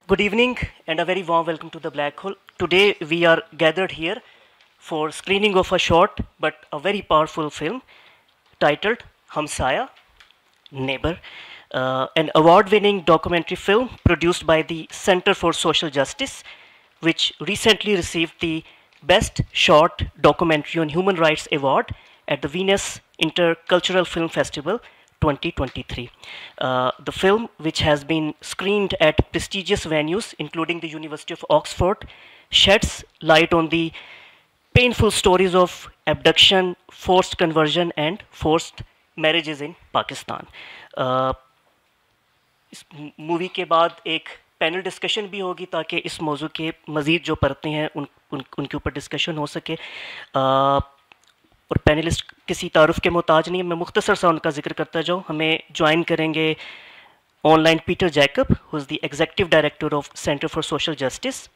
Good evening and a very warm welcome to the Black Hole. Today we are gathered here for screening of a short but a very powerful film titled Hamsaya, Neighbor, an award-winning documentary film produced by the Center for Social Justice, which recently received the Best Short Documentary on Human Rights Award at the Venus Intercultural Film Festival 2023. The film, which has been screened at prestigious venues, including the University of Oxford, sheds light on the painful stories of abduction, forced conversion, and forced marriages in Pakistan. इस movie के बाद एक panel discussion भी होगी ताकि इस मौजू के मज़ीद जो परतें हैं उनके ऊपर डिस्कशन हो सके और पैनलिस्ट किसी तारुफ के मोहताज नहीं है, मैं मुख्तसर सा उनका जिक्र करता जाऊँ. हमें ज्वाइन करेंगे online Peter Jacob, who is the executive director of centre for social justice.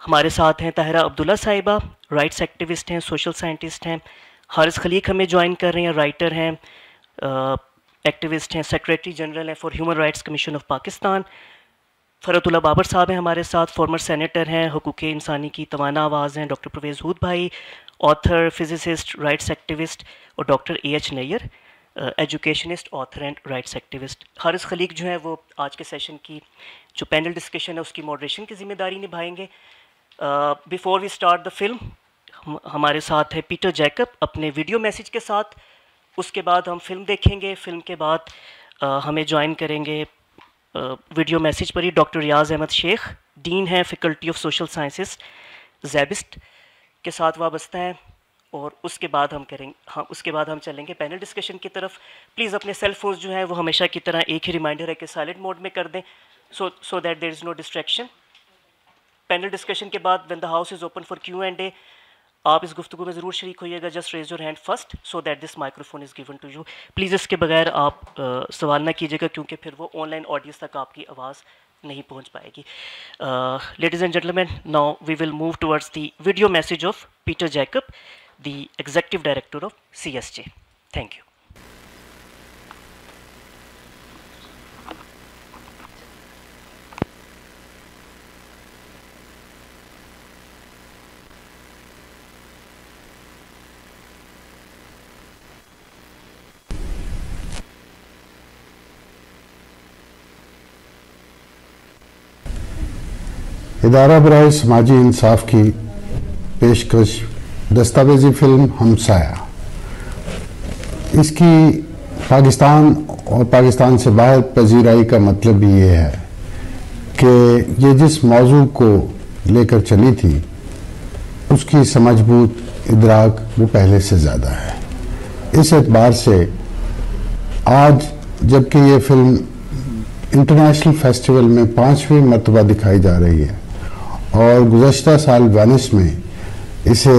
हमारे साथ हैं ताहिरा अब्दुल्ला साहिबा, राइट्स एक्टिविस्ट हैं, सोशल साइंटिस्ट हैं. हारिस खलीक हमें ज्वाइन कर रहे हैं, राइटर हैं, एक्टिविस्ट हैं, सेक्रेटरी जनरल हैं for human rights commission of Pakistan. Farhatullah Babar साहब हैं हमारे साथ, फॉर्मर सेनेटर हैं, हुकूक़ इंसानी की तवाना आवाज़ हैं. Doctor Pervez Hoodbhoy, author, physicist, rights activist. और doctor H Nayyar, educationist, author and rights activist. Haris Khaliq जो है वो आज के सेशन की जो पैनल डिस्कशन है उसकी मॉडरेशन की ज़िम्मेदारी निभाएंगे. Before we start the film हमारे साथ है पीटर जैकब अपने वीडियो मैसेज के साथ. उसके बाद हम फिल्म देखेंगे. फिल्म के बाद हमें ज्वाइन करेंगे वीडियो मैसेज पर ही डॉक्टर रियाज अहमद शेख, डीन हैं फैकल्टी ऑफ सोशल साइंसेस जैबिस्ट के साथ वाबस्ता हैं. और उसके बाद हम चलेंगे पैनल डिस्कशन की तरफ. प्लीज़ अपने सेल फोन्स जो हैं वो हमेशा की तरह एक ही रिमाइंडर है कि साइलेंट मोड में कर दें so that there is no distraction. Panel discussion के बाद when the house is open for Q&A आप इस गुफ्तगू में ज़रूर शरीक होइएगा. Just raise your hand first so that this microphone is given to you. Please इसके बगैर आप सवाल ना कीजिएगा क्योंकि फिर वो ऑनलाइन ऑडियंस तक आपकी आवाज़ नहीं पहुंच पाएगी. Ladies and gentleman, now we will move towards the video message of Peter Jacob, the executive director of CSJ. Thank you. इदारा बराए समाजी इंसाफ की पेशकश दस्तावेजी फिल्म हमसाया. इसकी पाकिस्तान और पाकिस्तान से बाहर पजीराई का मतलब ये है कि ये जिस मौजू को लेकर चली थी उसकी समझबूत इदराक वो पहले से ज़्यादा है. इस एतबार से आज जबकि ये फिल्म इंटरनेशनल फेस्टिवल में 5वीं मरतबा दिखाई जा रही है और गुज़श्ता साल वेनिस में इसे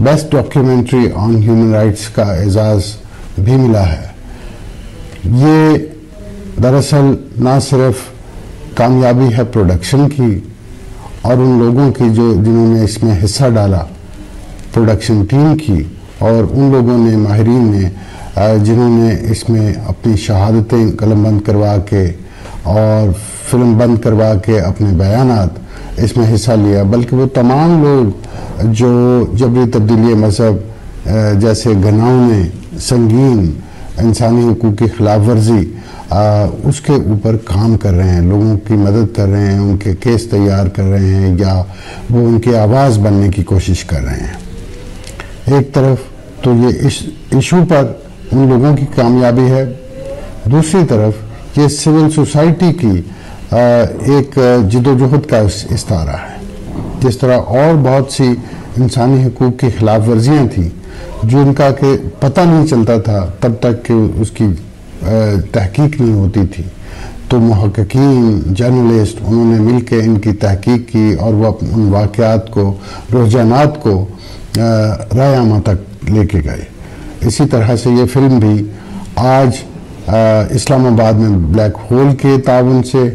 best documentary on human rights का एजाज़ भी मिला है, ये दरअसल ना सिर्फ कामयाबी है प्रोडक्शन की और उन लोगों की जिन्होंने इसमें हिस्सा डाला, प्रोडक्शन टीम की, और उन लोगों ने, माहिरीन ने जिन्होंने इसमें अपनी शहादतें कलमबंद करवा के और फिल्म बंद करवा के अपने बयानात इसमें हिस्सा लिया, बल्कि वो तमाम लोग जो जबरी तब्दीली मज़हब जैसे घिनौने, संगीन इंसानी हुकूक़ की खिलाफ वर्जी उसके ऊपर काम कर रहे हैं, लोगों की मदद कर रहे हैं, उनके केस तैयार कर रहे हैं या वो उनकी आवाज़ बनने की कोशिश कर रहे हैं. एक तरफ तो ये इस इशू पर उन लोगों की कामयाबी है, दूसरी तरफ ये सिविल सोसाइटी की एक जिदोजहद का इस्तारा है. जिस तरह और बहुत सी इंसानी हुकूक़ की खिलाफ वर्जियाँ थी जो इनका के पता नहीं चलता था तब तक कि उसकी तहकीक नहीं होती थी, तो मुहक्किकीन, जर्नलिस्ट, उन्होंने मिल के इनकी तहकीक की और वह उन वाक़यात को, रुझानात को रायामा तक लेके गए. इसी तरह से ये फिल्म भी आज इस्लामाबाद में ब्लैक होल के ताउन से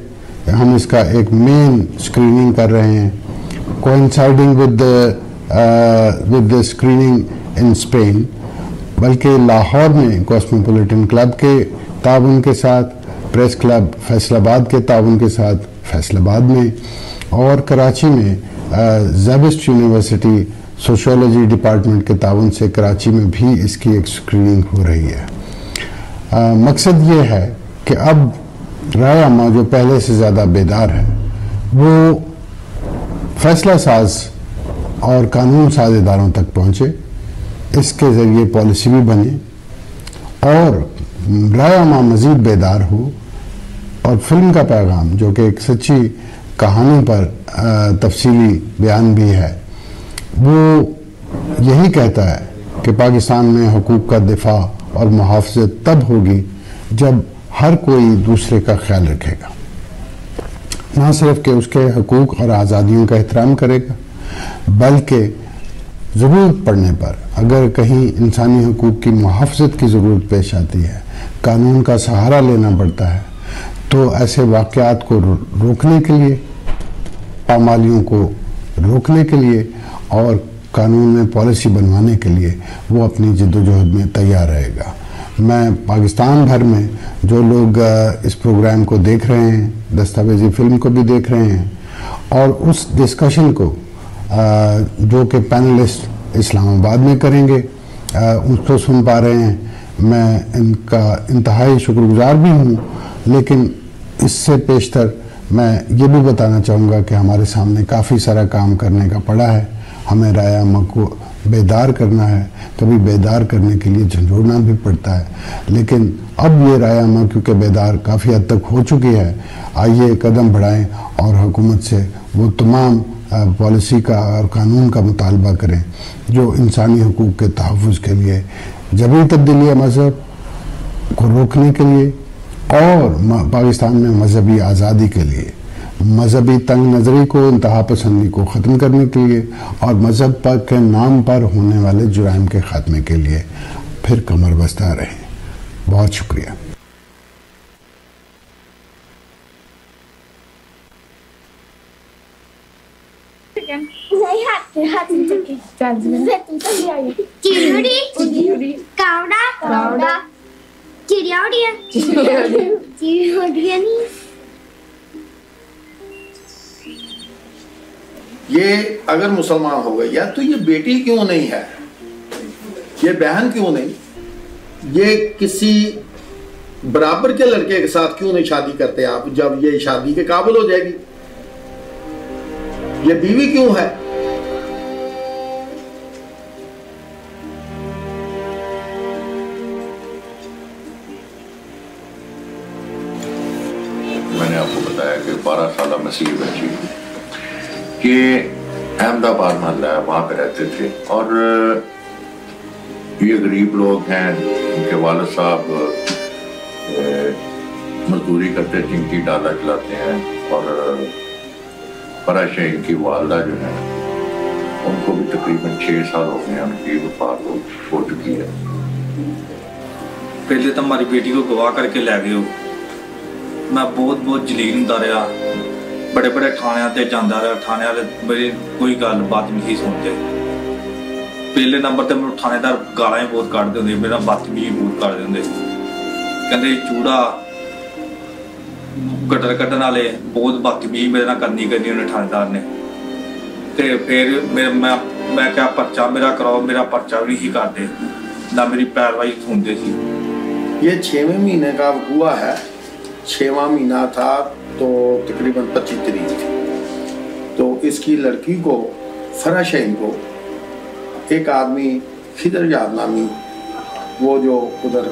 हम इसका एक मेन स्क्रीनिंग कर रहे हैं, coinciding with the screening in Spain, बल्कि लाहौर में कॉस्मोपॉलिटन क्लब के ताउन के साथ, प्रेस क्लब फैसलाबाद के ताउन के साथ फैसला बाद में, और कराची में ज़ेबिस्ट यूनिवर्सिटी सोशियोलॉजी डिपार्टमेंट के ताउन से कराची में भी इसकी एक स्क्रीनिंग हो रही है। मकसद ये है कि अब राय आमा जो पहले से ज़्यादा बेदार है वो फैसला साज और कानून साज इदारों तक पहुँचे, इसके ज़रिए पॉलिसी भी बने और राय आमा मज़ीद बेदार हो, और फिल्म का पैगाम जो कि एक सच्ची कहानी पर तफसीली बयान भी है वो यही कहता है कि पाकिस्तान में हुकूक का दिफा और मुहाफ़ज़त तब होगी जब हर कोई दूसरे का ख्याल रखेगा, ना सिर्फ कि उसके हुकूक और आज़ादियों का एहतराम करेगा, बल्कि ज़रूरत पड़ने पर अगर कहीं इंसानी हुकूक की मुहाफ़ज़त की ज़रूरत पेश आती है, कानून का सहारा लेना पड़ता है, तो ऐसे वाक़यात को रोकने के लिए, पामालियों को रोकने के लिए और कानून में पॉलिसी बनवाने के लिए वो अपनी जद्दोजहद में तैयार रहेगा। मैं पाकिस्तान भर में जो लोग इस प्रोग्राम को देख रहे हैं, दस्तावेजी फिल्म को भी देख रहे हैं, और उस डिस्कशन को जो कि पैनलिस्ट इस्लामाबाद में करेंगे उसको सुन पा रहे हैं, मैं इनका इंतहाई शुक्रगुजार भी हूँ। लेकिन इससे पेशतर मैं ये भी बताना चाहूँगा कि हमारे सामने काफ़ी सारा काम करने का पड़ा है। हमें राय आमा को बेदार करना है, कभी बेदार करने के लिए झंझोड़ना भी पड़ता है, लेकिन अब ये राय आमा क्योंकि बेदार काफ़ी हद तक हो चुकी है, आइए कदम बढ़ाएं और हुकूमत से वो तमाम पॉलिसी का और कानून का मुतालबा करें जो इंसानी हुकूक के तहफ़्फ़ुज़ के लिए, जबरी तब्दीली मज़हब को रोकने के लिए और पाकिस्तान में मजहबी आज़ादी के लिए, मजहबी तंग नज़री को, इंतहा पसंदी को ख़त्म करने के लिए और मज़हब पर के नाम पर होने वाले जुराइम के ख़ात्मे के लिए फिर कमर बस्ता रहें। बहुत शुक्रिया। ये अगर मुसलमान हो गए या तो ये बेटी क्यों नहीं है, ये बहन क्यों नहीं, ये किसी बराबर के लड़के के साथ क्यों नहीं शादी करते आप जब ये शादी के काबिल हो जाएगी, ये बीवी क्यों है। मैंने आपको बताया कि 12 साल मसीह बच्ची कि अहमदाबाद मोहल्ला है, वहाँ पे रहते थे और ये गरीब लोग हैं, उनके वालिद साहब मजदूरी करते, चिंकी डाला चलाते हैं और फराश इनकी वालदा जो है उनको भी तकरीबन 6 साल हो गए, उनकी वफात हो चुकी है। पहले तो हमारी बेटी को गवाह करके ले गए हो, मैं बहुत जलील होंदा रहा, बड़े थाणियां ते जांदा रहा, थाने वाले मेरी कोई गलबात नहीं सुनते। पहले नंबर ते मैं थानेदार गालां ही बहुत कढ़दे होंदे, मेरा बदतमीजी बहुत करदे होंदे, कहंदे चूड़ा गटर कड्ढण वाले बहुत बदतमीजी मेरे नाल करनी उन्हें थानेदार ने। ते फिर मैं क्या पर्चा मेरा कराओ, मेरा पर्चा भी नहीं करते, ना मेरी पैरवाई सुनते सी। ये 6वें महीने का हुआ है, 6वां महीना था तो तकरीबन 25 तारीख थी, तो इसकी लड़की को फराशैन को एक आदमी खिदर याद नामी, वो जो उधर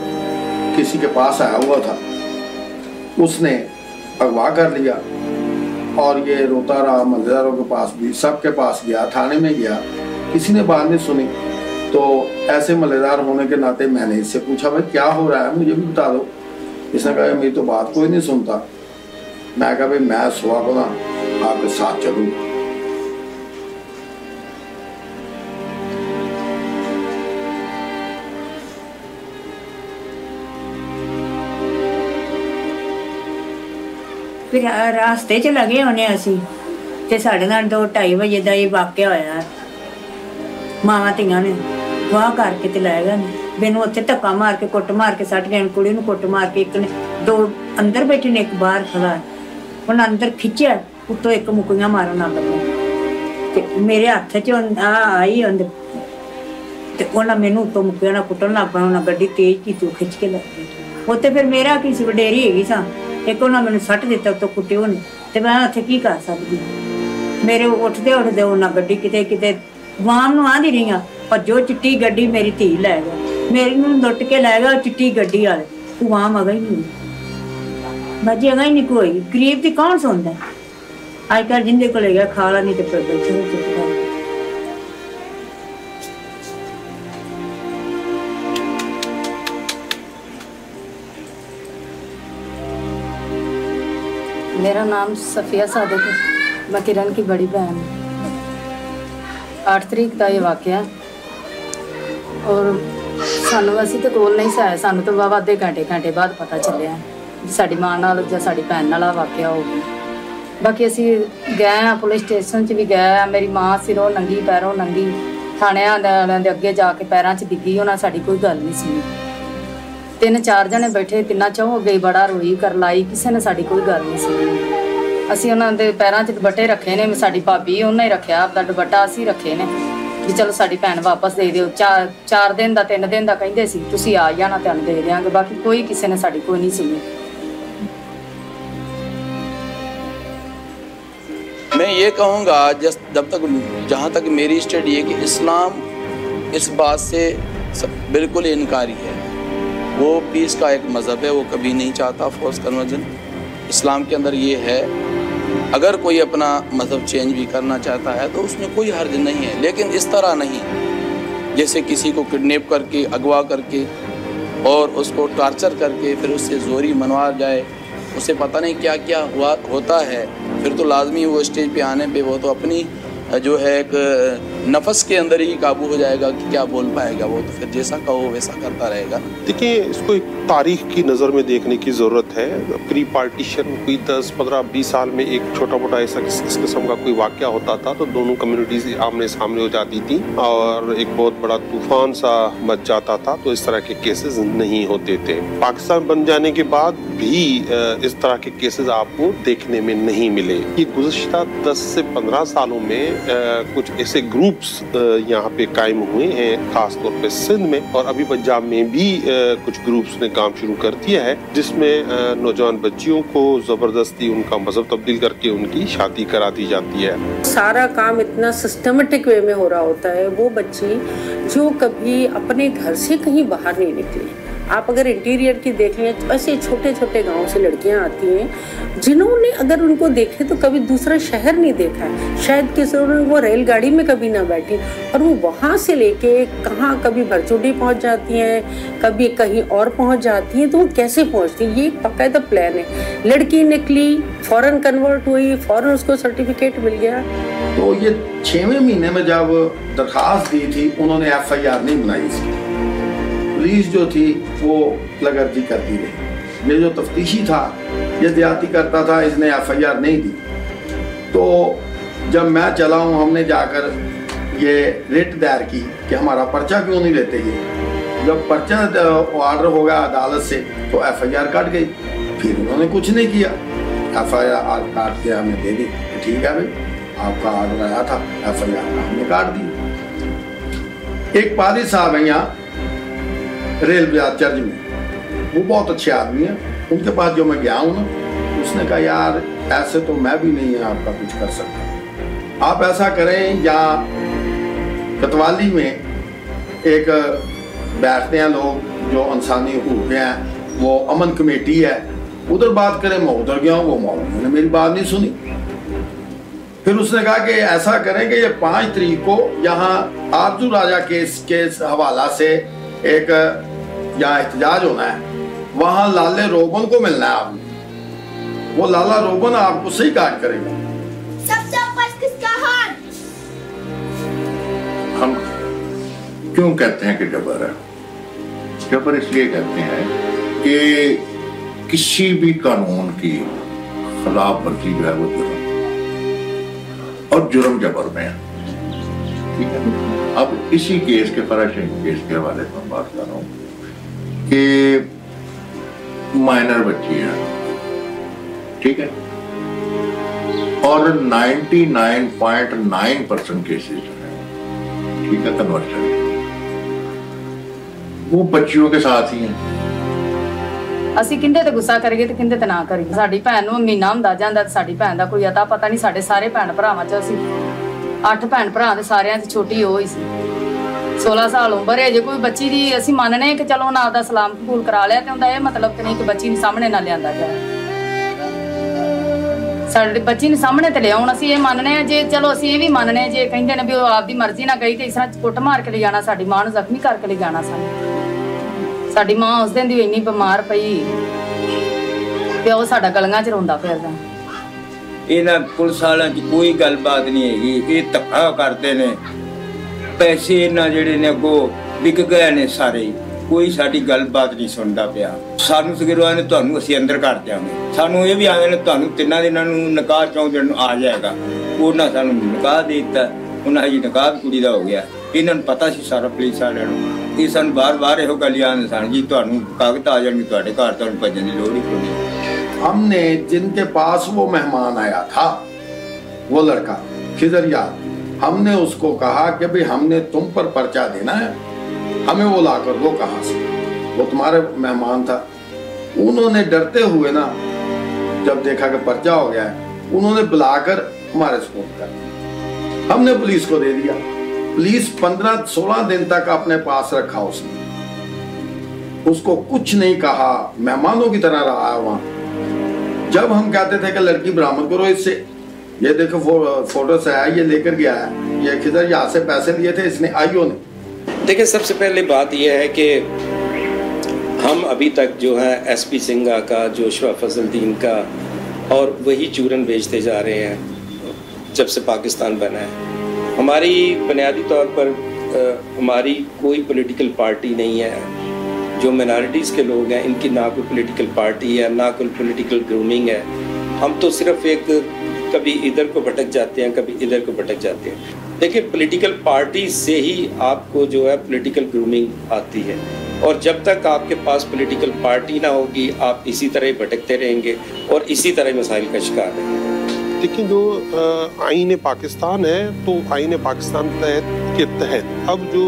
किसी के पास आया हुआ था, उसने अगवा कर लिया और ये रोता रहा, मल्लेदारों के पास भी, सबके पास गया, थाने में गया, किसी ने बात नहीं सुनी। तो ऐसे मल्लेदार होने के नाते मैंने इससे पूछा भाई क्या हो रहा है, मुझे भी बता दो। इसने कहा मेरी तो बात कोई नहीं सुनता। मैं कहा भाई मैं सुबह को ना आपके साथ चलूँगा। फिर रास्ते च लगे होने असी ते साढ़े नाल 2-2:30 बजे का ये वाकया होया। मावां धीआं ने वाह करके ते लै गए, मैनू उत्थे धक्का मार के कुट मार के सट गए, कुड़ी नूं कुट मार के, एक ने 2 अंदर बैठे ने, एक बाहर खड़ा। ਉਹਨਾਂ ਅੰਦਰ ਖਿੱਚਿਆ, ਉੱਤੋਂ ਇੱਕ ਮੁੱਕੀਆਂ ਮਾਰਨ ਲੱਗ ਪਿਆ ਤੇ ਮੇਰੇ ਹੱਥ 'ਚ ਆਈ ਅੰਦਰ ਤੇ ਉਹਨਾਂ ਮੈਨੂੰ ਉੱਤੋਂ ਮੁੱਕੀਆਂ ਨਾਲ ਕੁੱਟਣ ਲੱਗ ਪਿਆ। ਉਹਨਾਂ ਗੱਡੀ ਤੇਜ਼ ਕੀਤੀ, ਉਹ ਖਿੱਚ ਕੇ ਲੈ ਗਈ। ਉੱਥੇ ਫਿਰ ਮੇਰਾ ਕੀ ਸੀ, ਵਡੇਰੀ ਹੈਗੀ ਸਾਂ, ਇੱਕ ਉਹਨਾਂ ਮੈਨੂੰ ਸੱਟ ਦਿੱਤਾ ਉੱਤੋਂ ਕੁੱਟੇ ਉਹਨੇ, ਤੇ ਮੈਂ ਉੱਥੇ ਕੀ ਕਰ ਸਕਦੀ। ਮੇਰੇ ਉੱਠਦੇ ਉੱਠਦੇ ਉਹਨਾਂ ਗੱਡੀ ਕਿਤੇ ਕਿਤੇ ਵਾਮ ਨੂੰ ਆਂਦੀ ਰਹੀਆਂ, ਭੱਜੋ ਚਿੱਟੀ ਗੱਡੀ ਮੇਰੀ ਧੀ ਲੈ ਗਿਆ, ਮੇਰੀ ਨੂੰ ਲੁੱਟ ਕੇ ਲੈ ਗਿਆ ਚਿੱਟੀ ਗੱਡੀ ਵਾਲੇ। ਉਹ ਵਾਮ ਅਗਾ ਹੀ ਨਹੀਂ, ਬਾਜੀ ਅਗਾ ਹੀ ਨਹੀਂ ਕੋਈ। ਗਰੀਬ ਦੀ ਕੌਣ ਸੁਣਦਾ ਅੱਜ ਕੱਲ੍ਹ, ਜਿੰਦੇ ਕੋਲ ਹੈਗਾ ਖਾ ਲਾ, ਨਹੀਂ ਤੇ ਫਿਰ ਬੈਠੇ ਚੁੱਪ ਕਰ। मेरा नाम सफ़िया सादिक है, मैं किरण की बड़ी बहन हूँ। 8 तरीक का ये वाक़या और सानू असी तो कोल नहीं साया, सानू तो वावा आधे घंटे बाद पता चलिया साड़ी मां नाल जां साड़ी भैन नाल वाक़या हो गया। बाकी असी गए हाँ, पुलिस स्टेशन च भी गए हाँ, मेरी मां सिरों नंगी पैरों नंगी, थाने वालियां दे अगे जाके पैरां च डिग्गी, उन्हां साडी कोई गल नहीं सुनी। 3-4 जने बैठे, तिन्ना चों अगे बड़ा रोई कर लाई, किसी ने साडी कोई गल नहीं सुनी। असी उन्हां दे पैरां च दुपट्टे रखे ने, साडी भाभी उन्हें ही रखिया, आपदा दुपट्टा असी रखे ने भी चलो साडी भैन वापस दे दिओ। 4 दिन दा 3 दिन दा कहिंदे सी, तुसीं आ जाना तुहानूं दे देंगे। बाकी कोई किसी ने साडी कोई नहीं सुनी। मैं ये कहूँगा जब तक जहाँ तक मेरी स्टडी है कि इस्लाम इस बात से बिल्कुल इनकारी है। वो पीस का एक मज़हब है, वो कभी नहीं चाहता फोर्स कन्वर्जन। इस्लाम के अंदर ये है, अगर कोई अपना मज़हब चेंज भी करना चाहता है तो उसमें कोई हर्ज नहीं है, लेकिन इस तरह नहीं जैसे किसी को किडनैप करके, अगवा करके और उसको टॉर्चर करके फिर उससे जोरी मनवा जाए, उसे पता नहीं क्या क्या होता है। फिर तो लाजमी वो स्टेज पे आने पे वो तो अपनी जो है एक नफस के अंदर ही काबू हो जाएगा कि क्या बोल पाएगा, वो तो फिर जैसा कहो वैसा करता रहेगा। देखिए, इसको एक तारीख की नज़र में देखने की ज़रूरत है। प्री पार्टीशन कोई 10, 15, 20 साल में एक छोटा मोटा ऐसा इस किस्म का कोई वाक़या होता था तो दोनों कम्युनिटीज़ आमने सामने हो जाती थी और एक बहुत बड़ा तूफान सा मच जाता था, तो इस तरह के केसेस नहीं होते थे। पाकिस्तान बन जाने के बाद भी इस तरह के केसेस आपको देखने में नहीं मिले। ये गुज़श्ता 10 से 15 सालों में कुछ ऐसे ग्रुप्स यहाँ पे कायम हुए हैं, खास तौर पे सिंध में, और अभी पंजाब में भी कुछ ग्रुप्स ने काम शुरू कर दिया है, जिसमें नौजवान बच्चियों को ज़बरदस्ती उनका मज़हब तब्दील करके उनकी शादी करा दी जाती है। सारा काम इतना सिस्टमेटिक वे में हो रहा होता है। वो बच्ची जो कभी अपने घर से कहीं बाहर नहीं निकली, आप अगर इंटीरियर की देख लें तो ऐसे छोटे छोटे गांव से लड़कियां आती हैं जिन्होंने अगर उनको देखे तो कभी दूसरा शहर नहीं देखा है, शायद किसी वो रेलगाड़ी में कभी ना बैठी, और वो वहाँ से लेके कहाँ कभी भरचूडी पहुँच जाती हैं, कभी कहीं और पहुँच जाती हैं। तो वो कैसे पहुँचती है, ये एक बाकायदा प्लान है। लड़की निकली, फौरन कन्वर्ट हुई, फौरन उसको सर्टिफिकेट मिल गया। तो ये 6वें महीने में जब दरखास्त दी थी, उन्होंने FIR नहीं बनाई इसकी। पुलिस जो थी वो लगर्जी करती रही। ये जो तफ्तीशी था ये ज्यादती करता था, इसने FIR नहीं दी। तो जब मैं चला हूँ, हमने जाकर ये रिट दायर की कि हमारा पर्चा क्यों नहीं लेते। ये जब पर्चा ऑर्डर हो गया अदालत से तो FIR काट गई। फिर उन्होंने कुछ नहीं किया, FIR काट के हमें दे दी। ठीक है भाई, आपका ऑर्डर आया था, FIR हमने काट दी। एक पादी साहब है यहाँ रेल बाजार चर्च में, वो बहुत अच्छे आदमी हैं। उनके पास जो मैं गया हूँ ना, उसने कहा यार ऐसे तो मैं भी नहीं है आपका कुछ कर सकता, आप ऐसा करें, या कतवाली में एक बैठते हैं लोग जो इंसानी हुकूक हैं, वो अमन कमेटी है, उधर बात करें। मैं उधर गया हूँ, वो मौलवी ने मेरी बात नहीं सुनी। फिर उसने कहा कि ऐसा करें कि ये 5 तरीक को यहाँ आरजू राजा केस के हवाला से एक यहाँ एहतजाज होना है, वहाँ लाले रोबन को मिलना है आपने। वो लाला रोबन आपको सही गाइड करेगा। सबसे ऊपर किसका हाथ? हम क्यों कहते हैं कि जबर है? जबर इसलिए कहते हैं कि किसी भी कानून की खिलाफ वर्जी जो है वो जुर्म, और जुर्म जबर में है। ठीक है, अब इसी केस के फराशेन केस के हवाले से मैं बात कर रहा हूँ कि माइनर बच्ची है, ठीक है, और 99.9% केसेस जो है, ठीक है, कन्वर्शन वो बच्चियों के साथ ही हैं। ਅਸੀਂ ਕਿੰਦੇ ਤੇ ਗੁੱਸਾ ਕਰੀਏ ਤੇ ਕਿੰਦੇ ਤੇ ਨਾ ਕਰੀਏ। ਸਾਡੀ ਭੈਣ ਨੂੰ ਮਹੀਨਾ ਹੁੰਦਾ ਜਾਂਦਾ ਤੇ ਸਾਡੀ ਭੈਣ ਦਾ ਕੋਈ ਅਤਾ ਪਤਾ ਨਹੀਂ। ਸਾਡੇ ਸਾਰੇ ਭੈਣ ਭਰਾਵਾਂ ਚ ਅਸੀਂ 8 ਭੈਣ ਭਰਾ ਦੇ ਸਾਰਿਆਂ ਦੀ ਛੋਟੀ ਉਹ ਹੀ ਸੀ। 16 ਸਾਲ ਉਮਰ ਹੈ। ਜੇ ਕੋਈ ਬੱਚੀ ਦੀ ਅਸੀਂ ਮੰਨਨੇ ਕਿ ਚਲੋ ਉਹਨਾਂ ਆਪਦਾ ਸਲਾਮ ਕਬੂਲ ਕਰਾ ਲਿਆ ਤੇ ਹੁੰਦਾ ਇਹ ਮਤਲਬ ਤੇ ਨਹੀਂ ਕਿ ਬੱਚੀ ਨੂੰ ਸਾਹਮਣੇ ਨਾ ਲਿਆਂਦਾ ਜਾਏ। ਸਾਡੇ ਬੱਚੀ ਨੂੰ ਸਾਹਮਣੇ ਤੇ ਲਿਆਉਣ ਅਸੀਂ ਇਹ ਮੰਨਨੇ ਆ। ਜੇ ਚਲੋ ਅਸੀਂ ਇਹ ਵੀ ਮੰਨਨੇ ਜੇ ਕਹਿੰਦੇ ਨੇ ਵੀ ਉਹ ਆਪਦੀ ਮਰਜ਼ੀ ਨਾਲ ਗਈ ਤੇ ਇਸ ਤਰ੍ਹਾਂ ਕੁੱਟ ਮਾਰ ਕੇ ਲੈ ਜਾਣਾ, ਸਾਡੀ ਮਾਂ ਨੂੰ ਜ਼ਖਮੀ ਕਰਕੇ ਲੈ ਜਾਣਾ ਸਾਨੂੰ। ਸਾਡੀ ਮਾਂ ਉਸ ਦਿਨ ਦੀ ਇੰਨੀ ਬਿਮਾਰ ਪਈ ਤੇ ਉਹ ਸਾਡਾ ਗਲੀਆਂ 'ਚ ਰੋਂਦਾ ਫਿਰਦਾ। ਇਹਨਾਂ ਪੁਲਿਸ ਵਾਲਿਆਂ 'ਚ ਕੋਈ ਗੱਲਬਾਤ ਨਹੀਂ ਹੈਗੀ। ਇਹ ਧੱਕਾ ਕਰਦੇ ਨੇ, ਪੈਸੇ ਇਹਨਾਂ ਜਿਹੜੇ ਨੇ ਅੱਗੋਂ ਵਿਕ ਗਏ ਨੇ ਸਾਰੇ। ਕੋਈ ਸਾਡੀ ਗੱਲਬਾਤ ਨਹੀਂ ਸੁਣਦਾ ਪਿਆ। ਸਾਨੂੰ ਸਗਰਵਾਂ ਨੇ ਤੁਹਾਨੂੰ ਅਸੀਂ ਅੰਦਰ ਕਰ ਦਿਆਂਗੇ। ਸਾਨੂੰ ਇਹ ਵੀ ਆਏ ਨੇ ਤੁਹਾਨੂੰ 3 ਦਿਨਾਂ ਨੂੰ ਨਿਕਾਹ 4 ਦਿਨ ਨੂੰ ਆ ਜਾਏਗਾ। ਉਹਨਾਂ ਸਾਨੂੰ ਨਿਕਾਹ ਦੇ ਦਿੱਤਾ। ਉਹਨਾਂ ਜੀ ਨਿਕਾਹ ਕੁੜੀ ਦਾ ਹੋ ਗਿਆ। ਇਹਨਾਂ ਨੂੰ ਪਤਾ ਸੀ ਸਾਰਾ ਪੁਲਿਸ ਵਾਲਿਆਂ ਨੂੰ। ਇਹ ਸਾਨੂੰ ਬਾਰ-ਬਾਰ ਇਹੋ ਗੱਲਾਂ ਨੇ ਸਨ ਜੀ ਤੁਹਾਨੂੰ ਕਾਗਜ਼ ਆ ਜਾਣਗੇ ਤੁਹਾਡੇ ਘਰ, ਤੁਹਾਨੂੰ ਭੱਜਣ ਦੀ ਲੋੜ ਹੀ ਕੋਈ ਨਹੀਂ। हमने जिनके पास वो मेहमान आया था, वो लड़का खिजर याद, हमने उसको कहा कि भाई हमने तुम पर पर्चा देना है, हमें वो लाकर दो। कहाँ से? वो तुम्हारे मेहमान था। उन्होंने डरते हुए ना जब देखा कि पर्चा हो गया है, उन्होंने बुलाकर हमारे सपोर्ट कर दिया। हमने पुलिस को दे दिया। पुलिस 15-16 दिन तक अपने पास रखा उसने, उसको कुछ नहीं कहा, मेहमानों की तरह रहा है वहां। जब हम कहते थे कि लड़की बरामद करो इससे, ये देखो फोटो से आया, ये लेकर गया है, ये किधर यहाँ से पैसे लिए थे इसने, आईओ ने। देखिए, सबसे पहले बात यह है कि हम अभी तक जो है एसपी सिंघा का, जोशुआ फजलुद्दीन का, और वही चूरन बेचते जा रहे हैं जब से पाकिस्तान बना है। हमारी बुनियादी तौर पर हमारी कोई पॉलिटिकल पार्टी नहीं है। जो मिनॉरिटीज़ के लोग हैं इनकी ना कोई पॉलिटिकल पार्टी है, ना कोई पॉलिटिकल ग्रूमिंग है। हम तो सिर्फ एक कभी इधर को भटक जाते हैं, कभी इधर को भटक जाते हैं। देखिए, पॉलिटिकल पार्टी से ही आपको जो है पॉलिटिकल ग्रूमिंग आती है, और जब तक आपके पास पॉलिटिकल पार्टी ना होगी आप इसी तरह ही भटकते रहेंगे और इसी तरह मसाइल का शिकार रहेंगे। लेकिन जो आईन पाकिस्तान है, तो आईन पाकिस्तान के तहत अब जो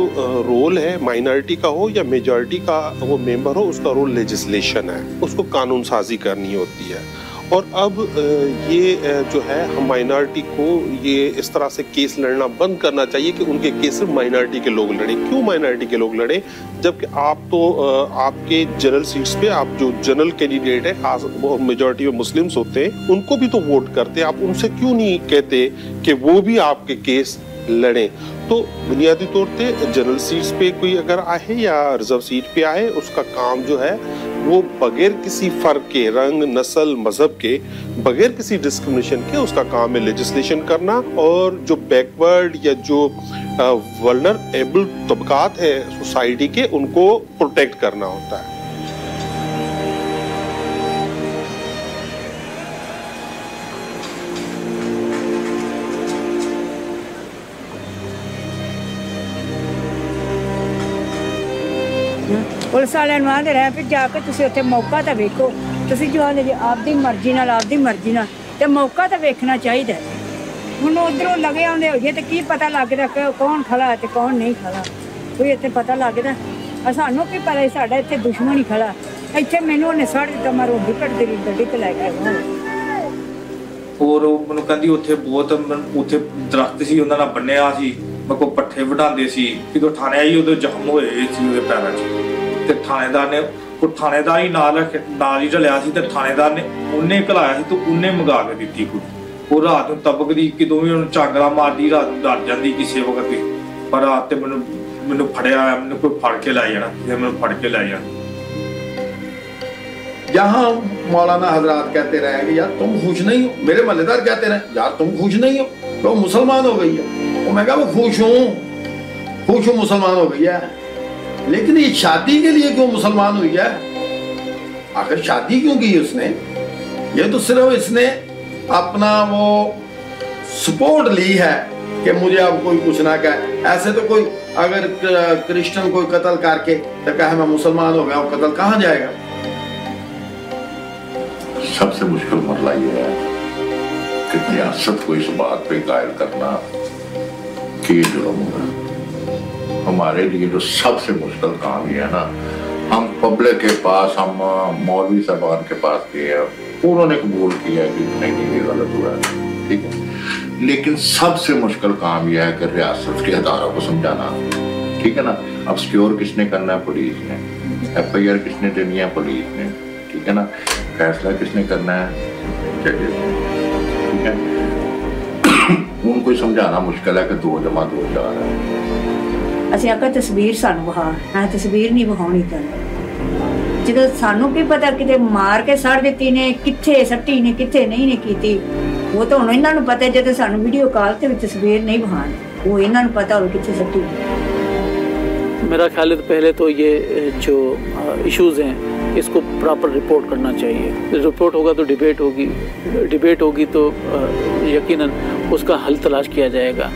रोल है माइनॉरिटी का हो या मेजॉरिटी का वो मेंबर हो, उसका रोल लेजिस्लेशन है, उसको कानून साजी करनी होती है। और अब ये जो है हम माइनॉरिटी को ये इस तरह से केस लड़ना बंद करना चाहिए कि उनके केस सिर्फ माइनॉरिटी के लोग लड़े। क्यों माइनॉरिटी के लोग लड़े, जबकि आप तो आपके जनरल सीट्स पे आप जो जनरल कैंडिडेट है, खास मेजॉरिटी में मुस्लिम्स होते हैं, उनको भी तो वोट करते हैं। आप उनसे क्यों नहीं कहते कि वो भी आपके केस लड़ें? तो बुनियादी तौर पे जनरल सीट्स पे कोई अगर आए या रिजर्व सीट पे आए, उसका काम जो है वो बगैर किसी फर्क के, रंग, नस्ल, मजहब के, बगैर किसी डिस्क्रिमिनेशन के उसका काम है लेजिस्लेशन करना। और जो बैकवर्ड या जो वल्नरेबल तबकात है सोसाइटी के, उनको प्रोटेक्ट करना होता है। ਪੁਲਿਸ ਵਾਲਿਆਂ ਨੂੰ ਆਂਦੇ ਰਹੇ ਵੀ ਜਾ ਕੇ ਤੁਸੀਂ ਉੱਥੇ ਮੌਕਾ ਤਾਂ ਵੇਖੋ। ਤੁਸੀਂ ਜੋ ਆਂਦੇ ਜੀ ਆਪਦੀ ਮਰਜ਼ੀ ਨਾਲ ਤੇ ਮੌਕਾ ਤਾਂ ਵੇਖਣਾ ਚਾਹੀਦਾ। ਹੁਣ ਉਧਰੋਂ ਲਗੇ ਆਉਂਦੇ ਹੋਈਏ ਤੇ ਕੀ ਪਤਾ ਲੱਗਦਾ ਕਿ ਕੌਣ ਖੜਾ ਹੈ ਤੇ ਕੌਣ ਨਹੀਂ ਖੜਾ। ਕੋਈ ਇੱਥੇ ਪਤਾ ਲੱਗਦਾ? ਸਾਨੂੰ ਕੀ ਪਤਾ ਸਾਡਾ ਇੱਥੇ ਦੁਸ਼ਮਣ ਹੀ ਖੜਾ। ਇੱਥੇ ਮੈਨੂੰ ਉਹਨੇ ਸਾੜ ਦਿੱਤਾ, ਮੈਂ ਰੋਂਦੀ ਕੱਢਦੀ ਰਹੀ, ਗੱਡੀ ਤੇ ਲੈ ਕੇ ਆਇਆ। ਹੋਰ ਉਹ ਮੈਨੂੰ ਕਹਿੰਦੀ ਉੱਥੇ ਬਹੁਤ ਉੱਥੇ ਦਰਖਤ ਸੀ, ਉਹਨਾਂ ਨਾਲ ਬੰਨਿਆ ਸੀ, ਮੈਂ ਕੋ ਪੱਠੇ ਵਢਾਉਂਦੇ ਸੀ। ਜਦੋਂ ਥਾਣੇ ਆਈ ਉਦੋਂ ਜ਼ਖਮ ਹੋਏ ਸੀ ਉਹਦੇ ਪੈਰਾਂ 'ਚ, ਤੇ ਥਾਣੇਦਾਰ ਨੇ ਉਹ ਥਾਣੇਦਾਰ ਹੀ ਨਾਲ ਹੀ ਢਲਿਆ ਸੀ, ਤੇ ਥਾਣੇਦਾਰ ਨੇ ਉਹਨੇ ਘਲਾਇਆ ਸੀ ਤੇ ਉਹਨੇ ਮੰਗਾ ਕੇ ਦਿੱਤੀ ਕੁੜੀ। ਉਹ ਰਾਤ ਨੂੰ ਤਬਕਦੀ, ਕਿਦੋਂ ਵੀ ਉਹਨੂੰ ਚਾਂਗਲਾ ਮਾਰਦੀ, ਰਾਤ ਨੂੰ ਡਰ ਜਾਂਦੀ ਕਿਸੇ ਵਕਤ ਵੀ। ਪਰ ਰਾਤ ਤੇ ਮੈਨੂੰ ਫੜਿਆ, ਮੈਨੂੰ ਕੋਈ ਫੜ ਕੇ ਲੈ ਜਾਣਾ, ਮੈਨੂੰ ਫੜ ਕੇ ਲੈ ਜਾਣਾ। यहाँ मौलाना हजरात कहते रहे कि यार तुम खुश नहीं हो, मेरे मल्लेदार कहते रहे यार तुम खुश नहीं हो, तो मुसलमान हो गई है। तो मैं कहा वो खुश हूँ मुसलमान हो गई है, लेकिन ये शादी के लिए क्यों मुसलमान हुई है? आखिर शादी क्यों की उसने? ये तो सिर्फ इसने अपना वो सपोर्ट ली है कि मुझे अब कोई कुछ ना कहे। ऐसे तो कोई अगर क्रिश्चियन कोई कत्ल करके तो कहे मैं मुसलमान हो गया, वो कत्ल कहाँ जाएगा? सबसे मुश्किल मसला ये है कि रियासत को इस बात पे कायल करना कि ये जुर्म होगा। हमारे लिए जो सबसे मुश्किल काम ये है ना, हम पब्लिक के पास, हम मौलवी साहबान के पास गए, उन्होंने कबूल किया कि नहीं ये गलत हुआ है, ठीक है। लेकिन सबसे मुश्किल काम यह है कि रियासत के अदारों को समझाना, ठीक है ना। अब सिक्योर किसने करना है? पुलिस ने। FIR किसने देनी है? पुलिस ने, ठीक है ना। फैसला किसने करना है? जजेस ने, ठीक है। उनको समझाना मुश्किल है कि 2 जमा 2 4 है। ਅਸੀਂ ਆਖਿਆ ਤਸਵੀਰ ਸਾਨੂੰ ਵਿਖਾ, ਮੈਂ ਤਸਵੀਰ ਨਹੀਂ ਵਿਖਾਉਣੀ ਤੈਨੂੰ। ਜਦੋਂ ਸਾਨੂੰ ਕੀ ਪਤਾ ਕਿਤੇ ਮਾਰ ਕੇ ਸੜ ਦਿੱਤੀ ਨੇ, ਕਿੱਥੇ ਸੱਟੀ ਨੇ, ਕਿੱਥੇ ਨਹੀਂ ਨੇ ਕੀਤੀ, ਉਹ ਤਾਂ ਹੁਣ ਇਹਨਾਂ ਨੂੰ ਪਤਾ। ਜਦੋਂ ਸਾਨੂੰ ਵੀਡੀਓ ਕਾਲ ਤੇ ਵੀ ਤਸਵੀਰ ਨਹੀਂ ਵਿਖਾਣੀ, ਉਹ ਇਹਨਾਂ ਨੂੰ ਪਤਾ ਹੋਵੇ ਕਿੱਥੇ ਸੱਟੀ। मेरा ख्याल है तो पहले तो ये जो इश्यूज़ हैं इसको प्रॉपर रिपोर्ट करना चाहिए। रिपोर्ट होगा तो डिबेट होगी तो यकीनन उसका हल तलाश किया जाएगा।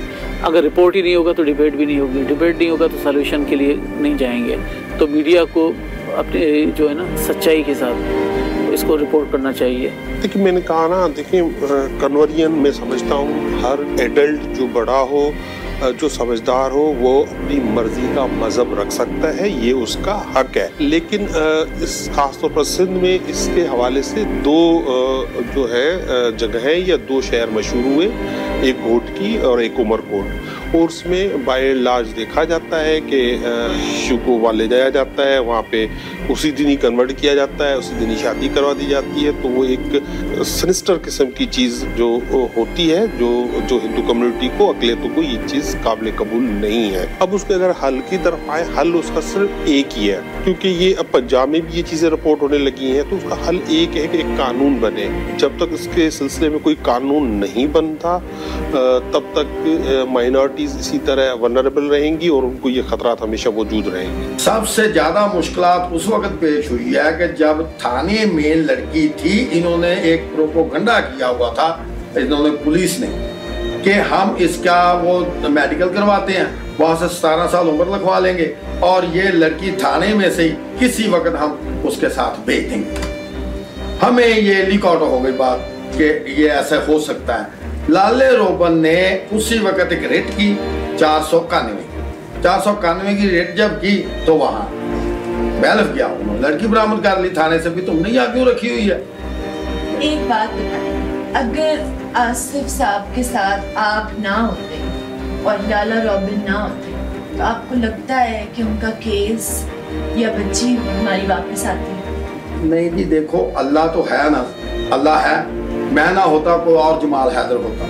अगर रिपोर्ट ही नहीं होगा तो डिबेट भी नहीं होगी, डिबेट नहीं होगा तो सॉल्यूशन के लिए नहीं जाएंगे। तो मीडिया को अपने जो है ना सच्चाई के साथ इसको रिपोर्ट करना चाहिए। देखिए मैंने कहा ना, देखिए कन्वर्जन मैं समझता हूँ हर एडल्ट जो बड़ा हो, जो समझदार हो, वो अपनी मर्जी का मज़हब रख सकता है, ये उसका हक है। लेकिन इस खासतौर पर सिंध में इसके हवाले से 2 जो है जगहें या 2 शहर मशहूर हुए, एक घोट की और एक उमरकोट। और उसमें बाय लार्ज देखा जाता है कि शिशु को वहाँ ले जाया जाता है, वहाँ पे उसी दिन ही कन्वर्ट किया जाता है, उसी दिन ही शादी करवा दी जाती है। तो वो एक सिनिस्टर किस्म की चीज़ जो होती है, जो हिंदू कम्युनिटी को, अकलियतों को ये चीज़ काबिल कबूल नहीं है। अब उसके अगर हल की तरफ आए, हल उसका सिर्फ एक ही है, क्योंकि ये अब पंजाब में भी ये चीज़ें रिपोर्ट होने लगी हैं। तो उसका हल एक है कि एक कानून बने। जब तक इसके सिलसिले में कोई कानून नहीं बनता तब तक माइनॉरिटीज इसी तरह वनरेबल रहेंगी और उनको ये खतरात हमेशा मौजूद रहेंगे। सबसे ज्यादा मुश्किलात उस वक्त पेश हुई है कि जब थाने में लड़की थी, इन्होंने एक प्रोपोगंडा किया हुआ था, इन्होंने पुलिस ने, कि हम इसका वो मेडिकल करवाते हैं, वहाँ से 17 साल उम्र लिखवा लेंगे और ये लड़की थाने में से ही किसी वक्त हम उसके साथ भेज देंगे। हमें ये लीक आउट हो गई बात कि ये ऐसा हो सकता है। लाले रोबन ने उसी वक्त एक रेट की 491 की रेट जब की तो वहाँ बैलफ गया, उन्होंने लड़की बरामद कर ली थाने से भी। तुमने यहाँ क्यों रखी हुई है? एक बात बताएं, अगर आसिफ साहब के साथ आप ना होते और लाला रॉबिन ना होते तो आपको लगता है कि उनका केस या बच्ची हमारी वापस आती है? नहीं जी, देखो अल्लाह तो है ना, अल्लाह है, मैं ना होता कोई और जमाल हैदर होता।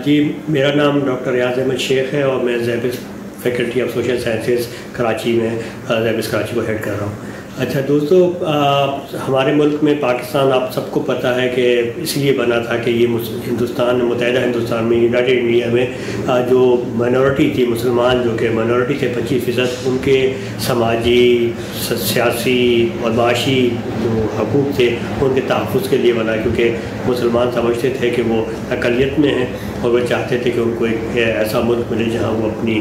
जी, मेरा नाम डॉक्टर रियाज अहमद शेख है और मैं SZABIST faculty of social sciences Karachi में ज़ैबिस कराची को हेड कर रहा हूँ। अच्छा दोस्तों, हमारे मुल्क में पाकिस्तान आप सबको पता है कि इसलिए बना था कि ये हिंदुस्तान, मुत्तहिदा हिंदुस्तान में, यूनाइटेड इंडिया में जो माइनॉरिटी थी, मुसलमान जो कि माइनॉरिटी थे 25%, उनके समाजी, सियासी और माशी जो हकूक़ थे उनके तहफ़्फ़ुज़ के लिए बना, क्योंकि मुसलमान समझते थे कि वो अक़लियत में हैं और वो चाहते थे कि उनको एक ऐसा मुल्क मिले जहाँ वो अपनी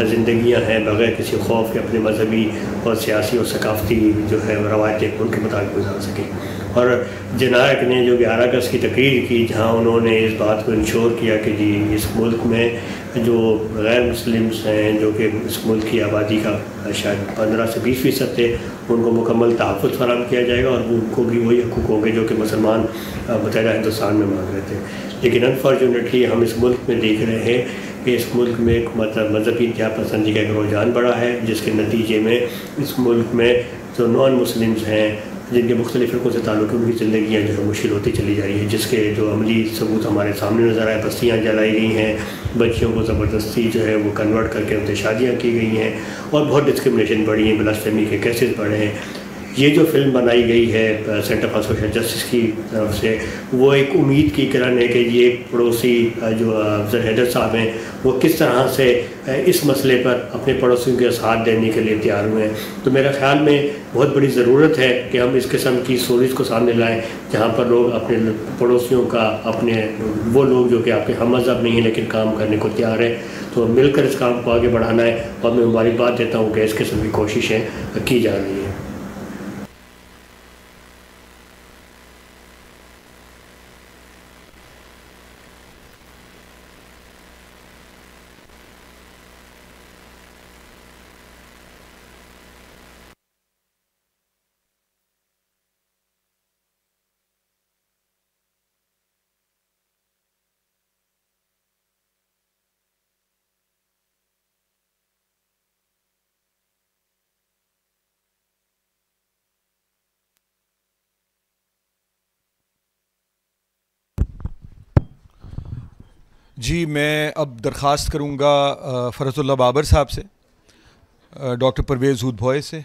ज़िंदगियाँ हैं बग़ैर किसी खौफ के अपने मजहबी और सियासी और सकाफ़ती जो है रवायतें उनके मुताबिक गुजार सकें। और जननायक ने जो 11 अगस्त की तकरीर की, जहाँ उन्होंने इस बात को इंश्योर किया कि जी इस मुल्क में जो गैर मुस्लिम्स हैं, जो कि इस मुल्क की आबादी का शायद 15 से 20% थे, उनको मुकम्मल तहफ़्फ़ुज़ फराहम किया जाएगा और उनको भी वही हकूक़ होंगे जो कि मुसलमान मुत्तहिदा हिंदुस्तान में मांग रहे थे। लेकिन अनफॉर्चुनेटली हम इस मुल्क में देख रहे हैं कि इस मुल्क में एक मजहबी इंतहा पसंदी का एक रुझान बढ़ा है, जिसके नतीजे में इस मुल्क में जो नॉन मुस्लिम्स हैं, جن کے مختلف فرقوں سے تعلق ہے ان کی زندگیاں جو ہے مشکل ہوتی چلی جا رہی ہیں، جس کے جو عملی ثبوت ہمارے سامنے نظر آئے. بستیاں جلائی گئی ہیں، بچیوں کو زبردستی جو ہے وہ کنورٹ کر کے ان سے شادیاں کی گئی ہیں، اور بہت ڈسکرمنیشن بڑھی ہیں، بلاسفیمی کے کیسز بڑھے ہیں. یہ جو فلم بنائی گئی ہے سینٹر فار سوشل جسٹس کی طرف سے، وہ ایک امید کی کرن ہے کہ یہ پڑوسی جو افضل حیدر صاحب ہیں وہ کس طرح سے اس مسئلے پر اپنے پڑوسیوں کے ساتھ دینے کے لیے تیار ہوئے ہیں. تو میرا خیال میں بہت بڑی ضرورت ہے کہ ہم اس قسم کی اسٹوریز کو سامنے لائیں جہاں پر لوگ اپنے پڑوسیوں کا، اپنے وہ لوگ جو کہ آپ کے ہم مذہب نہیں ہیں لیکن کام کرنے کو تیار ہیں، تو مل کر اس کام کو آگے بڑھانا ہے. اور میں مبارکباد دیتا ہوں کہ اس قسم کی کوششیں کی جا رہی ہیں. جی میں اب درخواست کروں گا فرحت اللہ بابر صاحب سے، ڈاکٹر پرویز ہود بھوئے سے،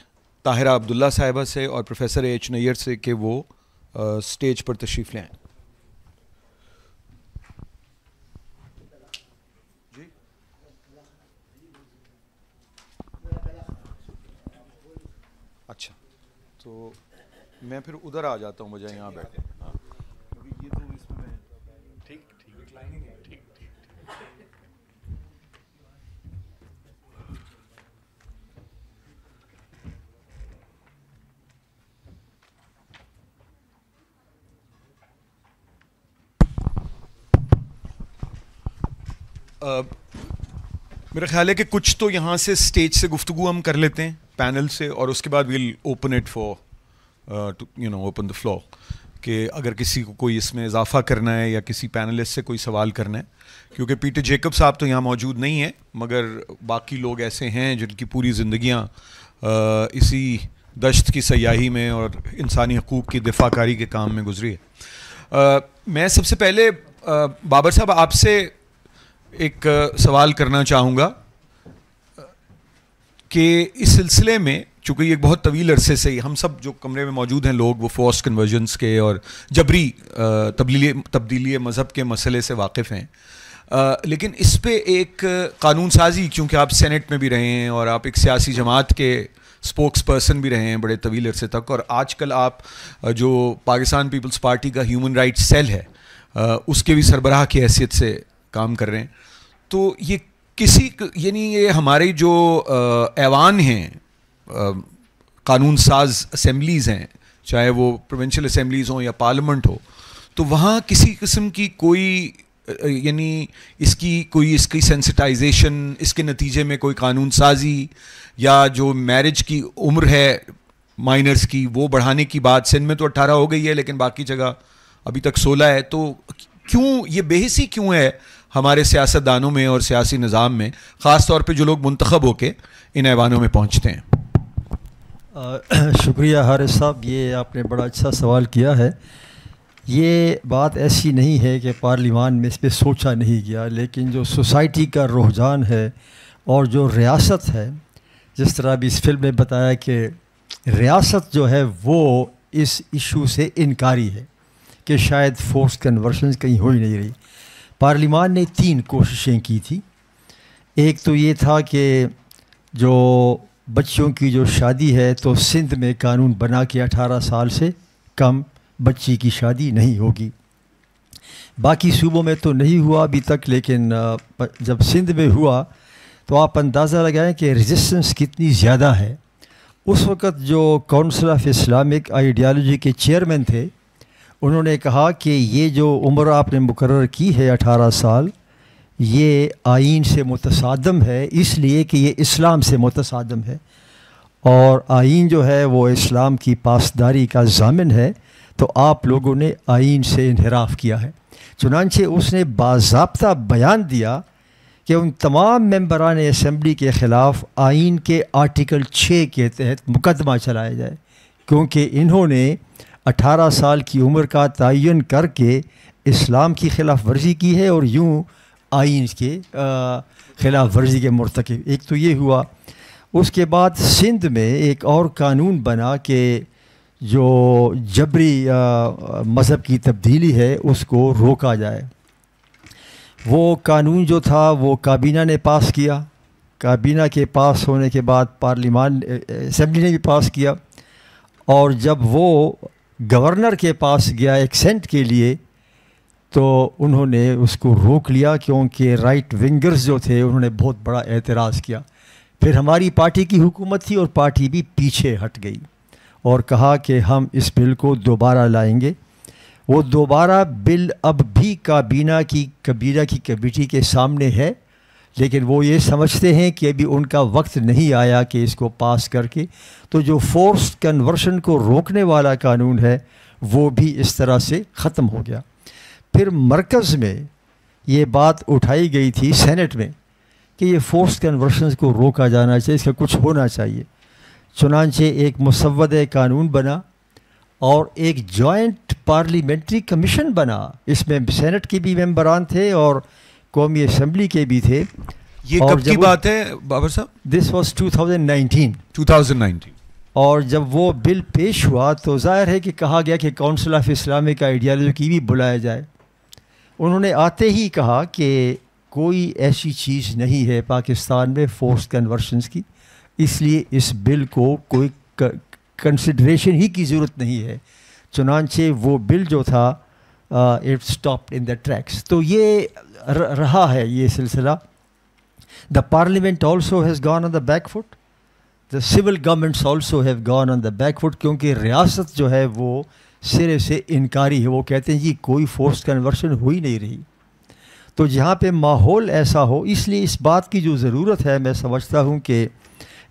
طاہرہ عبداللہ صاحبہ سے اور پروفیسر ایچ نیر سے کہ وہ سٹیج پر تشریف لیں. اچھا تو میں پھر ادھر آ جاتا ہوں بجائے یہاں بیٹھے. یہ تو اس میں ٹھیک میرا خیال ہے کہ کچھ تو یہاں سے سٹیج سے گفتگو ہم کر لیتے ہیں پینل سے، اور اس کے بعد we'll open it for open the floor کہ اگر کسی کو کوئی اس میں اضافہ کرنا ہے یا کسی پینلسٹ سے کوئی سوال کرنا ہے، کیونکہ پیٹر جیکب صاحب تو یہاں موجود نہیں ہیں مگر باقی لوگ ایسے ہیں جن کی پوری زندگیاں اسی دشت کی سیاحی میں اور انسانی حقوق کی دفاع کاری کے کام میں گزری ہے. میں سب سے پہلے بابر صاحب آپ سے ایک سوال کرنا چاہوں گا کہ اس سلسلے میں چونکہ یہ بہت طویل عرصے سے ہم سب جو کمرے میں موجود ہیں لوگ وہ فورسڈ کنورژنس کے اور جبری تبدیلی مذہب کے مسئلے سے واقف ہیں، لیکن اس پہ ایک قانون سازی، کیونکہ آپ سینٹ میں بھی رہے ہیں اور آپ ایک سیاسی جماعت کے اسپوکس پرسن بھی رہے ہیں بڑے طویل عرصے تک، اور آج کل آپ جو پاکستان پیپلز پارٹی کا ہیومن رائٹس سیل ہے اس کے بھی سربراہ کی حیثیت سے کام کر رہے ہیں. تو یہ یعنی یہ ہمارے جو ایوان ہیں، قانون ساز اسمبلیز ہیں، چاہے وہ پروونشل اسمبلیز ہوں یا پارلیمنٹ ہو، تو وہاں کسی قسم کی کوئی یعنی اس کی سینسٹائزیشن، اس کے نتیجے میں کوئی قانون سازی یا جو میرج کی عمر ہے مائنرز کی وہ بڑھانے کی بات، سندھ میں تو 18 ہو گئی ہے لیکن باقی جگہ ابھی تک 16 ہے، تو کیوں یہ بحثی کیوں ہے ہمارے سیاست دانوں میں اور سیاسی نظام میں، خاص طور پہ جو لوگ منتخب ہو کے ان ایوانوں میں پہنچتے ہیں؟ شکریہ حارث صاحب، یہ آپ نے بڑا اچھا سوال کیا ہے. یہ بات ایسی نہیں ہے کہ پارلیمان میں اس پہ سوچا نہیں گیا، لیکن جو سوسائٹی کا رجحان ہے اور جو ریاست ہے، جس طرح بھی اس فلم میں بتایا کہ ریاست جو ہے وہ اس ایشو سے انکاری ہے کہ شاید فورس کنورشنز کہیں ہو ہی نہیں رہی. پارلیمان نے 3 کوششیں کی تھی. ایک تو یہ تھا کہ جو بچیوں کی جو شادی ہے تو سندھ میں قانون بنا کے 18 سال سے کم بچی کی شادی نہیں ہوگی. باقی صوبوں میں تو نہیں ہوا ابھی تک، لیکن جب سندھ میں ہوا تو آپ اندازہ لگائیں کہ ریزسٹنس کتنی زیادہ ہے. اس وقت جو کونسل آف اسلامک آئیڈیالوجی کے چیئرمین تھے، انہوں نے کہا کہ یہ جو عمر آپ نے مقرر کی ہے 18 سال، یہ آئین سے متصادم ہے، اس لیے کہ یہ اسلام سے متصادم ہے، اور آئین جو ہے وہ اسلام کی پاسداری کا ضامن ہے، تو آپ لوگوں نے آئین سے انحراف کیا ہے. چنانچہ اس نے باضابطہ بیان دیا کہ ان تمام ممبران اسمبلی کے خلاف آئین کے آرٹیکل 6 کے تحت مقدمہ چلایا جائے. کیونکہ انہوں نے 18 سال کی عمر کا تعین کر کے اسلام کی خلاف ورزی کی ہے اور یوں آئین کے خلاف ورزی کے مرتکب. ایک تو یہ ہوا. اس کے بعد سندھ میں ایک اور قانون بنا کہ جو جبری مذہب کی تبدیلی ہے اس کو روکا جائے. وہ قانون جو تھا وہ کابینہ نے پاس کیا. کابینہ کے پاس ہونے کے بعد پارلیمان اسمبلی نے بھی پاس کیا, اور جب وہ گورنر کے پاس گیا ایکسنٹ کے لیے تو انہوں نے اس کو روک لیا, کیونکہ رائٹ ونگرز جو تھے انہوں نے بہت بڑا اعتراض کیا. پھر ہماری پارٹی کی حکومت تھی اور پارٹی بھی پیچھے ہٹ گئی اور کہا کہ ہم اس بل کو دوبارہ لائیں گے. وہ دوبارہ بل اب بھی کابینہ کی کمیٹی کے سامنے ہے, لیکن وہ یہ سمجھتے ہیں کہ ابھی ان کا وقت نہیں آیا کہ اس کو پاس کر کے, تو جو فورسڈ کنورشن کو روکنے والا قانون ہے وہ بھی اس طرح سے ختم ہو گیا. پھر مرکز میں یہ بات اٹھائی گئی تھی سینٹ میں کہ یہ فورسڈ کنورشنز کو روکا جانا چاہیے, اس کا کچھ ہونا چاہیے. چنانچہ ایک مسودہ قانون بنا اور ایک جوائنٹ پارلیمنٹری کمیشن بنا. اس میں سینٹ کے بھی ممبران تھے اور قومی اسمبلی کے بھی تھے. یہ کب کی بات ہے بابر صاحب؟ This was 2019. اور جب وہ بل پیش ہوا تو ظاہر ہے کہ کہا گیا کہ کونسل آف اسلامک آئیڈیالوجی کی بھی بلایا جائے. انہوں نے آتے ہی کہا کہ کوئی ایسی چیز نہیں ہے پاکستان میں فورس کنورشنز کی, اس لیے اس بل کو کوئی کنسیڈریشن ہی کی ضرورت نہیں ہے. چنانچہ وہ بل جو تھا it stopped in the tracks. تو یہ رہا ہے یہ سلسلہ. The parliament also has gone on the back foot, the civil governments also have gone on the back foot, کیونکہ ریاست جو ہے وہ سرے سے انکاری ہے. وہ کہتے ہیں جی کوئی فورس کنورشن ہو ہی نہیں رہی. تو جہاں پہ ماحول ایسا ہو, اس لیے اس بات کی جو ضرورت ہے میں سمجھتا ہوں کہ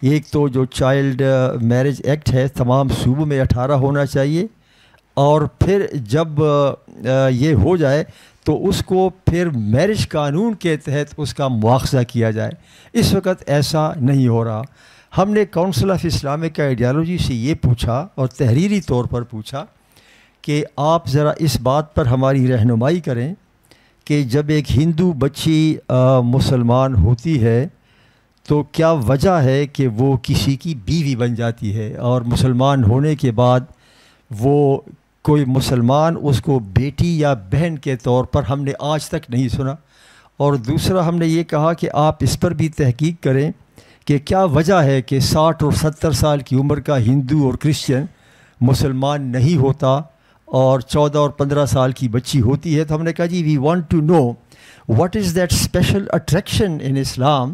ایک تو جو چائلڈ میرج ایکٹ ہے تمام صوبوں میں 18 ہونا چاہیے, اور پھر جب یہ ہو جائے تو اس کو پھر میرج قانون کے تحت اس کا مواخذہ کیا جائے. اس وقت ایسا نہیں ہو رہا. ہم نے کونسل آف اسلامک آئیڈیالوجی سے یہ پوچھا اور تحریری طور پر پوچھا کہ آپ ذرا اس بات پر ہماری رہنمائی کریں کہ جب ایک ہندو بچی مسلمان ہوتی ہے تو کیا وجہ ہے کہ وہ کسی کی بیوی بن جاتی ہے, اور مسلمان ہونے کے بعد وہ کوئی مسلمان اس کو بیٹی یا بہن کے طور پر ہم نے آج تک نہیں سنا. اور دوسرا ہم نے یہ کہا کہ آپ اس پر بھی تحقیق کریں کہ کیا وجہ ہے کہ 60 اور 70 سال کی عمر کا ہندو اور کرسچن مسلمان نہیں ہوتا اور 14 اور 15 سال کی بچی ہوتی ہے. تو ہم نے کہا جی we want to know what is that special attraction in Islam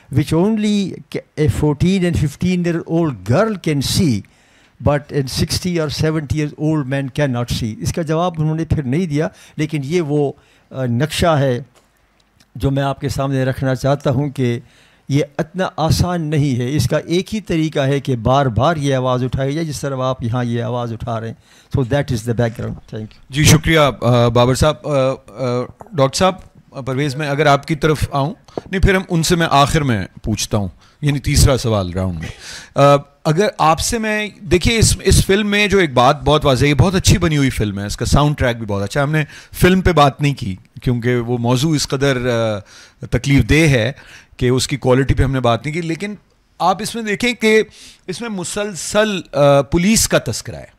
which only a 14 and 15-year-old girl can see, but a 60 or 70-year-old man cannot see. اس کا جواب انہوں نے پھر نہیں دیا, لیکن یہ وہ نقشہ ہے جو میں آپ کے سامنے رکھنا چاہتا ہوں کہ یہ اتنا آسان نہیں ہے. اس کا ایک ہی طریقہ ہے کہ بار بار یہ آواز اٹھائی جائے جس طرح آپ یہاں یہ آواز اٹھا رہے ہیں. So that is the background. Thank you. جی شکریہ بابر صاحب. ڈاکٹر صاحب پرویز, میں اگر آپ کی طرف آؤں, نہیں پھر ہم ان سے میں آخر میں پوچھتا ہوں, یعنی تیسرا سوال راؤنڈ میں. اگر آپ سے میں دیکھیے اس فلم میں جو ایک بات بہت واضح ہے, بہت اچھی بنی ہوئی فلم ہے, اس کا ساؤنڈ ٹریک بھی بہت اچھا. ہم نے فلم پہ بات نہیں کی کیونکہ وہ موضوع اس قدر تکلیف دہ ہے کہ اس کی کوالٹی پہ ہم نے بات نہیں کی, لیکن آپ اس میں دیکھیں کہ اس میں مسلسل پولیس کا تذکرہ ہے,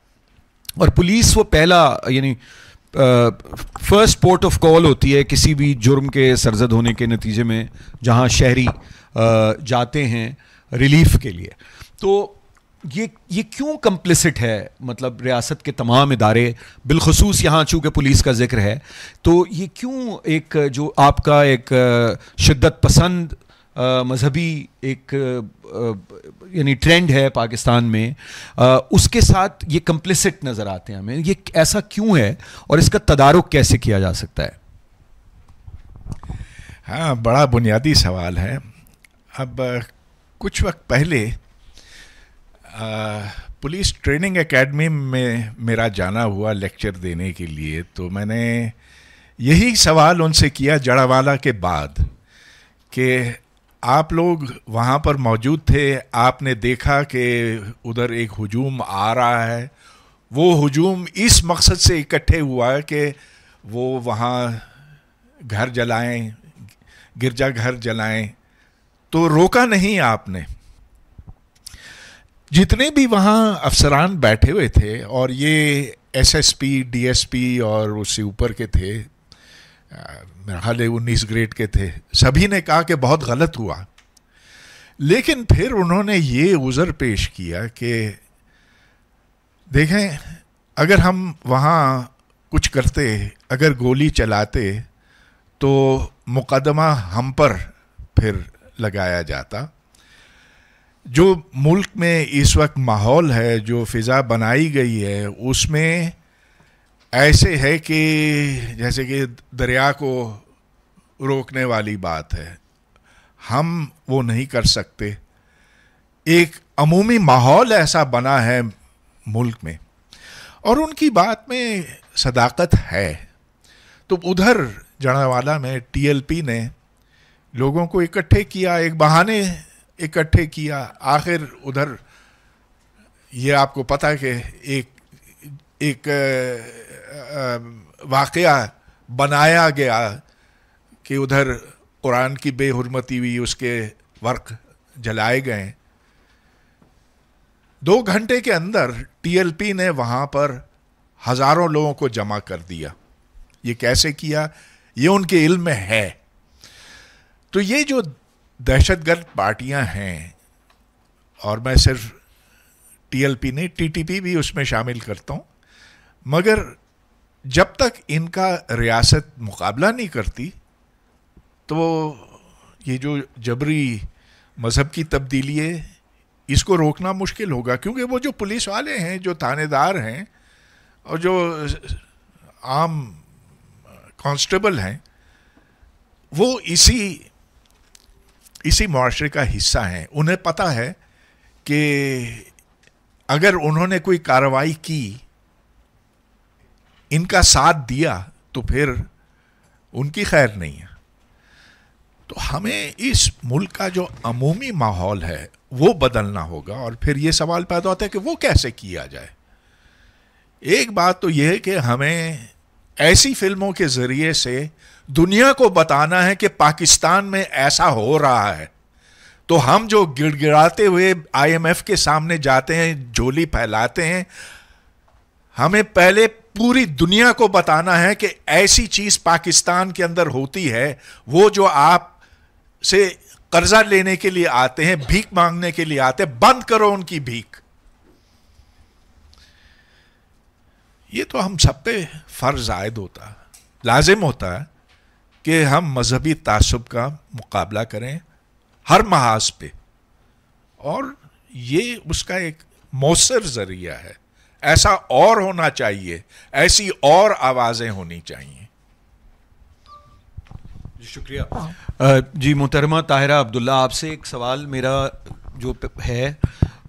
اور پولیس وہ پہلا یعنی فرسٹ پورٹ آف کال ہوتی ہے کسی بھی جرم کے سرزد ہونے کے نتیجے میں جہاں شہری جاتے ہیں ریلیف کے لیے. تو یہ کیوں کمپلسٹ ہے, مطلب ریاست کے تمام ادارے, بالخصوص یہاں چونکہ پولیس کا ذکر ہے, تو یہ کیوں ایک جو آپ کا ایک شدت پسند مذہبی ایک یعنی ٹرینڈ ہے پاکستان میں, اس کے ساتھ یہ کمپلسٹ نظر آتے ہیں ہمیں, یہ ایسا کیوں ہے اور اس کا تدارک کیسے کیا جا سکتا ہے؟ ہاں, بڑا بنیادی سوال ہے. اب کچھ وقت پہلے پولیس ٹریننگ اکیڈمی میں میرا جانا ہوا لیکچر دینے کے لیے, تو میں نے یہی سوال ان سے کیا جڑاوالا کے بعد کہ आप लोग वहाँ पर मौजूद थे, आपने देखा कि उधर एक हुजूम आ रहा है। वो हुजूम इस मकसद से इकट्ठे हुआ है कि वो वहाँ घर जलाएं, गिरजा घर जलाएं, तो रोका नहीं आपने। जितने भी वहाँ अफसरान बैठे हुए थे, और ये एसएसपी, डीएसपी और उससे ऊपर के थे, मेरा ख्याल है 19 ग्रेड के थे, सभी ने कहा कि बहुत गलत हुआ। लेकिन फिर उन्होंने ये उज़र पेश किया कि देखें, अगर हम वहाँ कुछ करते, अगर गोली चलाते, तो मुकदमा हम पर फिर लगाया जाता। जो मुल्क में इस वक्त माहौल है, जो फ़िज़ा बनाई गई है, उसमें ऐसे है कि जैसे कि दरिया को रोकने वाली बात है, हम वो नहीं कर सकते। एक अमूमी माहौल ऐसा बना है मुल्क में, और उनकी बात में सदाकत है। तो उधर जड़ावाला में टीएलपी ने लोगों को इकट्ठे किया, एक बहाने इकट्ठे किया। आखिर उधर ये आपको पता है कि एक वाक़या बनाया गया कि उधर कुरान की बेहुरमती हुई, उसके वर्क जलाए गए। 2 घंटे के अंदर टीएलपी ने वहाँ पर हज़ारों लोगों को जमा कर दिया। ये कैसे किया, ये उनके इल्म में है। तो ये जो दहशतगर्द पार्टियां हैं, और मैं सिर्फ टीएलपी नहीं, टीटीपी भी उसमें शामिल करता हूँ, मगर जब तक इनका रियासत मुकाबला नहीं करती, तो ये जो जबरी मज़हब की तब्दीली है, इसको रोकना मुश्किल होगा। क्योंकि वो जो पुलिस वाले हैं, जो थानेदार हैं, और जो आम कांस्टेबल हैं, वो इसी मुआशरे का हिस्सा हैं। उन्हें पता है कि अगर उन्होंने कोई कार्रवाई की, इनका साथ दिया, तो फिर उनकी खैर नहीं है। तो हमें इस मुल्क का जो अमूमी माहौल है वो बदलना होगा। और फिर ये सवाल पैदा होता है कि वो कैसे किया जाए। एक बात तो ये है कि हमें ऐसी फिल्मों के ज़रिए से दुनिया को बताना है कि पाकिस्तान में ऐसा हो रहा है। तो हम जो गिड़गिड़ाते हुए आईएमएफ के सामने जाते हैं, झोली फैलाते हैं, हमें पहले पूरी दुनिया को बताना है कि ऐसी चीज़ पाकिस्तान के अंदर होती है। वो जो आप से कर्जा लेने के लिए आते हैं, भीख मांगने के लिए आते हैं, बंद करो उनकी भीख। ये तो हम सब पे फर्ज आयद होता है, लाजिम होता है कि हम मजहबी तासुब का मुकाबला करें हर महाज पे, और ये उसका एक मौसर जरिया है। ऐसा और होना चाहिए, ऐसी और आवाज़ें होनी चाहिए। शुक्रिया जी। मोहतरमा ताहिरा अब्दुल्ला, आपसे एक सवाल मेरा जो है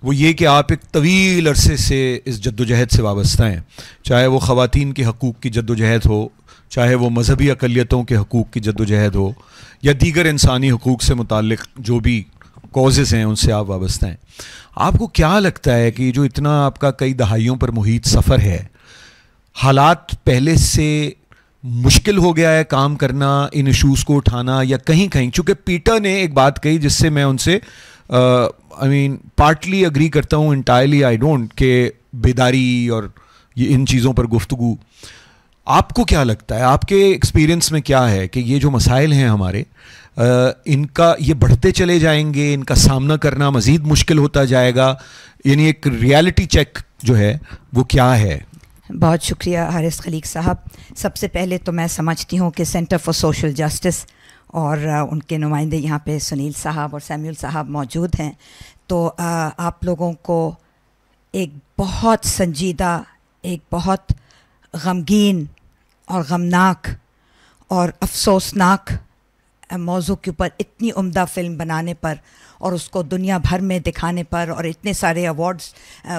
वो ये कि आप एक तवील अरसे से इस जद्दोजहद से वाबस्ता हैं, चाहे वो ख़वातीन के हकूक़ की जद्दोजहद हो, चाहे वो मजहबी अक़लियतों के हकूक़ की जद्दोजहद हो, या दीगर इंसानी हकूक़ से मुताल्लिक़ जो भी कॉजेज़ हैं उनसे आप वाबस्ता हैं। आपको क्या लगता है कि जो इतना आपका कई दहाइयों पर मुहित सफ़र है, हालात पहले से मुश्किल हो गया है काम करना, इन इशूज़ को उठाना, या कहीं कहीं, चूँकि पीटर ने एक बात कही जिससे मैं उनसे पार्टली अग्री करता हूँ, इंटायरली आई डोंट, के बेदारी और ये इन चीज़ों पर गुफ्तगू, आपको क्या लगता है, आपके एक्सपीरियंस में क्या है कि ये जो मसाइल हैं हमारे, इनका ये बढ़ते चले जाएंगे, इनका सामना करना मज़ीद मुश्किल होता जाएगा, यानी एक रियलिटी चेक जो है वो क्या है? बहुत शुक्रिया हारिस खलीक साहब। सबसे पहले तो मैं समझती हूँ कि सेंटर फॉर सोशल जस्टिस और उनके नुमाइंदे यहाँ पे सुनील साहब और सैमुअल साहब मौजूद हैं, तो आप लोगों को एक बहुत संजीदा, एक बहुत गमगीन और गमनाक और अफसोसनाक मौजू के ऊपर इतनी उम्दा फ़िल्म बनाने पर और उसको दुनिया भर में दिखाने पर और इतने सारे अवार्ड्स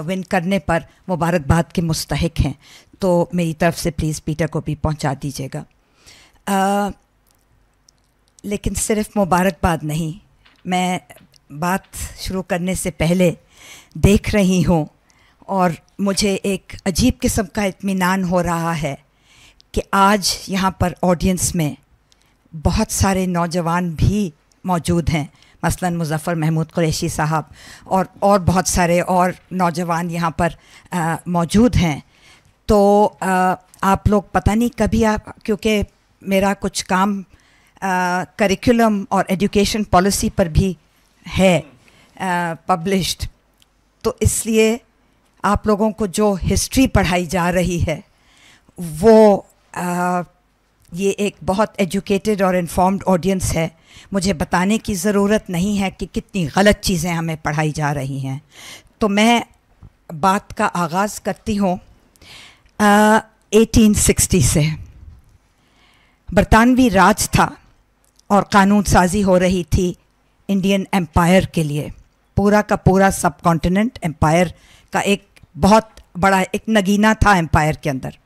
विन करने पर मुबारकबाद के मुस्तहिक हैं। तो मेरी तरफ से प्लीज़ पीटर को भी पहुंचा दीजिएगा। लेकिन सिर्फ मुबारकबाद नहीं, मैं बात शुरू करने से पहले देख रही हूँ और मुझे एक अजीब किस्म का इत्मीनान हो रहा है कि आज यहाँ पर ऑडियंस में बहुत सारे नौजवान भी मौजूद हैं, मसलन मुज़फ़्फ़र महमूद कुरैशी साहब और बहुत सारे और नौजवान यहाँ पर मौजूद हैं। तो आप लोग पता नहीं कभी आप, क्योंकि मेरा कुछ काम करिकुलम और एजुकेशन पॉलिसी पर भी है पब्लिश्ड, तो इसलिए आप लोगों को जो हिस्ट्री पढ़ाई जा रही है वो ये एक बहुत एजुकेटेड और इन्फॉर्म्ड ऑडियंस है। मुझे बताने की ज़रूरत नहीं है कि कितनी गलत चीज़ें हमें पढ़ाई जा रही हैं। तो मैं बात का आगाज़ करती हूँ 1860 से। बरतानवी राज था और कानून साजी हो रही थी इंडियन एम्पायर के लिए। पूरा का पूरा सब कॉन्टिनेंट एम्पायर का एक बहुत बड़ा एक नगीना था एम्पायर के अंदर।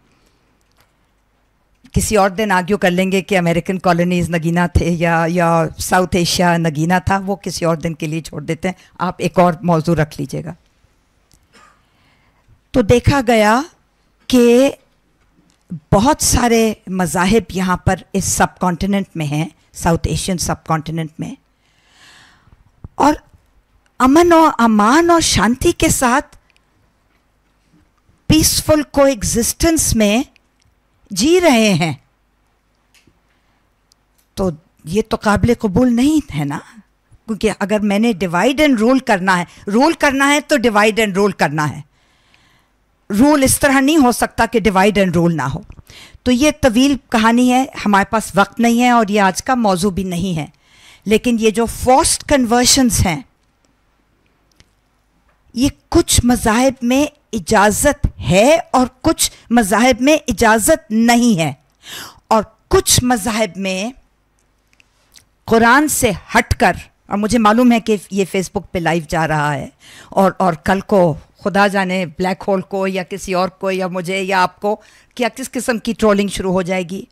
किसी और दिन आर्ग्यू कर लेंगे कि अमेरिकन कॉलोनीज़ नगीना थे या साउथ एशिया नगीना था, वो किसी और दिन के लिए छोड़ देते हैं। आप एक और मौजू रख लीजिएगा। तो देखा गया कि बहुत सारे मज़ाहिब यहाँ पर इस सब कॉन्टिनेंट में हैं, साउथ एशियन सब कॉन्टिनेंट में, और अमन और अमान और शांति के साथ पीसफुल कोएग्जिस्टेंस में जी रहे हैं। तो ये तो काबिल कबूल नहीं है ना, क्योंकि अगर मैंने डिवाइड एंड रूल करना है तो डिवाइड एंड रूल करना है। रूल इस तरह नहीं हो सकता कि डिवाइड एंड रूल ना हो। तो ये तवील कहानी है, हमारे पास वक्त नहीं है और ये आज का मौजू भी नहीं है। लेकिन ये जो फोर्स्ड कन्वर्शंस हैं, ये कुछ मज़ाहिब में इजाज़त है और कुछ मज़ाहिब में इजाज़त नहीं है, और कुछ मज़ाहिब में कुरान से हटकर, और मुझे मालूम है कि ये फेसबुक पे लाइव जा रहा है और कल को खुदा जाने ब्लैक होल को या किसी और को या मुझे या आपको क्या किस किस्म की ट्रोलिंग शुरू हो जाएगी।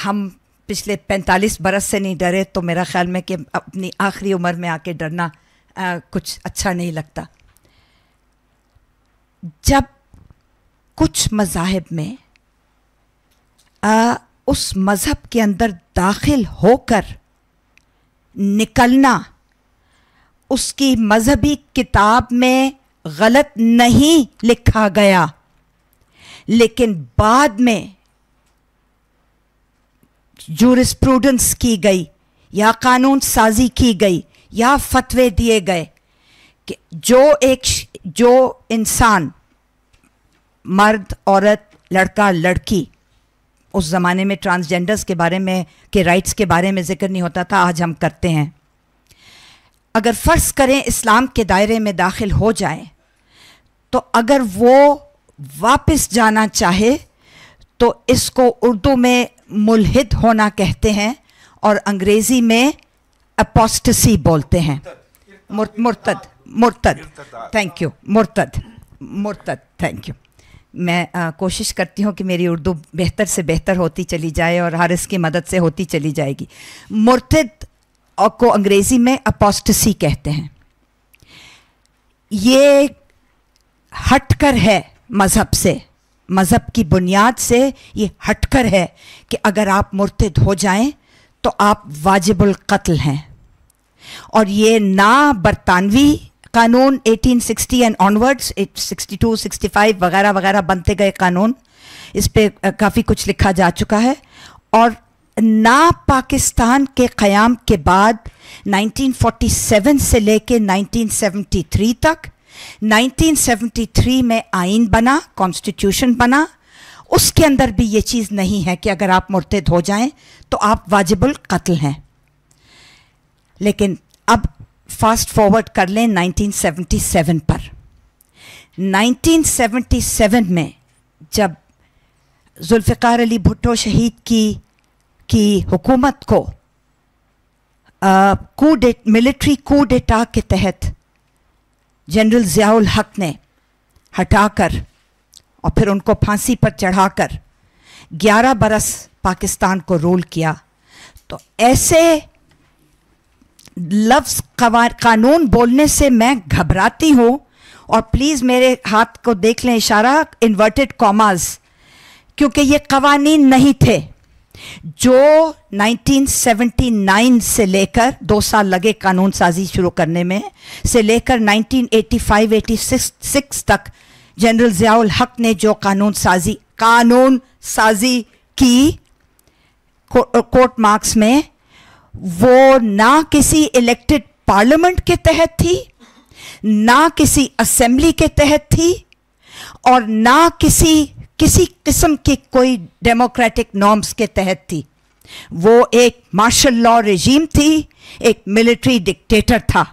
हम पिछले 45 बरस से नहीं डरे, तो मेरा ख्याल में कि अपनी आखिरी उम्र में आके डरना कुछ अच्छा नहीं लगता। जब कुछ मज़ाहिब में उस मज़हब के अंदर दाखिल होकर निकलना उसकी मज़हबी किताब में गलत नहीं लिखा गया, लेकिन बाद में जूरिस्प्रूडेंस की गई या कानून साजी की गई या फतवे दिए गए कि जो इंसान, मर्द औरत लड़का लड़की, उस ज़माने में ट्रांसजेंडर्स के बारे में के राइट्स के बारे में ज़िक्र नहीं होता था, आज हम करते हैं। अगर फ़र्ज़ करें इस्लाम के दायरे में दाखिल हो जाए, तो अगर वो वापस जाना चाहे तो इसको उर्दू में मुल्हिद होना कहते हैं और अंग्रेज़ी में अपोस्टेसी बोलते हैं। मुर्तद, थैंक यू, मुर्तद, थैंक यू। मैं कोशिश करती हूँ कि मेरी उर्दू बेहतर से बेहतर होती चली जाए और हारिस की मदद से होती चली जाएगी। मुर्तद को अंग्रेज़ी में अपोस्टेसी कहते हैं। ये हटकर है मज़हब से, मज़हब की बुनियाद से ये हटकर है कि अगर आप मुर्तद हो जाएं तो आप वाजिबुल कत्ल हैं। और ये ना बरतानवी कानून 1860 एंड ऑनवर्ड्स 62, 65 वगैरह वगैरह बनते गए कानून, इस पे काफ़ी कुछ लिखा जा चुका है, और ना पाकिस्तान के क़याम के बाद 1947 से लेके 1973 तक, 1973 में आइन बना, कॉन्स्टिट्यूशन बना, उसके अंदर भी ये चीज़ नहीं है कि अगर आप मुर्तद हो जाएं तो आप वाजिबुल कत्ल हैं। लेकिन अब फास्ट फॉरवर्ड कर लें 1977 पर। 1977 में जब जुल्फ़िकार अली भुट्टो शहीद की हुकूमत को मिलिट्री कू डेटा के तहत जनरल ज़ियाउल हक ने हटाकर और फिर उनको फांसी पर चढ़ाकर 11 बरस पाकिस्तान को रूल किया, तो ऐसे लफ्ज़ कानून बोलने से मैं घबराती हूँ, और प्लीज़ मेरे हाथ को देख लें इशारा, इन्वर्टेड कॉमास, क्योंकि ये कवानीन नहीं थे जो 1979 से लेकर 2 साल लगे कानून साजी शुरू करने में, से लेकर 1985-86 तक जनरल ज़ियाउल हक ने जो कानून साजी की कोर्ट मार्क्स में, वो ना किसी इलेक्टेड पार्लियामेंट के तहत थी, ना किसी असेंबली के तहत थी, और ना किसी किस्म की कोई डेमोक्रेटिक नॉर्म्स के तहत थी। वो एक मार्शल लॉ रेजीम थी, एक मिलिट्री डिक्टेटर था।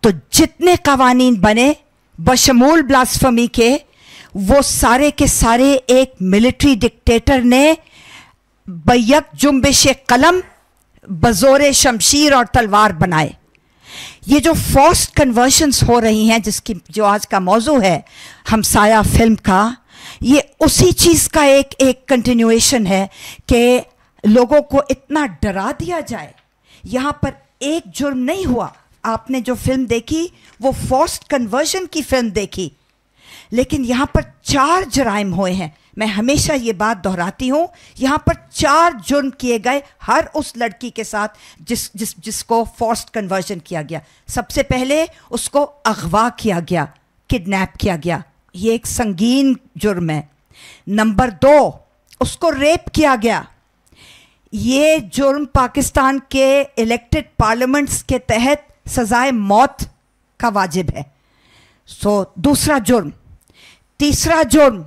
तो जितने कवानीन बने बशमूल ब्लास्फेमी के, वो सारे के सारे एक मिलिट्री डिक्टेटर ने बैक जुम्बिश कलम बज़ोर शमशीर और तलवार बनाए। ये जो फोर्स्ड कन्वर्शंस हो रही हैं, जो आज का मौजू है हमसाया फिल्म का, ये उसी चीज़ का एक कंटिन्यूएशन है कि लोगों को इतना डरा दिया जाए। यहाँ पर एक जुर्म नहीं हुआ। आपने जो फिल्म देखी वो फोर्स्ड कन्वर्जन की फिल्म देखी, लेकिन यहाँ पर 4 जराइम हुए हैं। मैं हमेशा ये बात दोहराती हूँ, यहाँ पर 4 जुर्म किए गए हर उस लड़की के साथ जिसको फोर्स्ड कन्वर्जन किया गया। सबसे पहले उसको अगवा किया गया, किडनैप किया गया, ये एक संगीन जुर्म है। नंबर 2, उसको रेप किया गया। ये जुर्म पाकिस्तान के इलेक्टेड पार्लियामेंट्स के तहत सजाए मौत का वाजिब है। दूसरा जुर्म। तीसरा जुर्म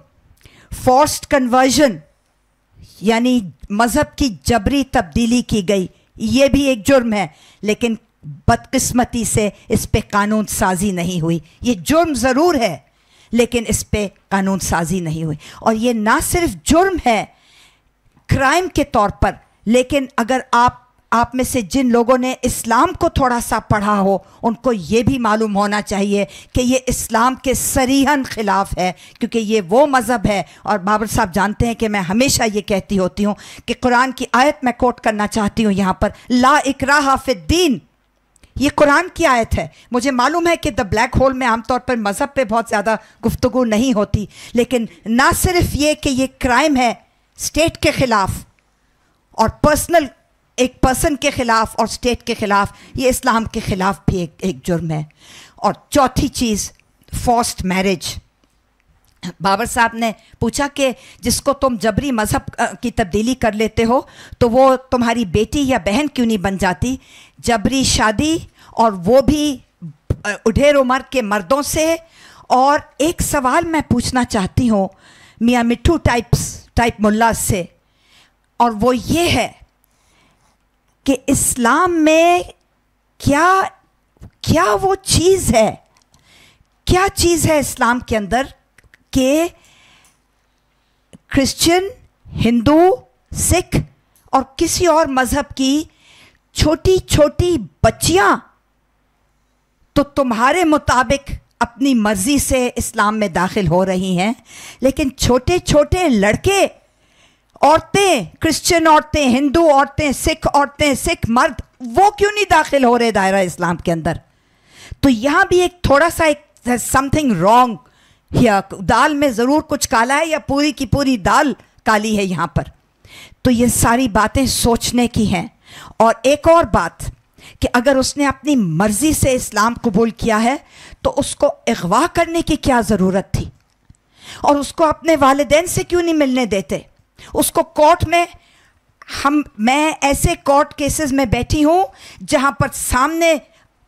फोर्स्ड कन्वर्जन, यानी मज़हब की जबरी तब्दीली की गई, ये भी एक जुर्म है, लेकिन बदकिस्मती से इस पे कानून साजी नहीं हुई। ये जुर्म ज़रूर है, लेकिन इस पे कानून साजी नहीं हुई। और ये ना सिर्फ जुर्म है क्राइम के तौर पर, लेकिन अगर आप में से जिन लोगों ने इस्लाम को थोड़ा सा पढ़ा हो, उनको ये भी मालूम होना चाहिए कि ये इस्लाम के सरीहन ख़िलाफ़ है, क्योंकि ये वो मज़हब है। और बाबर साहब जानते हैं कि मैं हमेशा ये कहती होती हूँ कि कुरान की आयत मैं कोट करना चाहती हूँ यहाँ पर, ला इकराहा फिद्दीन, ये कुरान की आयत है। मुझे मालूम है कि द ब्लैक होल में आमतौर पर मज़हब पे बहुत ज़्यादा गुफ्तगू नहीं होती, लेकिन ना सिर्फ ये कि ये क्राइम है स्टेट के ख़िलाफ़ और पर्सनल, एक पर्सन के ख़िलाफ़ और स्टेट के ख़िलाफ़, ये इस्लाम के ख़िलाफ़ भी एक जुर्म है। और चौथी चीज़ फोर्स्ड मैरिज। बाबर साहब ने पूछा कि जिसको तुम जबरी मज़हब की तब्दीली कर लेते हो तो वो तुम्हारी बेटी या बहन क्यों नहीं बन जाती। जबरी शादी, और वो भी उढेर उम्र के मर्दों से। और एक सवाल मैं पूछना चाहती हूँ मियाँ मिट्ठू टाइप मुल्ला से, और वो ये है कि इस्लाम में क्या वो चीज़ है, क्या चीज़ है इस्लाम के अंदर कि क्रिश्चियन, हिंदू, सिख और किसी और मज़हब की छोटी छोटी बच्चियां तो तुम्हारे मुताबिक अपनी मर्जी से इस्लाम में दाखिल हो रही हैं, लेकिन छोटे छोटे लड़के, औरतें, क्रिश्चियन औरतें, हिंदू औरतें, सिख मर्द, वो क्यों नहीं दाखिल हो रहे दायरा इस्लाम के अंदर। तो यहाँ भी एक थोड़ा सा एक समथिंग रॉन्ग, या दाल में ज़रूर कुछ काला है या पूरी की पूरी दाल काली है यहाँ पर। तो ये सारी बातें सोचने की हैं। और एक और बात कि अगर उसने अपनी मर्जी से इस्लाम कबूल किया है तो उसको अगवा करने की क्या ज़रूरत थी, और उसको अपने वालिदैन से क्यों नहीं मिलने देते। उसको कोर्ट में, मैं ऐसे कोर्ट केसेस में बैठी हूँ जहाँ पर सामने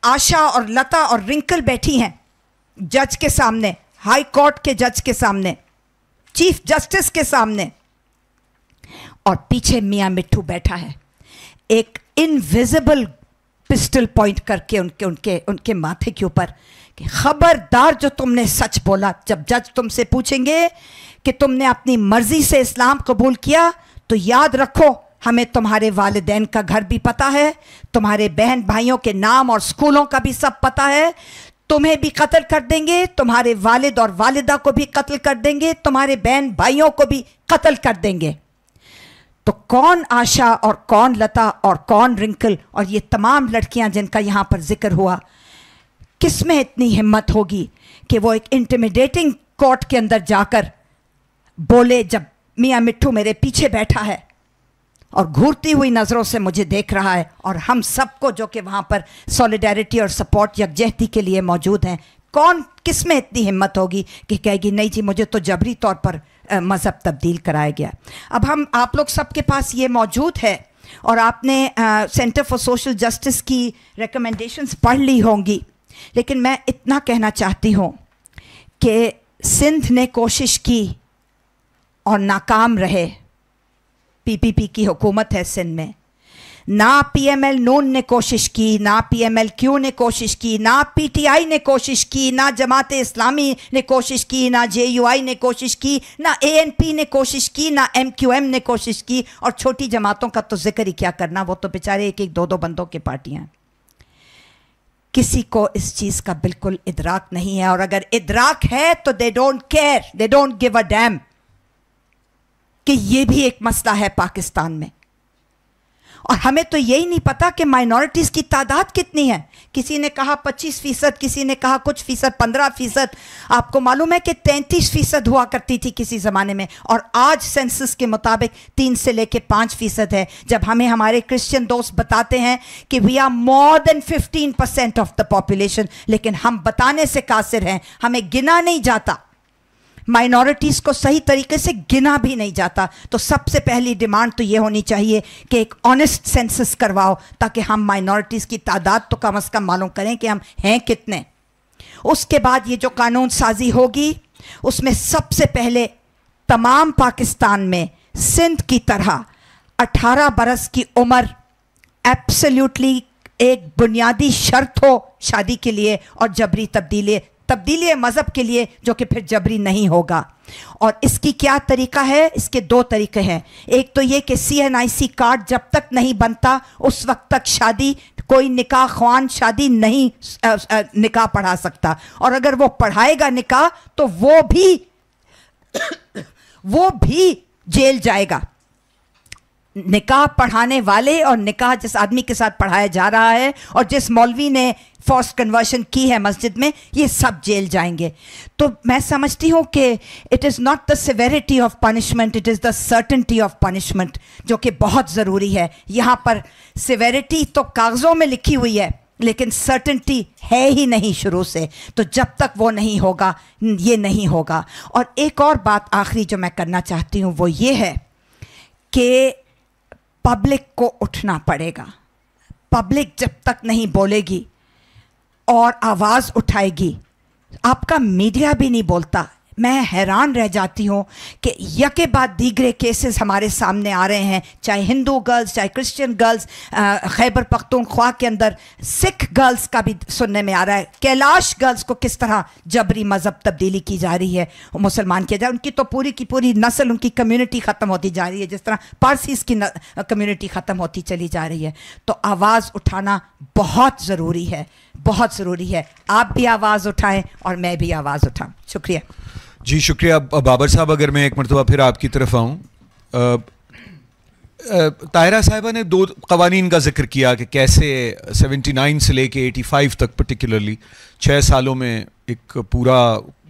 आशा और लता और रिंकल बैठी हैं जज के सामने, हाई कोर्ट के जज के सामने, चीफ जस्टिस के सामने, और पीछे मियाँ मिट्ठू बैठा है एक इनविजिबल पिस्टल पॉइंट करके उनके माथे के ऊपर कि खबरदार जो तुमने सच बोला। जब जज तुमसे पूछेंगे कि तुमने अपनी मर्जी से इस्लाम कबूल किया तो याद रखो हमें तुम्हारे वालिदैन का घर भी पता है, तुम्हारे बहन भाइयों के नाम और स्कूलों का भी सब पता है, तुम्हें भी कत्ल कर देंगे, तुम्हारे वालिद और वालिदा को भी कत्ल कर देंगे, तुम्हारे बहन भाइयों को भी कत्ल कर देंगे। तो कौन आशा और कौन लता और कौन रिंकल और ये तमाम लड़कियां जिनका यहाँ पर जिक्र हुआ, किस में इतनी हिम्मत होगी कि वो एक इंटिमिडेटिंग कोर्ट के अंदर जाकर बोले, जब मियाँ मिट्ठू मेरे पीछे बैठा है और घूरती हुई नज़रों से मुझे देख रहा है और हम सबको जो कि वहाँ पर सॉलिडारिटी और सपोर्ट यकजहती के लिए मौजूद हैं, कौन किस में इतनी हिम्मत होगी कि कहेगी नहीं जी मुझे तो जबरी तौर पर मज़हब तब्दील कराया गया। अब हम आप लोग सबके पास ये मौजूद है और आपने सेंटर फॉर सोशल जस्टिस की रिकमेंडेशंस पढ़ ली होंगी, लेकिन मैं इतना कहना चाहती हूँ कि सिंध ने कोशिश की और नाकाम रहे। पीपीपी की हुकूमत है सिंध में, ना पीएमएल नून ने कोशिश की, ना पीएमएलक्यू ने कोशिश की, ना पीटीआई ने कोशिश की, ना जमात इस्लामी ने कोशिश की, ना जेयूआई ने कोशिश की, ना एएनपी ने कोशिश की, ना एमक्यूएम ने कोशिश की, और छोटी जमातों का तो जिक्र ही क्या करना, वो तो बेचारे एक एक दो दो बंदों की पार्टियां हैं। किसी को इस चीज़ का बिल्कुल इदराक नहीं है, और अगर इदराक है तो they don't care, they don't give a dam कि ये भी एक मसला है पाकिस्तान में। और हमें तो यही नहीं पता कि माइनॉरिटीज़ की तादाद कितनी है। किसी ने कहा 25%, किसी ने कहा कुछ फीसद 15%। आपको मालूम है कि 33% हुआ करती थी किसी ज़माने में, और आज सेंसस के मुताबिक 3 से लेकर 5% है। जब हमें हमारे क्रिश्चियन दोस्त बताते हैं कि we are more than 15% of the population, लेकिन हम बताने से कासिर हैं, हमें गिना नहीं जाता, माइनॉरिटीज़ को सही तरीके से गिना भी नहीं जाता। तो सबसे पहली डिमांड तो ये होनी चाहिए कि एक ऑनेस्ट सेंसस करवाओ, ताकि हम माइनॉरिटीज़ की तादाद तो कम से कम मालूम करें कि हम हैं कितने। उसके बाद ये जो कानून साजी होगी, उसमें सबसे पहले तमाम पाकिस्तान में सिंध की तरह 18 बरस की उम्र एब्सोल्युटली एक बुनियादी शर्त हो शादी के लिए, और जबरी तब्दीली मज़हब के लिए, जो कि फिर जबरी नहीं होगा। और इसकी क्या तरीका है? इसके 2 तरीके हैं। एक तो ये कि CNIC कार्ड जब तक नहीं बनता उस वक्त तक शादी, कोई निकाह ख्वान शादी नहीं निकाह पढ़ा सकता, और अगर वो पढ़ाएगा निकाह तो वो भी जेल जाएगा। निकाह पढ़ाने वाले और निकाह जिस आदमी के साथ पढ़ाया जा रहा है और जिस मौलवी ने फोर्स्ड कन्वर्शन की है मस्जिद में, ये सब जेल जाएंगे। तो मैं समझती हूँ कि it is not the severity of punishment, it is the certainty of punishment, जो कि बहुत ज़रूरी है। यहाँ पर सिवेरिटी तो कागज़ों में लिखी हुई है, लेकिन सर्टेनिटी है ही नहीं शुरू से। तो जब तक वो नहीं होगा ये नहीं होगा। और एक और बात आखिरी जो मैं करना चाहती हूँ वो ये है कि पब्लिक को उठना पड़ेगा। पब्लिक जब तक नहीं बोलेगी और आवाज़ उठाएगी, आपका मीडिया भी नहीं बोलता। मैं हैरान रह जाती हूँ कि यके बाद दीगरे केसेस हमारे सामने आ रहे हैं, चाहे हिंदू गर्ल्स, चाहे क्रिश्चियन गर्ल्स, खैबर पख्तूनख्वा के अंदर सिख गर्ल्स का भी सुनने में आ रहा है। कैलाश गर्ल्स को किस तरह जबरी मज़हब तब्दीली की जा रही है, मुसलमान किया जा रहा है। उनकी तो पूरी की पूरी नस्ल, उनकी कम्युनिटी ख़त्म होती जा रही है, जिस तरह पारसीज़ की कम्युनिटी ख़त्म होती चली जा रही है। तो आवाज़ उठाना बहुत ज़रूरी है, बहुत ज़रूरी है। आप भी आवाज़ उठाएँ और मैं भी आवाज़ उठाऊँ। शुक्रिया जी, शुक्रिया। बाबर साहब, अगर मैं एक मरतबा फिर आपकी तरफ आऊँ, ताहिरा साहिबा ने 2 कवानीन का जिक्र किया कि कैसे 79 से लेके 85 तक पर्टिकुलरली 6 सालों में एक पूरा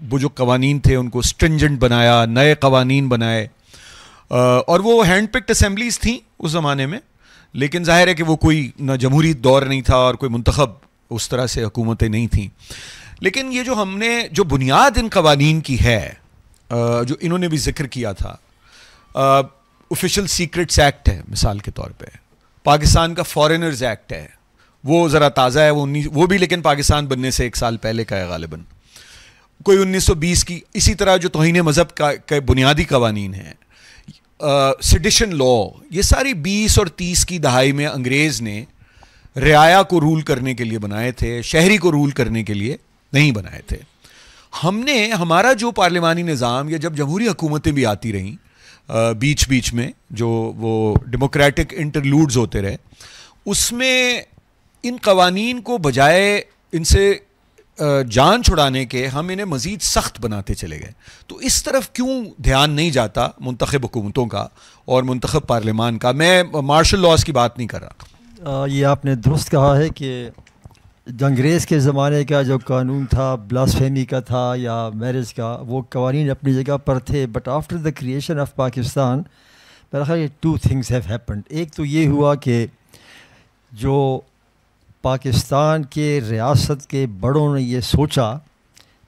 वो जो कवानीन थे उनको स्ट्रिंजेंट बनाया, नए कवानीन बनाए, और वो हैंड पिक्ड असेंबलीज थी उस ज़माने में, लेकिन जाहिर है कि वो कोई न जमहूरी दौर नहीं था और कोई मुंतखब उस तरह से हुकूमतें नहीं थीं। लेकिन ये जो हमने जो बुनियाद इन कवानीन की है, जो इन्होंने भी जिक्र किया था, ऑफिशियल सीक्रेट्स एक्ट है मिसाल के तौर पे, पाकिस्तान का फॉरेनर्स एक्ट है, वो ज़रा ताज़ा है, वो भी लेकिन पाकिस्तान बनने से 1 साल पहले का है गालिबन। कोई 1920 की, इसी तरह जो तौहीन मज़हब का बुनियादी कवानीन है, सेडिशन लॉ, ये सारी 20 और 30 की दहाई में अंग्रेज़ ने रियाया को रूल करने के लिए बनाए थे, शहरी को रूल करने के लिए नहीं बनाए थे। हमने हमारा जो पार्लिमानी निज़ाम, या जब जमहूरी हुकूमतें भी आती रहीं बीच बीच में, जो वो डेमोक्रेटिक इंटरलूड्स होते रहे, उसमें इन कवानीन को बजाय इनसे جان چھڑانے کے ہم انہیں مزید سخت بناتے چلے گئے. تو اس طرف کیوں دھیان نہیں جاتا منتخب حکومتوں کا اور منتخب پارلیمان کا؟ میں مارشل لاز کی بات نہیں کر رہا. یہ آپ نے درست کہا ہے کہ انگریز کے زمانے کا جو قانون تھا بلاسفیمی کا تھا یا میرج کا، وہ قوانین اپنی جگہ پر تھے. But after the creation of Pakistan میرا خیال یہ 2 things have happened. ایک تو یہ ہوا کہ جو پاکستان کے ریاست کے بڑوں نے یہ سوچا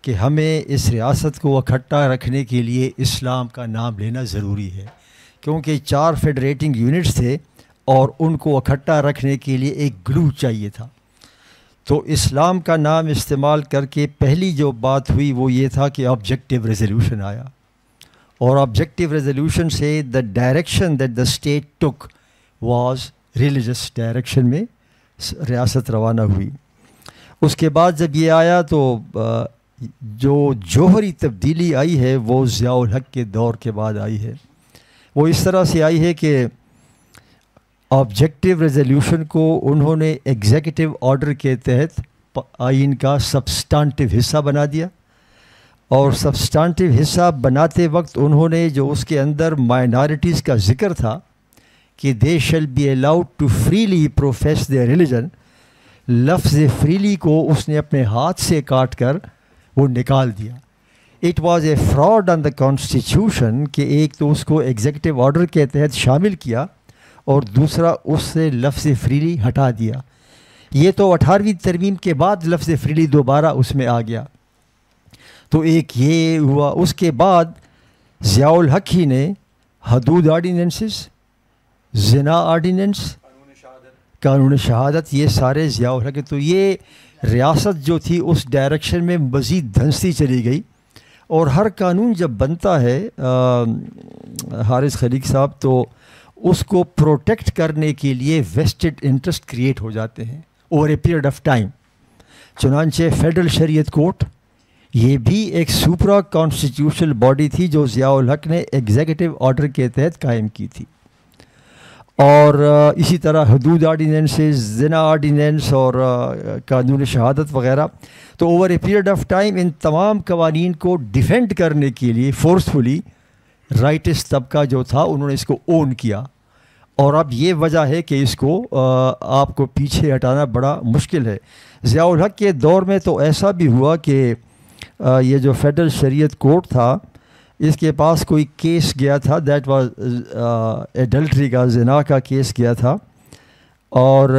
کہ ہمیں اس ریاست کو اکٹھا رکھنے کے لیے اسلام کا نام لینا ضروری ہے، کیونکہ 4 فیڈریٹنگ یونٹس تھے اور ان کو اکٹھا رکھنے کے لیے ایک گلو چاہیے تھا. تو اسلام کا نام استعمال کر کے پہلی جو بات ہوئی وہ یہ تھا کہ آبجیکٹیو ریزولوشن آیا، اور آبجیکٹیو ریزولوشن سے the direction that the state took was religious direction میں ریاست روانہ ہوئی. اس کے بعد جب یہ آیا تو جو جوہری تبدیلی آئی ہے وہ ضیاء الحق کے دور کے بعد آئی ہے. وہ اس طرح سے آئی ہے کہ آبجیکٹیو ریزولوشن کو انہوں نے ایگزیکٹو آرڈر کے تحت آئین کا سبسٹانٹیو حصہ بنا دیا، اور سبسٹانٹیو حصہ بناتے وقت انہوں نے جو اس کے اندر مائنارٹیز کا ذکر تھا کہ they shall be allowed to freely profess their religion, لفظ فریلی کو اس نے اپنے ہاتھ سے کاٹ کر وہ نکال دیا. It was a fraud on the constitution کہ ایک تو اس کو ایگزیکٹو آرڈر کے تحت شامل کیا اور دوسرا اس سے لفظ فریلی ہٹا دیا. یہ تو 18ویں ترمیم کے بعد لفظ فریلی دوبارہ اس میں آ گیا. تو ایک یہ ہوا. اس کے بعد ضیاء الحق ہی نے حدود آرڈیننسز، زنا آرڈیننس، قانون شہادت، یہ سارے ضیاء الحق. تو یہ ریاست جو تھی اس ڈائریکشن میں مزید دھنستی چلی گئی. اور ہر قانون جب بنتا ہے حارث خلیق صاحب تو اس کو پروٹیکٹ کرنے کے لیے ویسٹڈ انٹرسٹ کریٹ ہو جاتے ہیں over a period of time. چنانچہ فیڈرل شریعت کورٹ یہ بھی ایک سپرا کانسٹیٹیوشنل باڈی تھی جو ضیاء الحق نے ایگزیکٹو آرڈر کے تحت قائم کی تھی. اور اسی طرح حدود آرڈیننسز، زنا آرڈیننس اور قانون شہادت وغیرہ. تو over a period of time ان تمام قوانین کو ڈیفینڈ کرنے کے لیے فورسفلی رائٹسٹ طبقہ جو تھا انہوں نے اس کو اون کیا. اور اب یہ وجہ ہے کہ اس کو آپ کو پیچھے ہٹانا بڑا مشکل ہے. ضیاء الحق کے دور میں تو ایسا بھی ہوا کہ یہ جو فیڈرل شریعت کورٹ تھا اس کے پاس کوئی کیس گیا تھا، دیٹ واز ایڈلٹری کا، زنا کا کیس گیا تھا. اور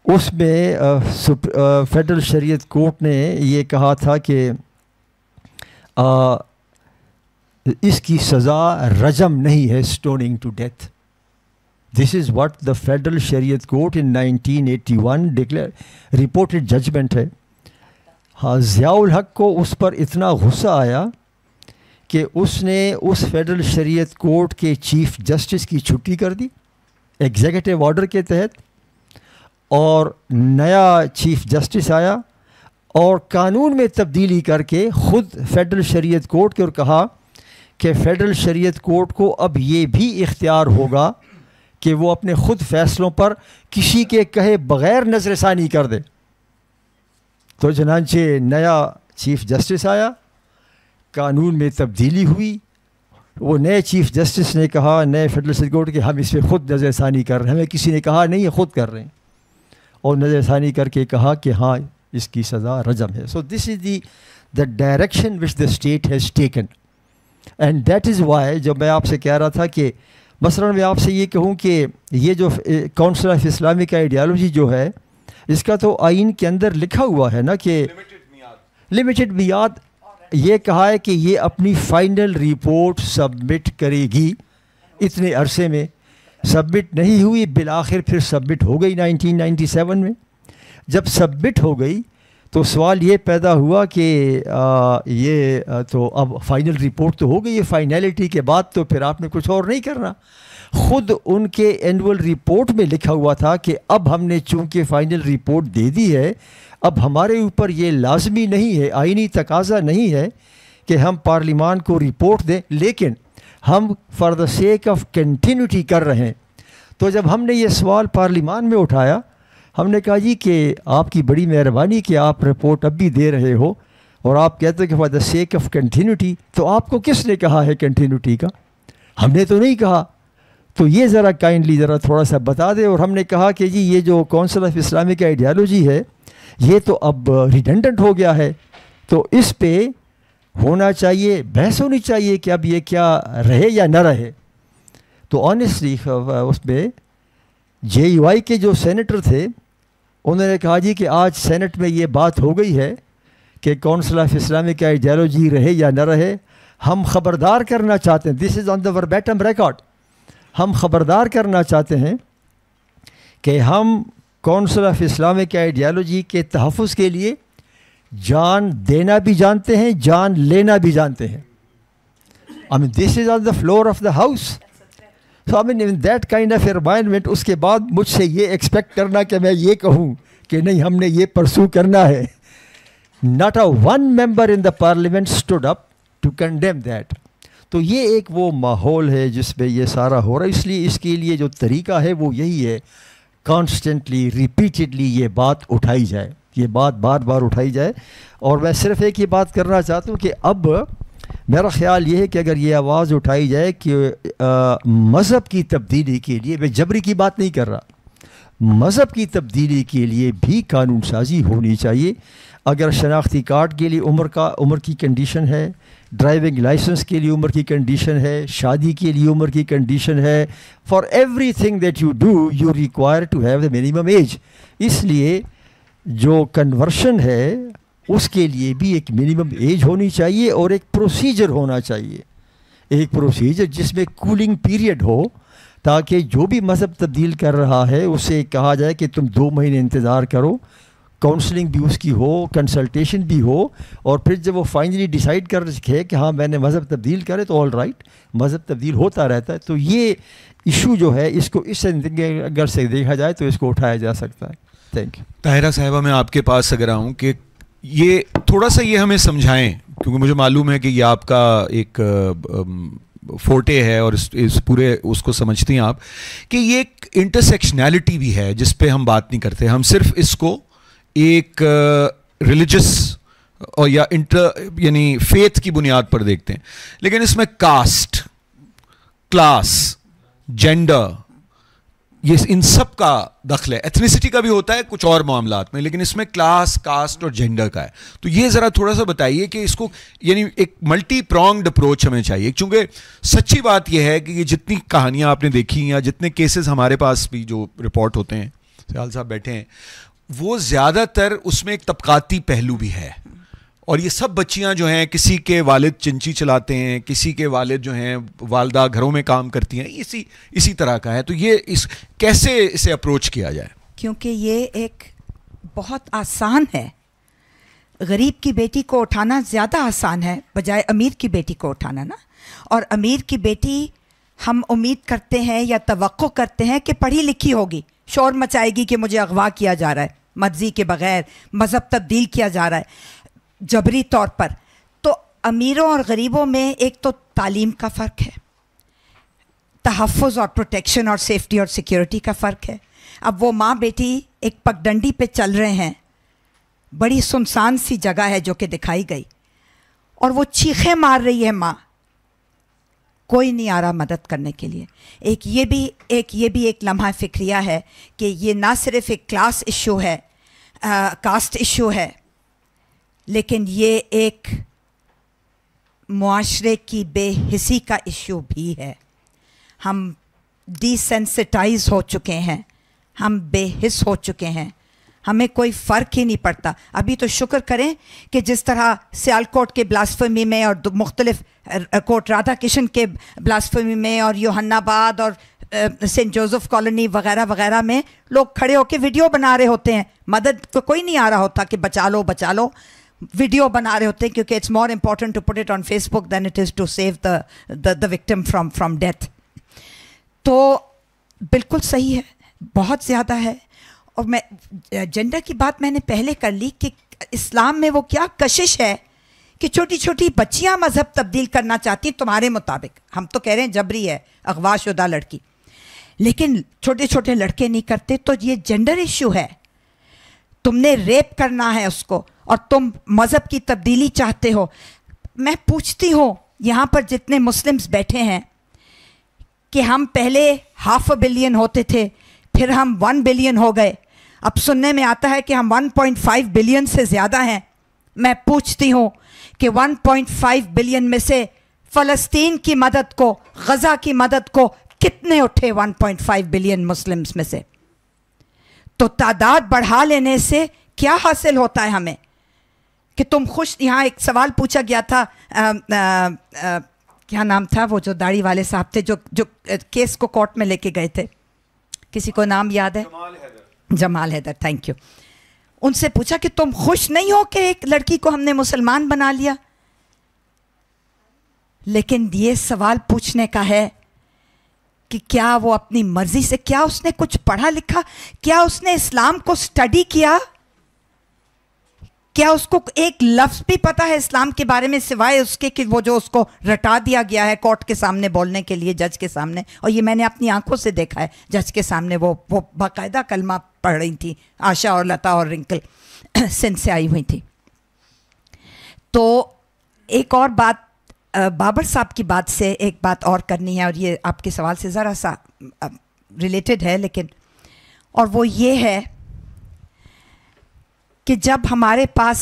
اس میں فیڈرل شریعت کورٹ نے یہ کہا تھا کہ اس کی سزا رجم نہیں ہے، stoning to death. This is what the federal Shariat court in 1981 declare reported judgment ہے. ہاں، ضیاء الحق کو اس پر اتنا غصہ آیا کہ اس نے اس فیڈرل شریعت کورٹ کے چیف جسٹس کی چھٹی کر دی ایگزیکٹو آرڈر کے تحت، اور نیا چیف جسٹس آیا اور قانون میں تبدیلی کر کے خود فیڈرل شریعت کورٹ کے اور کہا کہ فیڈرل شریعت کورٹ کو اب یہ بھی اختیار ہوگا کہ وہ اپنے خود فیصلوں پر کسی کے کہے بغیر نظر ثانی کر دے. تو چنانچہ نیا چیف جسٹس آیا، قانون میں تبدیلی ہوئی. وہ نئے چیف جسٹس نے کہا نئے فیڈرل شریعت کورٹ کہ ہم اس پہ خود نظر ثانی کر رہے ہیں. ہمیں کسی نے کہا نہیں، خود کر رہے ہیں، اور نظر ثانی کر کے کہا کہ ہاں اس کی سزا رجم ہے. سو دس از the direction which the state has taken. And that is why جب میں آپ سے کہہ رہا تھا کہ مثلا میں آپ سے یہ کہوں کہ یہ جو کونسل آف اسلامک آئیڈیالوجی جو ہے اس کا تو آئین کے اندر لکھا ہوا ہے نا کہ لمیٹڈ میعاد، یہ کہا ہے کہ یہ اپنی فائنل رپورٹ سبمٹ کرے گی اتنے عرصے میں. سبمٹ نہیں ہوئی، بالآخر پھر سبمٹ ہو گئی 1997 میں. جب سبمٹ ہو گئی تو سوال یہ پیدا ہوا کہ یہ تو اب فائنل رپورٹ تو ہو گئی ہے، فائنلٹی کے بعد تو پھر آپ نے کچھ اور نہیں کرنا. خود ان کے اینول رپورٹ میں لکھا ہوا تھا کہ اب ہم نے چونکہ فائنل رپورٹ دے دی ہے، اب ہمارے اوپر یہ لازمی نہیں ہے، آئینی تقاضا نہیں ہے کہ ہم پارلیمان کو رپورٹ دیں، لیکن ہم for the sake of continuity کر رہے ہیں. تو جب ہم نے یہ سوال پارلیمان میں اٹھایا हमने कहा जी कि आपकी बड़ी मेहरबानी कि आप रिपोर्ट अब भी दे रहे हो और आप कहते हो कि for the sake of continuity, तो आपको किसने कहा है कंटिन्यूटी का? हमने तो नहीं कहा। तो ये ज़रा काइंडली ज़रा थोड़ा सा बता दें। और हमने कहा कि जी ये जो काउंसिल ऑफ इस्लामिक आइडियालॉजी है ये तो अब रिडेंडेंट हो गया है, तो इस पे होना चाहिए, बहस होनी चाहिए कि अब ये क्या रहे या न रहे। तो ऑनेस्टली उसमें JUI के जो सेनेटर थे उन्होंने कहा जी कि आज सेनेट में ये बात हो गई है कि काउंसिल ऑफ इस्लामिक आइडियालॉजी रहे या न रहे, हम ख़बरदार करना चाहते हैं, this is on the verbatim record, हम ख़बरदार करना चाहते हैं कि हम काउंसिल ऑफ इस्लामिक आइडियालॉजी के तहफ़्फ़ुज़ के लिए जान देना भी जानते हैं, जान लेना भी जानते हैं। I mean this is on the floor of the house. So I mean in that kind of environment उसके बाद मुझसे ये एक्सपेक्ट करना कि मैं ये कहूँ कि नहीं हमने ये परसू करना है, not a one member in the parliament stood up to condemn that. तो ये एक वो माहौल है जिसमें ये सारा हो रहा है, इसलिए इसके लिए जो तरीका है वो यही है, कॉन्स्टेंटली रिपीटेडली ये बात उठाई जाए, ये बात बार बार उठाई जाए। और मैं सिर्फ एक ही बात करना चाहता हूँ कि अब मेरा ख़्याल ये है कि अगर ये आवाज़ उठाई जाए कि मज़हब की तब्दीली के लिए, मैं जबरी की बात नहीं कर रहा, मज़हब की तब्दीली के लिए भी कानून साजी होनी चाहिए। अगर शनाख्ती कार्ड के लिए उम्र की कंडीशन है, ड्राइविंग लाइसेंस के लिए उम्र की कंडीशन है, शादी के लिए उम्र की कंडीशन है, for everything that you do you require to have the minimum age. इसलिए जो कन्वर्शन है उसके लिए भी एक मिनिमम एज होनी चाहिए और एक प्रोसीजर होना चाहिए, एक प्रोसीजर जिसमें कूलिंग पीरियड हो, ताकि जो भी मज़हब तब्दील कर रहा है उसे कहा जाए कि तुम 2 महीने इंतज़ार करो, काउंसलिंग भी उसकी हो, कंसल्टेशन भी हो, और फिर जब वो फाइनली डिसाइड कर रखे कि हाँ मैंने मज़हब तब्दील करे तो ऑल राइट, मज़हब तब्दील होता रहता है। तो ये इशू जो है इसको इस अगर से देखा जाए तो इसको उठाया जा सकता है। Thank you. ताहिरा साहिबा, मैं आपके पास अगर आऊँ कि ये थोड़ा सा ये हमें समझाएं, क्योंकि मुझे मालूम है कि ये आपका एक फोटे है और इस पूरे उसको समझती हैं आप, कि ये एक इंटरसेक्शनैलिटी भी है जिस पे हम बात नहीं करते, हम सिर्फ इसको एक रिलीजियस और या यानी फेथ की बुनियाद पर देखते हैं। लेकिन इसमें कास्ट, क्लास, जेंडर, ये इन सब का दखल है। एथनिसिटी का भी होता है कुछ और मामलात में, लेकिन इसमें क्लास, कास्ट और जेंडर का है। तो ये ज़रा थोड़ा सा बताइए कि इसको यानी एक मल्टी प्रॉन्ग्ड अप्रोच हमें चाहिए, क्योंकि सच्ची बात यह है कि ये जितनी कहानियाँ आपने देखी या जितने केसेस हमारे पास भी जो रिपोर्ट होते हैं, सयाल साहब बैठे हैं, वो ज़्यादातर उसमें एक तबकाती पहलू भी है। और ये सब बच्चियां जो हैं, किसी के वालिद चिंची चलाते हैं, किसी के वालिद जो हैं वालदा घरों में काम करती हैं, इसी तरह का है। तो ये कैसे इसे अप्रोच किया जाए? क्योंकि ये एक बहुत आसान है, गरीब की बेटी को उठाना ज़्यादा आसान है बजाय अमीर की बेटी को उठाना ना। और अमीर की बेटी हम उम्मीद करते हैं या तवक्को करते हैं कि पढ़ी लिखी होगी, शोर मचाएगी कि मुझे अगवा किया जा रहा है, मर्जी के बगैर मज़हब तब्दील किया जा रहा है जबरी तौर पर। तो अमीरों और गरीबों में एक तो तालीम का फ़र्क है, तहफ़्फ़ुज़ और प्रोटेक्शन और सेफ्टी और सिक्योरिटी का फ़र्क है। अब वो माँ बेटी एक पगडंडी पे चल रहे हैं, बड़ी सुनसान सी जगह है जो कि दिखाई गई, और वो चीखें मार रही है माँ, कोई नहीं आ रहा मदद करने के लिए। एक ये भी एक लम्हा फ़िक्रिया है कि ये ना सिर्फ एक क्लास इशू है, कास्ट इशू है, लेकिन ये एक मुआशरे की बेहिसी का इशू भी है। हम डिसेंसिटाइज हो चुके हैं, हम बेहिस हो चुके हैं, हमें कोई फ़र्क ही नहीं पड़ता। अभी तो शुक्र करें कि जिस तरह सियालकोट के ब्लास्फेमी में और मुख्तलिफ कोट राधा किशन के ब्लास्फेमी में और योहन्नाबाद और सेंट जोसेफ कॉलोनी वगैरह वगैरह में लोग खड़े होकर वीडियो बना रहे होते हैं, मदद को कोई नहीं आ रहा होता कि बचा लो, वीडियो बना रहे होते हैं, क्योंकि it's more important to put it on Facebook than it is to save the victim from death. तो बिल्कुल सही है, बहुत ज़्यादा है। और मैं जेंडर की बात मैंने पहले कर ली कि इस्लाम में वो क्या कशिश है कि छोटी छोटी बच्चियां मज़हब तब्दील करना चाहती हैं तुम्हारे मुताबिक। हम तो कह रहे हैं जबरी है, अगवा शुदा लड़की, लेकिन छोटे छोटे लड़के नहीं करते। तो ये जेंडर इशू है तुमने रेप करना है उसको और तुम मज़हब की तब्दीली चाहते हो। मैं पूछती हूँ यहाँ पर जितने मुस्लिम्स बैठे हैं कि हम पहले 500 मिलियन होते थे, फिर हम 1 बिलियन हो गए, अब सुनने में आता है कि हम 1.5 बिलियन से ज़्यादा हैं। मैं पूछती हूँ कि 1.5 बिलियन में से फ़लस्तीन की मदद को, गज़ा की मदद को कितने उठे 1.5 बिलियन मुस्लिम्स में से? तो तादाद बढ़ा लेने से क्या हासिल होता है हमें कि तुम खुश। यहाँ एक सवाल पूछा गया था, क्या नाम था वो जो दाढ़ी वाले साहब थे जो केस को कोर्ट में लेके गए थे, किसी को नाम याद है? Jamal Haider, thank you. उनसे पूछा कि तुम खुश नहीं हो कि एक लड़की को हमने मुसलमान बना लिया? लेकिन ये सवाल पूछने का है कि क्या वो अपनी मर्जी से, क्या उसने कुछ पढ़ा लिखा, क्या उसने इस्लाम को स्टडी किया, क्या उसको एक लफ्ज़ भी पता है इस्लाम के बारे में सिवाय उसके कि वो जो उसको रटा दिया गया है कोर्ट के सामने बोलने के लिए, जज के सामने। और ये मैंने अपनी आंखों से देखा है, जज के सामने वो बाकायदा कलमा पढ़ रही थी, आशा और लता और रिंकल सिंध से आई हुई थी। तो एक और बात, बाबर साहब की बात से एक बात और करनी है, और ये आपके सवाल से ज़रा सा रिलेटेड है लेकिन, और वो ये है कि जब हमारे पास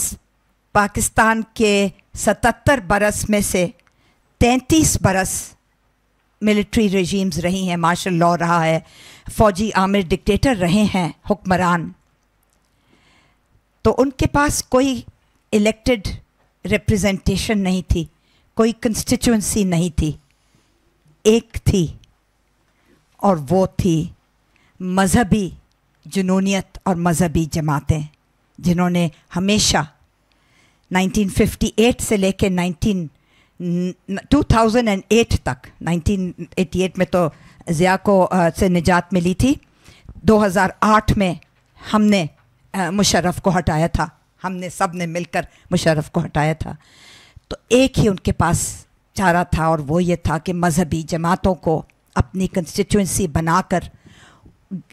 पाकिस्तान के 77 बरस में से 33 बरस मिलिट्री रेजीम्स रही हैं, मार्शल लॉ रहा है, फ़ौजी आमिर डिक्टेटर रहे हैं हुक्मरान, तो उनके पास कोई इलेक्टेड रिप्रेजेंटेशन नहीं थी, कोई कंस्टिट्यूंसी नहीं थी। एक थी और वो थी मजहबी जुनूनियत और मजहबी जमातें, जिन्होंने हमेशा 1958 से लेकर 2008 तक, 1988 में तो ज़िया को से निजात मिली थी, 2008 में हमने मुशर्रफ को हटाया था, हमने सब ने मिलकर मुशर्रफ को हटाया था। तो एक ही उनके पास चारा था और वो ये था कि मजहबी जमातों को अपनी कंस्टिट्यूंसी बनाकर,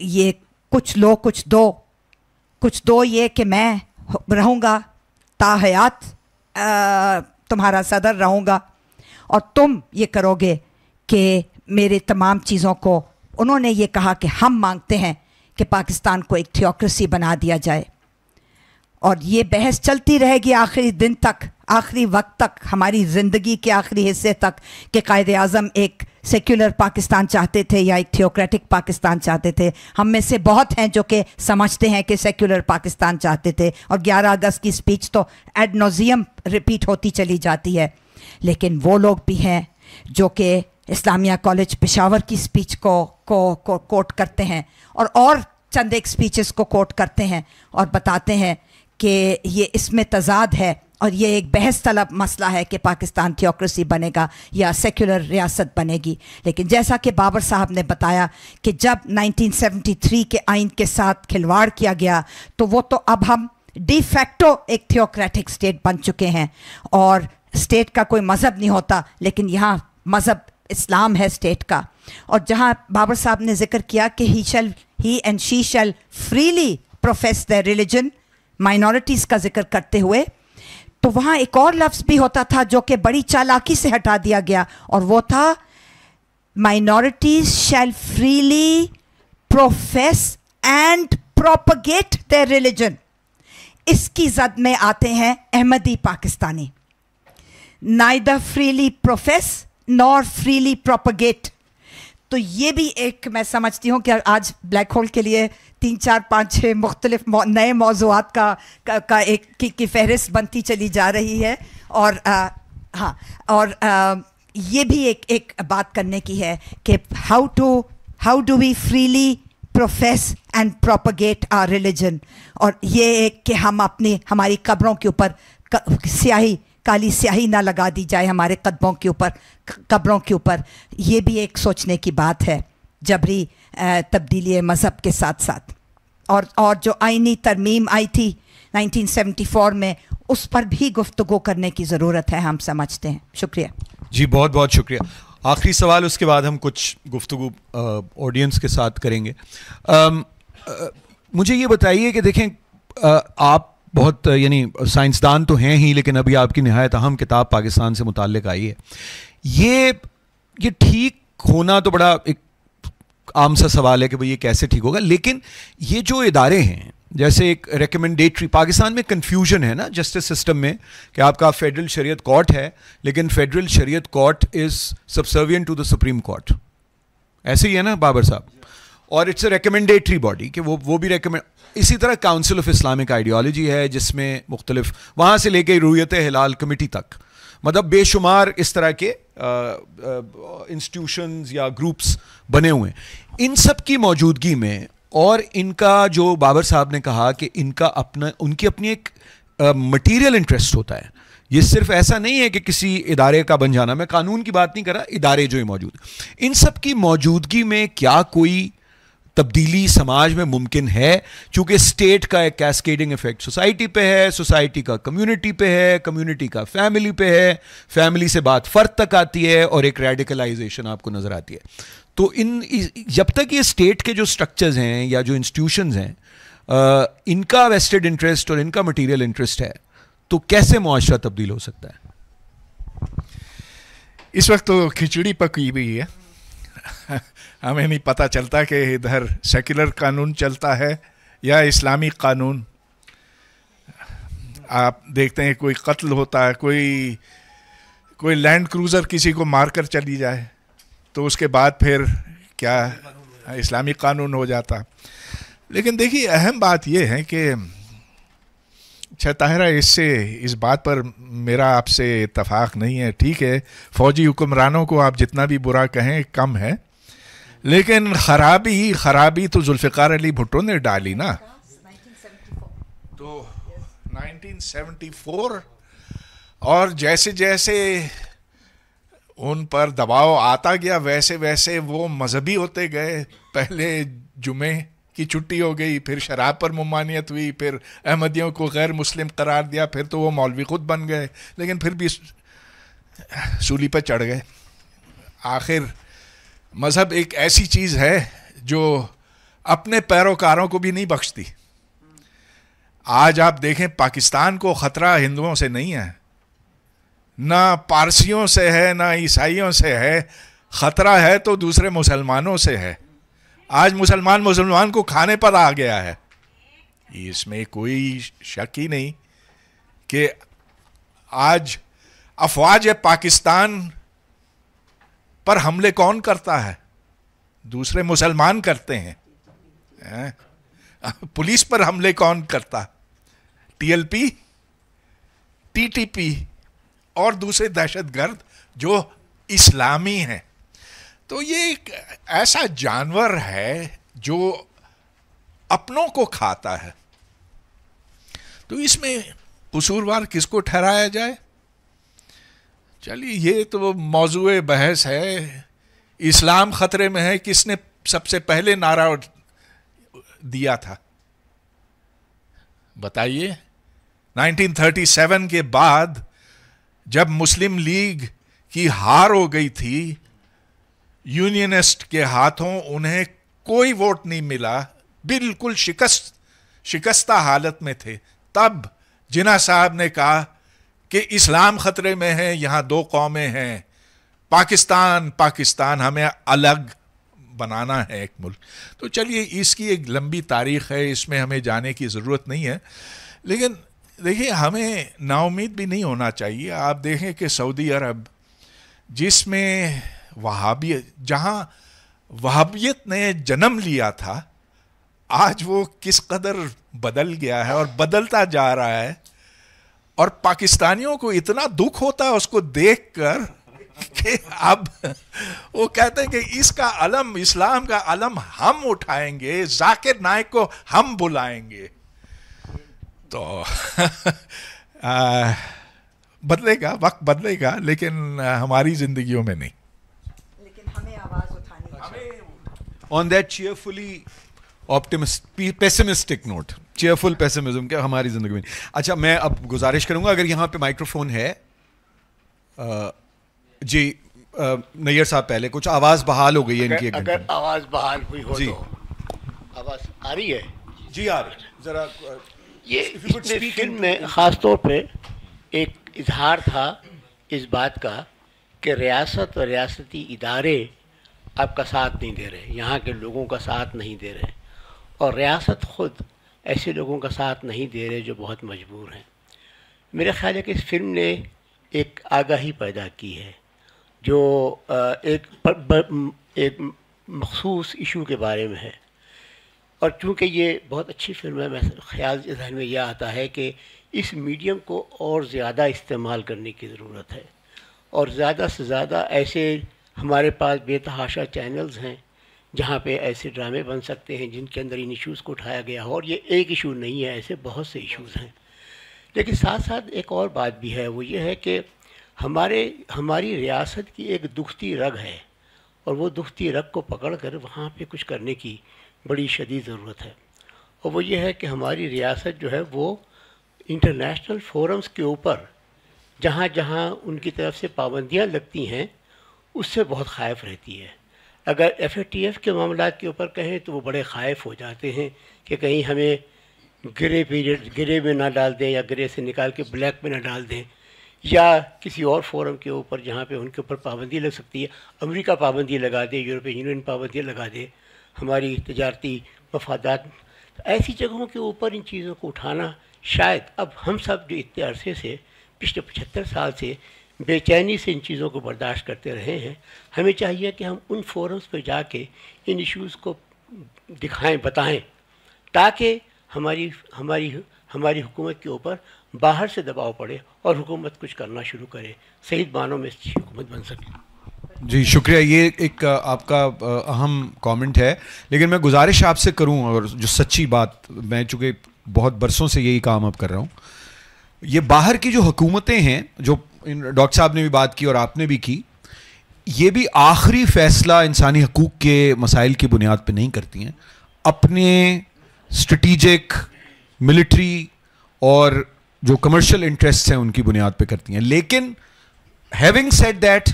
ये कुछ लो कुछ दो ये कि मैं रहूँगा ताहयात तुम्हारा सदर रहूँगा और तुम ये करोगे कि मेरे तमाम चीज़ों को, उन्होंने ये कहा कि हम मांगते हैं कि पाकिस्तान को एक थियोक्रेसी बना दिया जाए। और ये बहस चलती रहेगी आखिरी दिन तक, आखिरी वक्त तक, हमारी ज़िंदगी के आखिरी हिस्से तक, कि कायदे आज़म एक सेक्युलर पाकिस्तान चाहते थे या एक थियोक्रेटिक पाकिस्तान चाहते थे। हम में से बहुत हैं जो कि समझते हैं कि सेक्युलर पाकिस्तान चाहते थे, और 11 अगस्त की स्पीच तो एड नोज़ियम रिपीट होती चली जाती है। लेकिन वो लोग भी हैं जो कि इस्लामिया कॉलेज पेशावर की स्पीच को कोट करते हैं और चंद एक स्पीचेस को कोट करते हैं और बताते हैं कि ये इसमें तज़ाद है और ये एक बहस तलब मसला है कि पाकिस्तान थियोक्रेसी बनेगा या सेक्युलर रियासत बनेगी। लेकिन जैसा कि बाबर साहब ने बताया कि जब 1973 के आइन के साथ खिलवाड़ किया गया, तो वो तो अब हम डी फैक्टो एक थियोक्रेटिक स्टेट बन चुके हैं, और स्टेट का कोई मज़हब नहीं होता, लेकिन यहाँ मज़हब इस्लाम है स्टेट का। और जहाँ बाबर साहब ने जिक्र किया कि he and she shall freely profess their religion, minorities का जिक्र करते हुए, तो वहाँ एक और लफ्ज़ भी होता था जो कि बड़ी चालाकी से हटा दिया गया, और वो था minorities shall freely profess and propagate their religion. इसकी जद में आते हैं Ahmadi Pakistani, neither freely profess nor freely propagate. तो ये भी एक, मैं समझती हूँ कि आज ब्लैक होल के लिए 3, 4, 5, 6 मुख्तलिफ नए मौज़ूआत का एक की फहरिस्त बनती चली जा रही है। और हाँ, और ये भी एक बात करने की है कि how do we freely profess and propagate our religion. और ये एक कि हम हमारी कब्रों के ऊपर काली स्याही ना लगा दी जाए, हमारे कब्रों के ऊपर। ये भी एक सोचने की बात है जबरी तब्दीली मज़हब के साथ साथ। और जो आइनी तरमीम आई थी 1974 में, उस पर भी गुफ्तगू करने की ज़रूरत है, हम समझते हैं। शुक्रिया जी, बहुत बहुत शुक्रिया। आखिरी सवाल, उसके बाद हम कुछ गुफ्तगू ऑडियंस के साथ करेंगे। मुझे ये बताइए कि देखें, آپ بہت یعنی سائنسدان تو ہیں ہی، لیکن ابھی آپ کی نہایت اہم کتاب پاکستان سے متعلق آئی ہے. یہ ٹھیک ہونا تو بڑا ایک عام سا سوال ہے کہ بھئی یہ کیسے ٹھیک ہوگا، لیکن یہ جو ادارے ہیں جیسے ایک ریکمنڈیٹری، پاکستان میں کنفیوژن ہے نا جسٹس سسٹم میں کہ آپ کا فیڈرل شریعت کورٹ ہے لیکن federal Shariat court is subservient to the supreme court, ایسے ہی ہے نا بابر صاحب، اور اٹس اے ریکمنڈیٹری باڈی کہ وہ بھی ریکمینڈ. اسی طرح کاؤنسل آف اسلامک آئیڈیالوجی ہے جس میں مختلف وہاں سے لے کے رویت ہلال کمیٹی تک، مطلب بے شمار اس طرح کے انسٹیٹیوشنز یا گروپس بنے ہوئے ہیں. ان سب کی موجودگی میں اور ان کا جو بابر صاحب نے کہا کہ ان کی اپنی ایک مٹیریل انٹرسٹ ہوتا ہے، یہ صرف ایسا نہیں ہے کہ کسی ادارے کا بن جانا، میں قانون کی بات نہیں کر رہا، ادارے جو موجود ہیں ان سب کی موجودگی میں کیا کوئی تبدیلی سماج میں ممکن ہے؟ چونکہ اسٹیٹ کا ایک کیسکیڈنگ ایفیکٹ سوسائٹی پہ ہے، سوسائٹی کا کمیونٹی پہ ہے، کمیونٹی کا فیملی پہ ہے، فیملی سے بات فرد تک آتی ہے اور ایک ریڈیکلائزیشن آپ کو نظر آتی ہے. تو جب تک یہ اسٹیٹ کے جو اسٹرکچرز ہیں یا جو انسٹیٹیوشنز ہیں ان کا ویسٹڈ انٹرسٹ اور ان کا مٹیریل انٹرسٹ ہے تو کیسے معاشرہ تبدیل ہو سکتا ہے؟ اس وقت تو کھچڑی پکی ہوئی ہے، ہمیں نہیں پتہ چلتا کہ ادھر سیکولر قانون چلتا ہے یا اسلامی قانون. آپ دیکھتے ہیں کوئی قتل ہوتا ہے، کوئی لینڈ کروزر کسی کو مار کر چلی جائے تو اس کے بعد پھر کیا اسلامی قانون ہو جاتا. لیکن دیکھیے اہم بات یہ ہے کہ اچھا طاہرہ اس بات پر میرا آپ سے اتفاق نہیں ہے. ٹھیک ہے فوجی حکمرانوں کو آپ جتنا بھی برا کہیں کم ہے، لیکن خرابی تو ذوالفقار علی بھٹو نے ڈالی نا. تو 1974 اور جیسے جیسے ان پر دباؤ آتا گیا ویسے ویسے وہ مذہبی ہوتے گئے. پہلے جمعے کی چھٹی ہو گئی، پھر شراب پر ممانعت ہوئی، پھر احمدیوں کو غیر مسلم قرار دیا، پھر تو وہ مولوی خود بن گئے، لیکن پھر بھی سولی پر چڑھ گئے. آخر مذہب ایک ایسی چیز ہے جو اپنے پیروکاروں کو بھی نہیں بخشتی. آج آپ دیکھیں پاکستان کو خطرہ ہندوؤں سے نہیں ہے، نہ پارسیوں سے ہے، نہ عیسائیوں سے ہے، خطرہ ہے تو دوسرے مسلمانوں سے ہے. آج مسلمان کو کھانے پر آ گیا ہے. اس میں کوئی شک ہی نہیں کہ آج افواج پاکستان پر حملے کون کرتا ہے؟ دوسرے مسلمان کرتے ہیں. پولیس پر حملے کون کرتا؟ T L P, T T P اور دوسرے دہشت گرد جو اسلامی ہیں. تو یہ ایک ایسا جانور ہے جو اپنوں کو کھاتا ہے. تو اس میں قصوروار کس کو ٹھہرایا جائے؟ چلیے یہ تو موضوع بحث ہے. اسلام خطرے میں ہے، کس نے سب سے پہلے نعرہ دیا تھا بتائیے؟ 1937 کے بعد جب مسلم لیگ کی ہار ہو گئی تھی، یونینسٹ کے ہاتھوں انہیں کوئی ووٹ نہیں ملا، بالکل شکستہ حالت میں تھے، تب جناح صاحب نے کہا کہ اسلام خطرے میں ہے، یہاں دو قومیں ہیں، پاکستان ہمیں الگ بنانا ہے ایک ملک. تو چلیے اس کی ایک لمبی تاریخ ہے، اس میں ہمیں جانے کی ضرورت نہیں ہے. لیکن دیکھیے ہمیں نا امید بھی نہیں ہونا چاہیے. آپ دیکھیں کہ سعودی عرب جس میں جہاں وہابیت نے جنم لیا تھا، آج وہ کس قدر بدل گیا ہے اور بدلتا جا رہا ہے. اور پاکستانیوں کو اتنا دکھ ہوتا ہے اس کو دیکھ کر کہ اب وہ کہتے ہیں کہ اس کا علم، اسلام کا علم ہم اٹھائیں گے، ذاکر نائک کو ہم بلائیں گے. تو بدلے گا، وقت بدلے گا، لیکن ہماری زندگیوں میں نہیں. لیکن ہمیں آواز اٹھانی چاہیے. On that cheerfully pessimistic note, cheerful pessimism کہ ہماری زندگی میں. اچھا میں اب گزارش کروں گا اگر یہاں پہ مائکروفون ہے. جی نیئر صاحب پہلے کچھ آواز بحال ہو گئی ہے ان کی. اگر آواز بحال ہوئی ہو جی تو آواز آ رہی ہے؟ جی آ رہی. ذرا ये इसमें फिल्म में ख़ास तौर पे एक इजहार था इस बात का कि रियासत और रियासती इदारे आपका साथ नहीं दे रहे, यहाँ के लोगों का साथ नहीं दे रहे, और रियासत ख़ुद ऐसे लोगों का साथ नहीं दे रहे जो बहुत मजबूर हैं। मेरा ख़्याल है कि इस फिल्म ने एक आगाही पैदा की है जो एक मखसूस इशू के बारे में है, और चूँकि ये बहुत अच्छी फिल्म है, मैं ख्याल जहन में यह आता है कि इस मीडियम को और ज़्यादा इस्तेमाल करने की ज़रूरत है, और ज़्यादा से ज़्यादा ऐसे हमारे पास बेतहाशा चैनल्स हैं जहाँ पे ऐसे ड्रामे बन सकते हैं जिनके अंदर इन इश्यूज़ को उठाया गया हो। और ये एक इशू नहीं है, ऐसे बहुत से इश्यूज़ हैं। लेकिन साथ साथ एक और बात भी है, वो ये है कि हमारी रियासत की एक दुखती रग है, और वो दुखती रग को पकड़ कर वहाँ पे कुछ करने की बड़ी शदीद ज़रूरत है। और वो ये है कि हमारी रियासत जो है वो इंटरनेशनल फोरम्स के ऊपर जहाँ जहाँ उनकी तरफ से पाबंदियाँ लगती हैं उससे बहुत ख़ाइफ रहती है। अगर FATF के मामलात के ऊपर कहें तो वो बड़े ख़ाइफ हो जाते हैं कि कहीं हमें ग्रे में ना डाल दें, या ग्रे से निकाल के ब्लैक में ना डाल दें, या किसी और फोरम के ऊपर जहाँ पे उनके ऊपर पाबंदी लग सकती है। अमेरिका पाबंदी लगा दे, यूरोपियन यूनियन पाबंदी लगा दे, हमारी तजारती मफादात, ऐसी जगहों के ऊपर इन चीज़ों को उठाना शायद अब हम सब जो इतने अरसे से पिछले 75 साल से बेचैनी से इन चीज़ों को बर्दाश्त करते रहे हैं, हमें चाहिए कि हम उन फोरम्स पर जाके इन इश्यूज़ को दिखाएं, बताएं, ताकि हमारी हुकूमत के ऊपर बाहर से दबाव पड़े और हुकूमत कुछ करना शुरू करे, सही मानों में अच्छी हुकूमत बन सके। जी शुक्रिया, ये एक आपका अहम कमेंट है, लेकिन मैं गुजारिश आपसे करूं, और जो सच्ची बात, मैं चूँकि बहुत बरसों से यही काम अब कर रहा हूं, ये बाहर की जो हुकूमतें हैं, जो डॉक्टर साहब ने भी बात की और आपने भी की, ये भी आखिरी फ़ैसला इंसानी हकूक़ के मसाइल की बुनियाद पे नहीं करती हैं, अपने स्ट्रेटिजिक, मिलिट्री और जो कमर्शियल इंटरेस्ट हैं उनकी बुनियाद पे करती हैं। लेकिन हैविंग सेड दैट,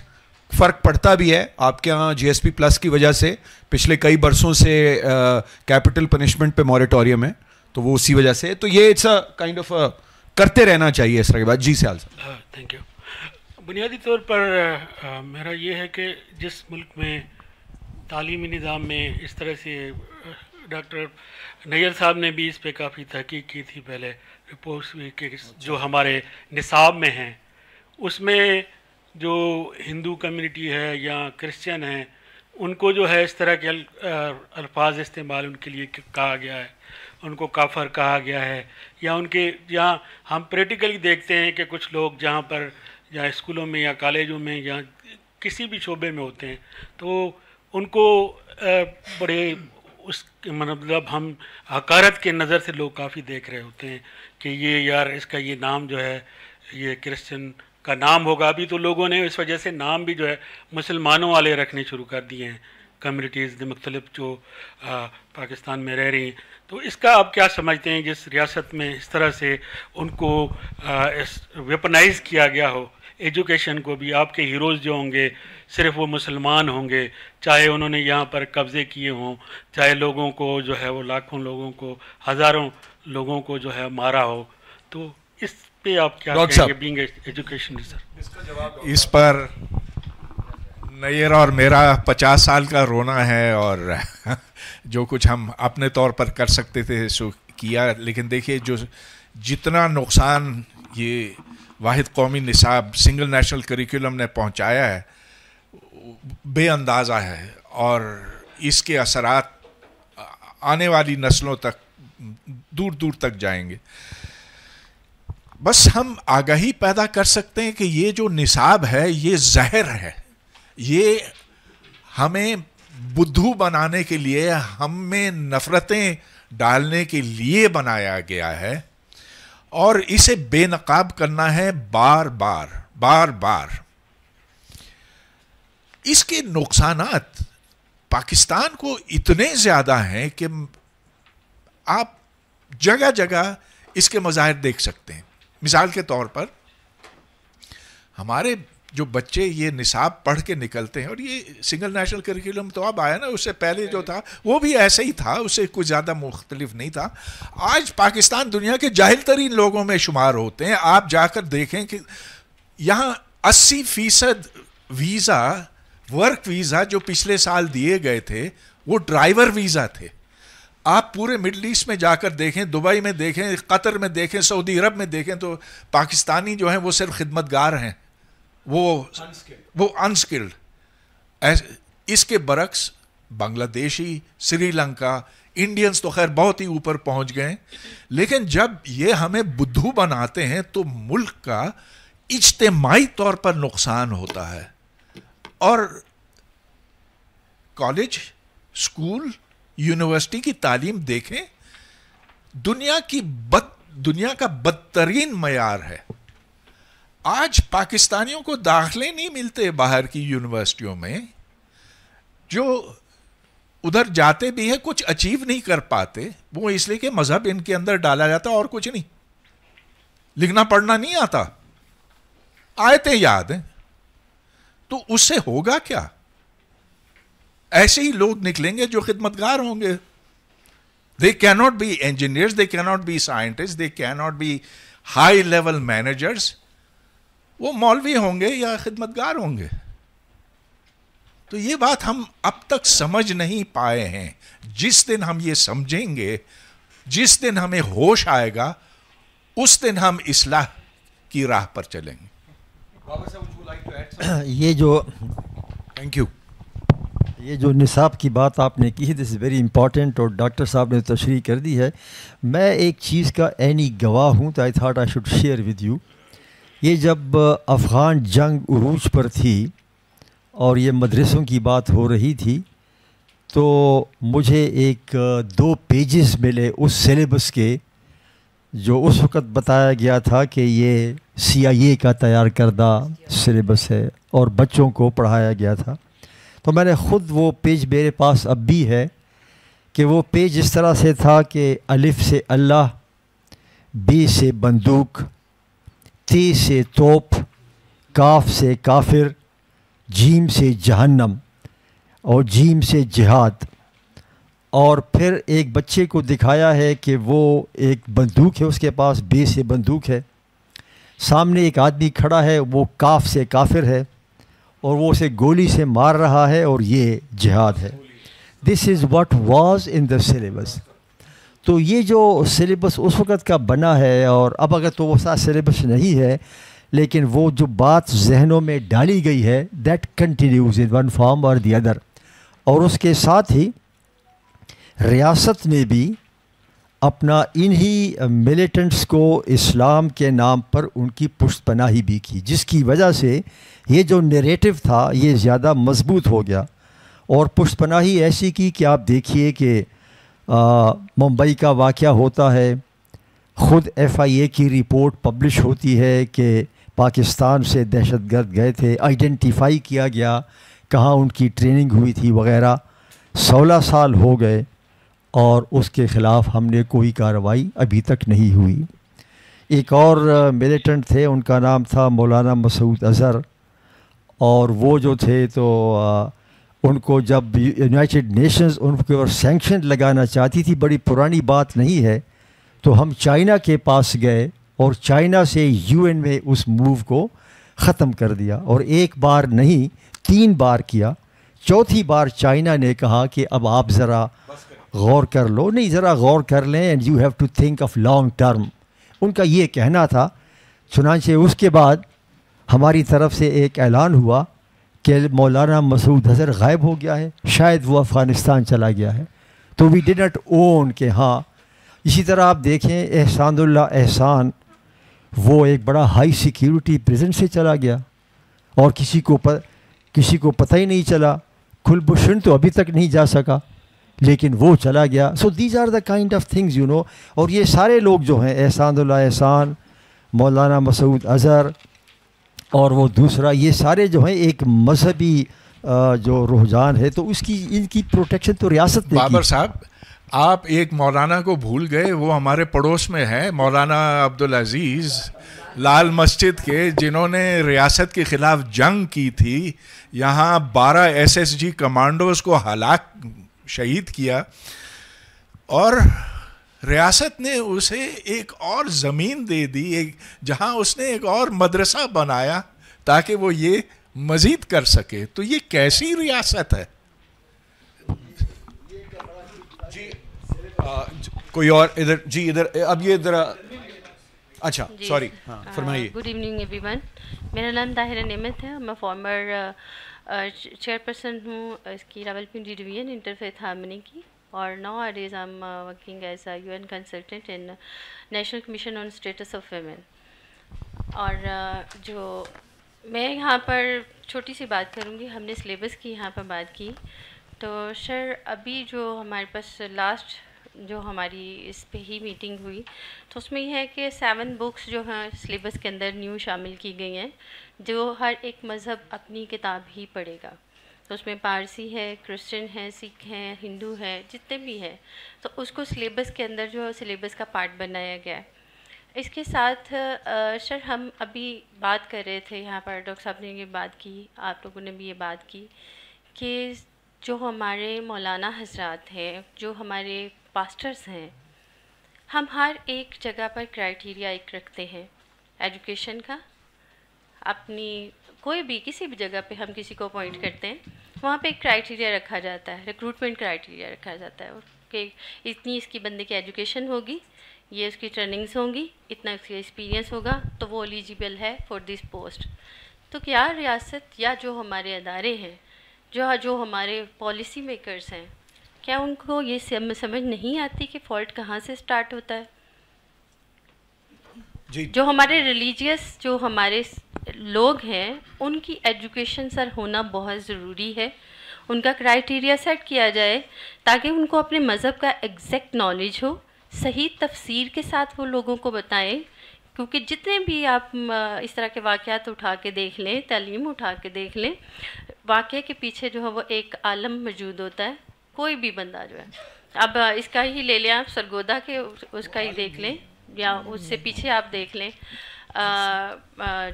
फ़र्क पड़ता भी है। आपके यहाँ GSP+ की वजह से पिछले कई बरसों से कैपिटल पनिशमेंट पे मॉरेटोरियम है, तो वो उसी वजह से, तो ये इट्स अ काइंड ऑफ करते रहना चाहिए इस तरह की बात। जी सयाल साहब। Thank you. बुनियादी तौर पर मेरा ये है कि जिस मुल्क में तालीमी निज़ाम में इस तरह से, डॉक्टर नैयर साहब ने भी इस पे काफ़ी तहकीक की थी, पहले रिपोर्ट्स भी कि जो हमारे निसाब में हैं उसमें जो हिंदू कम्युनिटी है या क्रिश्चियन हैं उनको जो है इस तरह के अल्फाज इस्तेमाल उनके लिए कहा गया है, उनको काफर कहा गया है, या उनके यहाँ हम प्रैक्टिकली देखते हैं कि कुछ लोग जहाँ पर या स्कूलों में या कॉलेजों में या किसी भी शोबे में होते हैं तो उनको बड़े उस मतलब हम हकारत के नज़र से लोग काफ़ी देख रहे होते हैं कि ये यार इसका ये नाम जो है ये क्रिश्चियन का नाम होगा। अभी तो लोगों ने इस वजह से नाम भी जो है मुसलमानों वाले रखने शुरू कर दिए हैं, कम्युनिटीज़ मुख्तलिफ जो पाकिस्तान में रह रही हैं। तो इसका आप क्या समझते हैं, जिस रियासत में इस तरह से उनको वेपनाइज किया गया हो, एजुकेशन को भी, आपके हीरोज़ जो होंगे सिर्फ वो मुसलमान होंगे, चाहे उन्होंने यहाँ पर कब्ज़े किए हों, चाहे लोगों को जो है वो लाखों लोगों को, हज़ारों लोगों को जो है मारा हो, तो इस पे आप क्या कहेंगे बीइंग एजुकेशन सर? इस पर नैयर और मेरा 50 साल का रोना है, और जो कुछ हम अपने तौर पर कर सकते थे सो किया। लेकिन देखिए जो जितना नुकसान ये वाहिद कौमी निसाब सिंगल नेशनल करिकुलम ने पहुंचाया है बेअंदाज़ा है, और इसके असरात आने वाली नस्लों तक दूर दूर तक जाएंगे। बस हम आगाही पैदा कर सकते हैं कि ये जो निसाब है ये जहर है, ये हमें बुद्धू बनाने के लिए, हम में नफ़रतें डालने के लिए बनाया गया है, और इसे बेनकाब करना है बार बार बार बार। इसके नुकसानात पाकिस्तान को इतने ज़्यादा हैं कि आप जगह जगह इसके मज़ाहिर देख सकते हैं। मिसाल के तौर पर हमारे جو بچے یہ نصاب پڑھ کے نکلتے ہیں, اور یہ سنگل نیشنل کریکولم تو اب آیا نا, اس سے پہلے جو تھا وہ بھی ایسے ہی تھا, اس سے کچھ زیادہ مختلف نہیں تھا. آج پاکستان دنیا کے جاہل ترین لوگوں میں شمار ہوتے ہیں. آپ جا کر دیکھیں کہ یہاں 80% ویزا, ورک ویزا جو پچھلے سال دیے گئے تھے وہ ڈرائیور ویزا تھے. آپ پورے مڈل ایسٹ میں جا کر دیکھیں, دبئی میں دیکھیں, قطر میں دیکھیں, سعودی عرب میں دیکھیں, تو پاکستانی جو ہیں وہ صرف خدمتگار ہیں, وہ انسکلڈ. اس کے برعکس بنگلہ دیشی, سری لنکا, انڈینز تو خیر بہت ہی اوپر پہنچ گئے. لیکن جب یہ ہمیں بدھو بناتے ہیں تو ملک کا اجتماعی طور پر نقصان ہوتا ہے. اور کالج, اسکول, یونیورسٹی کی تعلیم دیکھیں, دنیا کا بدترین معیار ہے. آج پاکستانیوں کو داخلے نہیں ملتے باہر کی یونیورسٹیوں میں, جو ادھر جاتے بھی ہیں کچھ اچیو نہیں کر پاتے, وہ اس لیے کہ مذہب ان کے اندر ڈالا جاتا اور کچھ نہیں. لکھنا پڑھنا نہیں آتا, آیتیں یاد ہیں, تو اس سے ہوگا کیا؟ ایسے ہی لوگ نکلیں گے جو خدمتگار ہوں گے. They cannot be engineers, they cannot be scientists, they cannot be high level managers. وہ مولوی ہوں گے یا خدمتگار ہوں گے. تو یہ بات ہم اب تک سمجھ نہیں پائے ہیں. جس دن ہم یہ سمجھیں گے, جس دن ہمیں ہوش آئے گا, اس دن ہم اصلاح کی راہ پر چلیں گے. یہ جو تھینک یو, یہ جو نصاب کی بات آپ نے کی ہے دس از ویری امپورٹنٹ, اور ڈاکٹر صاحب نے تشریح کر دی ہے. میں ایک چیز کا عینی گواہ ہوں, تو I thought I should share with you. یہ جب افغان جنگ عروج پر تھی اور یہ مدرسوں کی بات ہو رہی تھی, تو مجھے 2 پیجز ملے اس سلیبس کے, جو اس وقت بتایا گیا تھا کہ یہ CIA کا تیار کردہ سلیبس ہے اور بچوں کو پڑھایا گیا تھا. تو میں نے خود وہ پیج میرے پاس اب بھی ہے, کہ وہ پیج اس طرح سے تھا کہ الف سے اللہ, بی سے بندوق, تی سے توپ, کاف سے کافر, جیم سے جہنم, اور جیم سے جہاد. اور پھر ایک بچے کو دکھایا ہے کہ وہ ایک بندوق ہے اس کے پاس, بے سے بندوق ہے, سامنے ایک آدمی کھڑا ہے وہ کاف سے کافر ہے, اور وہ اسے گولی سے مار رہا ہے, اور یہ جہاد ہے. This is what was in the syllabus. تو یہ جو سلیبس اس وقت کا بنا ہے, اور اب اگر تو وہ سا سلیبس نہیں ہے, لیکن وہ جو بات ذہنوں میں ڈالی گئی ہے that continues in one form اور دی ادر. اور اس کے ساتھ ہی ریاست نے بھی اپنا انہی ملیٹنٹس کو اسلام کے نام پر ان کی پشت پناہی بھی کی, جس کی وجہ سے یہ جو نیریٹو تھا یہ زیادہ مضبوط ہو گیا. اور پشت پناہی ایسی کی کہ آپ دیکھیے کہ ممبئی کا واقعہ ہوتا ہے, خود FIA کی رپورٹ پبلش ہوتی ہے کہ پاکستان سے دہشت گرد گئے تھے, آئیڈینٹیفائی کیا گیا کہاں ان کی ٹریننگ ہوئی تھی وغیرہ. 16 سال ہو گئے اور اس کے خلاف ہم نے کوئی کارروائی ابھی تک نہیں ہوئی. ایک اور ملیٹنٹ تھے, ان کا نام تھا مولانا مسعود اظہر, اور وہ جو تھے تو ان کو جب یونائٹڈ نیشنز ان کے اوپر سینکشن لگانا چاہتی تھی, بڑی پرانی بات نہیں ہے, تو ہم چائنا کے پاس گئے اور چائنا سے UN میں اس موو کو ختم کر دیا. اور ایک بار نہیں 3 بار کیا. چوتھی بار چائنا نے کہا کہ اب آپ ذرا غور کر لو. نہیں, ذرا غور کر لیں, and you have to think of long term. ان کا یہ کہنا تھا. چنانچہ اس کے بعد ہماری طرف سے ایک اعلان ہوا کہ مولانا مسعود اظہر غائب ہو گیا ہے, شاید وہ افغانستان چلا گیا ہے. تو وی ڈڈ ناٹ اون کہ ہاں. اسی طرح آپ دیکھیں احسان اللہ احسان, وہ ایک بڑا ہائی سیکیورٹی پریزن سے چلا گیا اور کسی کو پتہ ہی نہیں چلا. کھلبشن تو ابھی تک نہیں جا سکا, لیکن وہ چلا گیا. So these are the kind of things you know. اور یہ سارے لوگ جو ہیں, احسان اللہ احسان, مولانا مسعود اظہر, اور وہ دوسرا, یہ سارے جو ہیں ایک مذہبی جو رجحان ہے, تو اس کی ان کی پروٹیکشن تو ریاست نے کی. بابر صاحب, آپ ایک مولانا کو بھول گئے, وہ ہمارے پڑوس میں ہے, مولانا عبدالعزیز. लाल मस्जिद के जिन्होंने रियासत के खिलाफ जंग की थी, यहाँ 12 SSG कमांडोज को हलाक शहीद किया और रियासत ने उसे एक और ज़मीन दे दी, एक जहाँ उसने एक और मदरसा बनाया ताकि वो ये मज़ीद कर सके। तो ये कैसी रियासत है? कोई और इधर जी, इधर अब ये इधर, अच्छा सॉरी, हाँ फरमाइए। गुड इवनिंग एवरीवन, मेरा नाम ताहिरा नेमत है, मैं फॉर्मर चेयरपर्सन हूँ इसकी रावलपिंडी डिवीजन इंटरफेथ हार्मनी की, और now days I am working as a UN consultant in national commission on status of women. और जो मैं यहाँ पर छोटी सी बात करूँगी, हमने सिलेबस की यहाँ पर बात की, तो सर अभी जो हमारे पास लास्ट जो हमारी इस पे ही मीटिंग हुई, तो उसमें यह है कि 7 बुक्स जो हैं सिलेबस के अंदर न्यू शामिल की गई हैं, जो हर एक मज़हब अपनी किताब ही पढ़ेगा। तो उसमें पारसी है, क्रिश्चियन है, सिख हैं, हिंदू है, जितने भी हैं, तो उसको सिलेबस के अंदर जो सिलेबस का पार्ट बनाया गया है। इसके साथ सर हम अभी बात कर रहे थे यहाँ पर, डॉक्टर साहब ने ये बात की, आप लोगों ने भी ये बात की कि जो हमारे मौलाना हजरात हैं, जो हमारे पास्टर्स हैं, हम हर एक जगह पर क्राइटेरिया एक रखते हैं एजुकेशन का। अपनी कोई भी किसी भी जगह पे हम किसी को अपॉइंट करते हैं, वहाँ पे एक क्राइटेरिया रखा जाता है, रिक्रूटमेंट क्राइटेरिया रखा जाता है कि इतनी इसकी बंदे की एजुकेशन होगी, ये उसकी ट्रेनिंग्स होंगी, इतना उसका एक्सपीरियंस होगा, तो वो एलिजिबल है फॉर दिस पोस्ट। तो क्या रियासत या जो हमारे अदारे हैं, जो हमारे पॉलिसी मेकर्स हैं, क्या उनको ये समझ नहीं आती कि फ़ॉल्ट कहाँ से स्टार्ट होता है? जो हमारे रिलीजियस जो हमारे लोग हैं, उनकी एजुकेशन सर होना बहुत ज़रूरी है। उनका क्राइटेरिया सेट किया जाए ताकि उनको अपने मज़हब का एग्जैक्ट नॉलेज हो, सही तफसीर के साथ वो लोगों को बताएं, क्योंकि जितने भी आप इस तरह के वाक़यात उठा के देख लें, तालीम उठा के देख लें, वाक़े के पीछे जो है वो एक आलम मौजूद होता है। कोई भी बंदा जो है, अब इसका ही ले लें आप, सरगोदा के उसका ही देख लें, या उससे पीछे आप देख लें,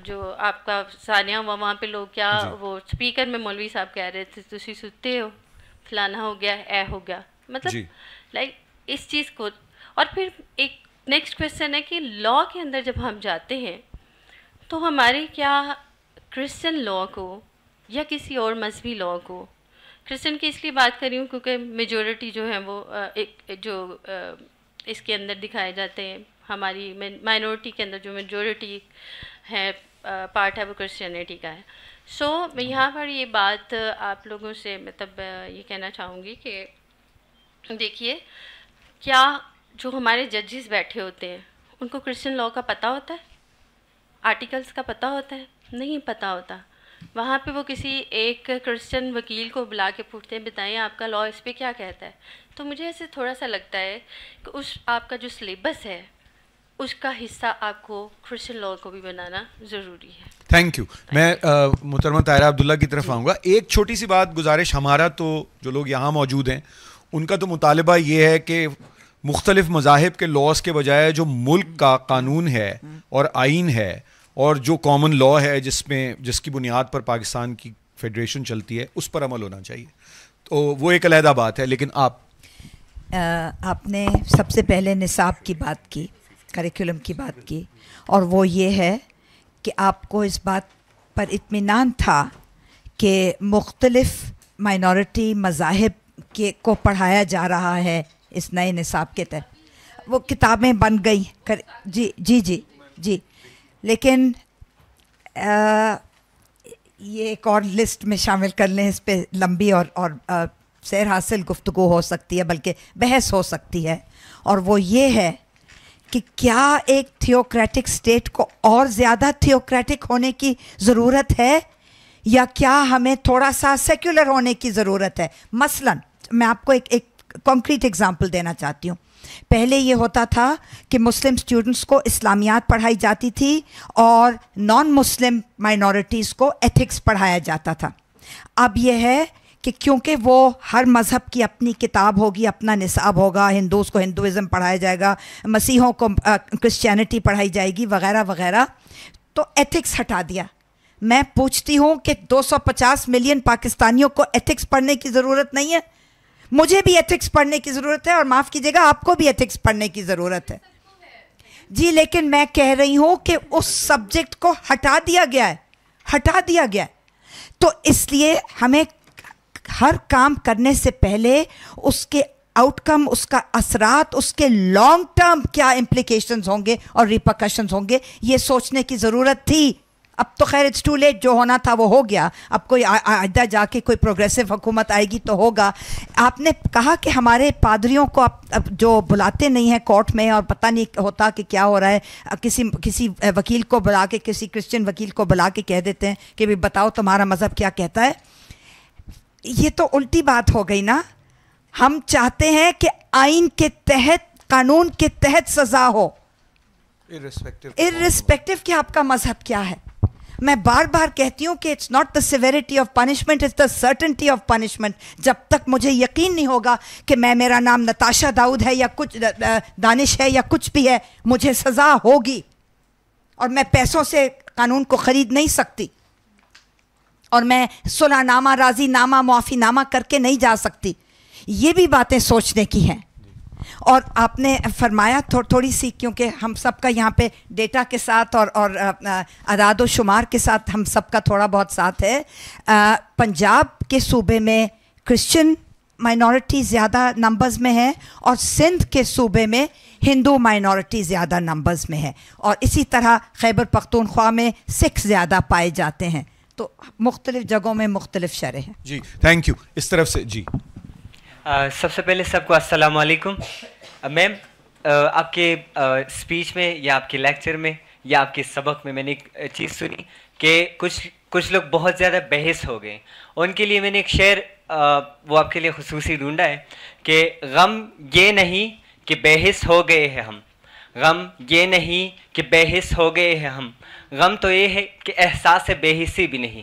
जो आपका सानिया हुआ, वहाँ पे लोग क्या वो स्पीकर में मौलवी साहब कह रहे थे, तुसी सुते हो, फलाना हो गया, ए हो गया, मतलब लाइक इस चीज़ को। और फिर एक नेक्स्ट क्वेश्चन है कि लॉ के अंदर जब हम जाते हैं, तो हमारे क्या क्रिश्चियन लॉ को या किसी और मजहबी लॉ को, क्रिश्चियन की इसलिए बात कर रही हूँ क्योंकि मेजॉरिटी जो है वो एक जो इसके अंदर दिखाए जाते हैं, हमारी माइनॉरिटी के अंदर जो मेजॉरिटी है पार्ट है वो क्रिश्चियनिटी का है। सो मैं यहाँ पर ये बात आप लोगों से मतलब ये कहना चाहूँगी कि देखिए, क्या जो हमारे जजेस बैठे होते हैं उनको क्रिश्चियन लॉ का पता होता है, आर्टिकल्स का पता होता है? नहीं पता होता। वहाँ पे वो किसी एक क्रिश्चियन वकील को बुला के पूछते हैं, बताएं आपका लॉ इस पे क्या कहता है। तो मुझे ऐसे थोड़ा सा लगता है कि उस आपका जो सिलेबस है उसका हिस्सा आपको क्रिश्चियन लॉ को भी बनाना ज़रूरी है। Thank you. मैं मोहतरमा ताहिरा अब्दुल्ला की तरफ आऊँगा। एक छोटी सी बात गुजारिश, हमारा तो जो लोग यहाँ मौजूद हैं उनका तो मुतालबा ये है कि मुख्तलिफ मज़ाहिब के लॉज के बजाय जो मुल्क का कानून है और आइन है और जो कॉमन लॉ है जिसकी बुनियाद पर पाकिस्तान की फेडरेशन चलती है, उस पर अमल होना चाहिए। तो वो एक अलहदा बात है। लेकिन आपने सबसे पहले निसाब की बात की, करिकुलम की बात की, और वो ये है कि आपको इस बात पर इत्मीनान था कि मुख्तलिफ माइनॉरिटी मज़ाहिब के को पढ़ाया जा रहा है इस नए निसाब के तहत। वो किताबें बन गई जी जी जी जी, लेकिन ये एक और लिस्ट में शामिल कर लें, इस पे लंबी और सैर हासिल गुफ्तगू हो सकती है, बल्कि बहस हो सकती है। और वो ये है कि क्या एक थियोक्रेटिक स्टेट को और ज़्यादा थियोक्रेटिक होने की ज़रूरत है, या क्या हमें थोड़ा सा सेक्युलर होने की ज़रूरत है। मसलन मैं आपको एक कॉन्क्रीट एग्जांपल देना चाहती हूँ। पहले ये होता था कि मुस्लिम स्टूडेंट्स को इस्लामियात पढ़ाई जाती थी और नॉन मुस्लिम माइनॉरिटीज़ को एथिक्स पढ़ाया जाता था। अब यह है کہ کیونکہ وہ ہر مذہب کی اپنی کتاب ہوگی, اپنا نصاب ہوگا, ہندوز کو ہندوازم پڑھایا جائے گا, مسیحوں کو کرسچینٹی پڑھائی جائے گی وغیرہ وغیرہ, تو ایتھکس ہٹا دیا. میں پوچھتی ہوں کہ 250 ملین پاکستانیوں کو ایتھکس پڑھنے کی ضرورت نہیں ہے؟ مجھے بھی ایتھکس پڑھنے کی ضرورت ہے, اور معاف کیجیے گا آپ کو بھی ایتھکس پڑھنے کی ضرورت ہے جی, لیکن میں کہہ رہی ہوں کہ اس سبجیکٹ کو ہٹا دیا گیا ہے. تو اس لیے ہمیں ہر کام کرنے سے پہلے اس کے آؤٹ کم, اس کا اثرات, اس کے لانگ ٹرم کیا امپلیکیشنز ہوں گے اور ریپرکشنز ہوں گے, یہ سوچنے کی ضرورت تھی. اب تو خیر اٹس ٹو لیٹ, جو ہونا تھا وہ ہو گیا. اب کوئی آئندہ جا کے کوئی پروگریسو حکومت آئے گی تو ہوگا. آپ نے کہا کہ ہمارے پادریوں کو اب جو بلاتے نہیں ہیں کورٹ میں, اور پتہ نہیں ہوتا کہ کیا ہو رہا ہے, کسی وکیل کو بلا کے, کسی کرسچن وکیل کو بلا کے کہہ دیتے ہیں کہ بھی بتاؤ تمہارا مذہب کیا کہتا ہے. یہ تو الٹی بات ہو گئی نا. ہم چاہتے ہیں کہ آئین کے تحت, قانون کے تحت سزا ہو, ارسپیکٹو کہ آپ کا مذہب کیا ہے. میں بار بار کہتی ہوں کہ it's not the severity of punishment, it's the certainty of punishment. جب تک مجھے یقین نہیں ہوگا کہ میرا نام نتاشا داؤد ہے یا کچھ دانش ہے یا کچھ بھی ہے, مجھے سزا ہوگی. اور میں پیسوں سے قانون کو خرید نہیں سکتی, اور میں صلح نامہ, راضی نامہ, معافی نامہ کر کے نہیں جا سکتی. یہ بھی باتیں سوچنے کی ہیں. اور آپ نے فرمایا تھوڑی سی, کیونکہ ہم سب کا یہاں پہ ڈیٹا کے ساتھ اور اعداد و شمار کے ساتھ ہم سب کا تھوڑا بہت ساتھ ہے. پنجاب کے صوبے میں کرسچن مائنورٹی زیادہ نمبرز میں ہے, اور سندھ کے صوبے میں ہندو مائنورٹی زیادہ نمبرز میں ہے, اور اسی طرح خیبر پختونخوا میں سکھ زیادہ پائے جاتے ہیں. تو مختلف جگہوں میں مختلف شرح ہیں. جی تھینک یو. اس طرف سے جی. سب سے پہلے سب کو السلام علیکم. میم آپ کے اسپیچ میں یا آپ کے لیکچر میں یا آپ کے سبق میں نے ایک چیز سنی کہ کچھ لوگ بہت زیادہ بحث ہو گئے. ان کے لیے میں نے ایک شعر وہ آپ کے لیے خصوصی ڈھونڈا ہے کہ غم یہ نہیں کہ بحث ہو گئے ہیں ہم, غم یہ نہیں کہ بحث ہو گئے ہیں ہم, غم تو یہ ہے کہ احساس بے حسی بھی نہیں.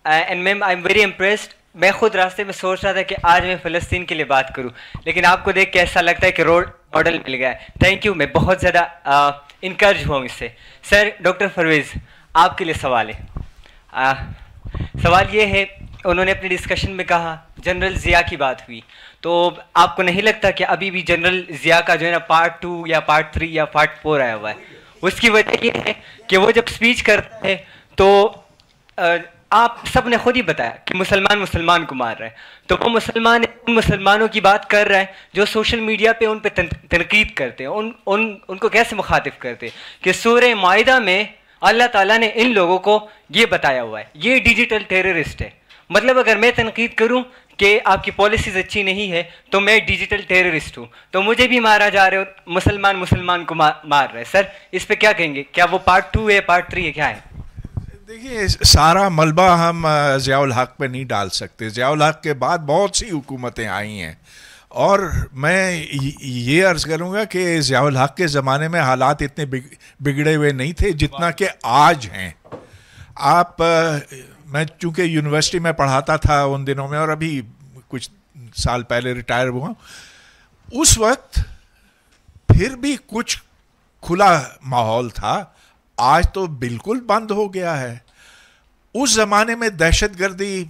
And ma'am I am very impressed. میں خود راستے میں سوچ رہا تھا کہ آج میں فلسطین کے لیے بات کروں, لیکن آپ کو دیکھ کے ایسا لگتا ہے کہ رول ماڈل مل گیا ہے. تھینک یو, میں بہت زیادہ انکریج ہوں اس سے. سر ڈاکٹر پرویز آپ کے لیے سوال ہے. سوال یہ ہے, انہوں نے اپنی ڈسکشن میں کہا جنرل ضیاء کی بات ہوئی, تو آپ کو نہیں لگتا کہ ابھی بھی جنرل ضیاء کا جو ہے نا پارٹ 2 یا پارٹ 3 یا پارٹ 4 آیا ہوا ہے؟ اس کی وجہ یہ ہے کہ وہ جب اسپیچ کرتا ہے تو آپ سب نے خود ہی بتایا کہ مسلمان کو مار رہا ہے, تو وہ ان مسلمانوں کی بات کر رہا ہے جو سوشل میڈیا پہ ان پہ تنقید کرتے ہیں, ان کو کیسے مخاطب کرتے ہیں کہ سورہ مائدہ میں اللہ تعالیٰ نے ان لوگوں کو یہ بتایا ہوا ہے, یہ ڈیجیٹل ٹیررسٹ ہے. مطلب اگر میں تنقید کروں کہ آپ کی پالیسیز اچھی نہیں ہے تو میں ڈیجیٹل ٹیررسٹ ہوں, تو مجھے بھی مارا جا رہا ہے, مسلمان کو مار رہا ہے. سر اس پہ کیا کہیں گے؟ کیا وہ پارٹ 2 ہے, پارٹ 3 ہے, کیا ہے؟ دیکھیے سارا ملبہ ہم ضیاء الحق پہ نہیں ڈال سکتے. ضیاء الحق کے بعد بہت سی حکومتیں آئی ہیں, اور میں یہ عرض کروں گا کہ ضیاء الحق کے زمانے میں حالات اتنے بگڑے ہوئے نہیں تھے جتنا کہ آج ہیں. میں چونکہ یونیورسٹی میں پڑھاتا تھا ان دنوں میں, اور ابھی کچھ سال پہلے ریٹائر ہوا, اس وقت پھر بھی کچھ کھلا ماحول تھا. آج تو بالکل بند ہو گیا ہے. اس زمانے میں دہشت گردی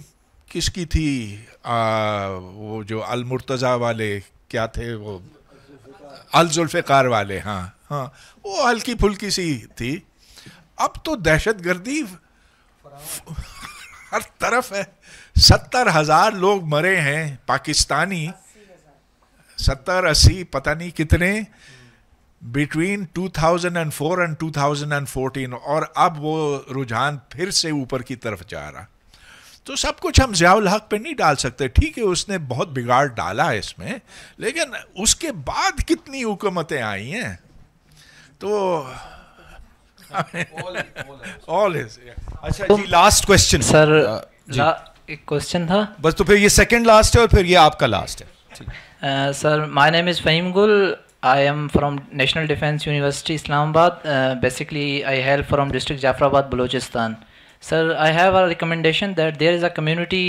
کس کی تھی؟ وہ جو المرتضی والے کیا تھے, وہ الذوالفقار والے, ہاں وہ ہلکی پھلکی سی تھی. اب تو دہشت گردی ہر طرف ہے. 70,000 لوگ مرے ہیں پاکستانی, 70-80 پتہ نہیں کتنے, بٹوین 2004 and 2014, اور اب وہ رجحان پھر سے اوپر کی طرف جا رہا. تو سب کچھ ہم ضیاء الحق پہ نہیں ڈال سکتے. ٹھیک ہے اس نے بہت بگاڑ ڈالا ہے اس میں, لیکن اس کے بعد کتنی حکومتیں آئی ہیں. تو اچھا جی, لاسٹ کوشچن سر. ایک کوشچن تھا بس, تو پھر یہ سیکنڈ لاسٹ ہے اور پھر یہ آپ کا لاسٹ ہے. سر مائی نیم از فہیم گل. I am from National Defence University, Islamabad. Basically, I hail from district Jafrabad, Balochistan. Sir, I have a recommendation that there is a community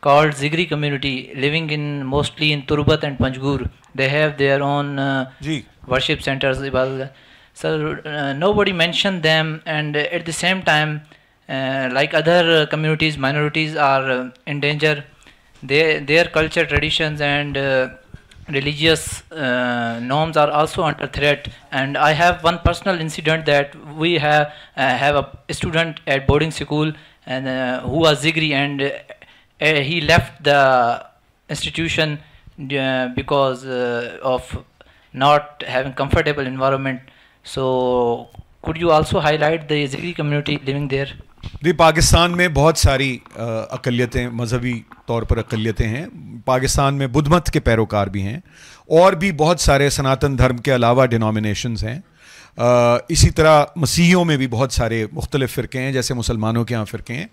called Zigri community living in mostly in Turbat and Panjgur. They have their own worship centers. So nobody mentioned them, and at the same time, like other communities, minorities are in danger. Their culture, traditions, and religious norms are also under threat. And I have one personal incident that we have a student at boarding school and who was Zigri, and he left the institution because of not having comfortable environment. So could you also highlight the Zigri community living there? जी, पाकिस्तान में बहुत सारी अक़लियतें, मजहबी तौर पर अक़लियतें हैं. पाकिस्तान में बुद्ध मत के पैरोकार भी हैं और भी बहुत सारे सनातन धर्म के अलावा डिनोमिनेशंस हैं. इसी तरह मसीहियों में भी बहुत सारे मुख्तलिफ फ़िरक़े हैं, जैसे मुसलमानों के यहाँ फ़िरक़े हैं.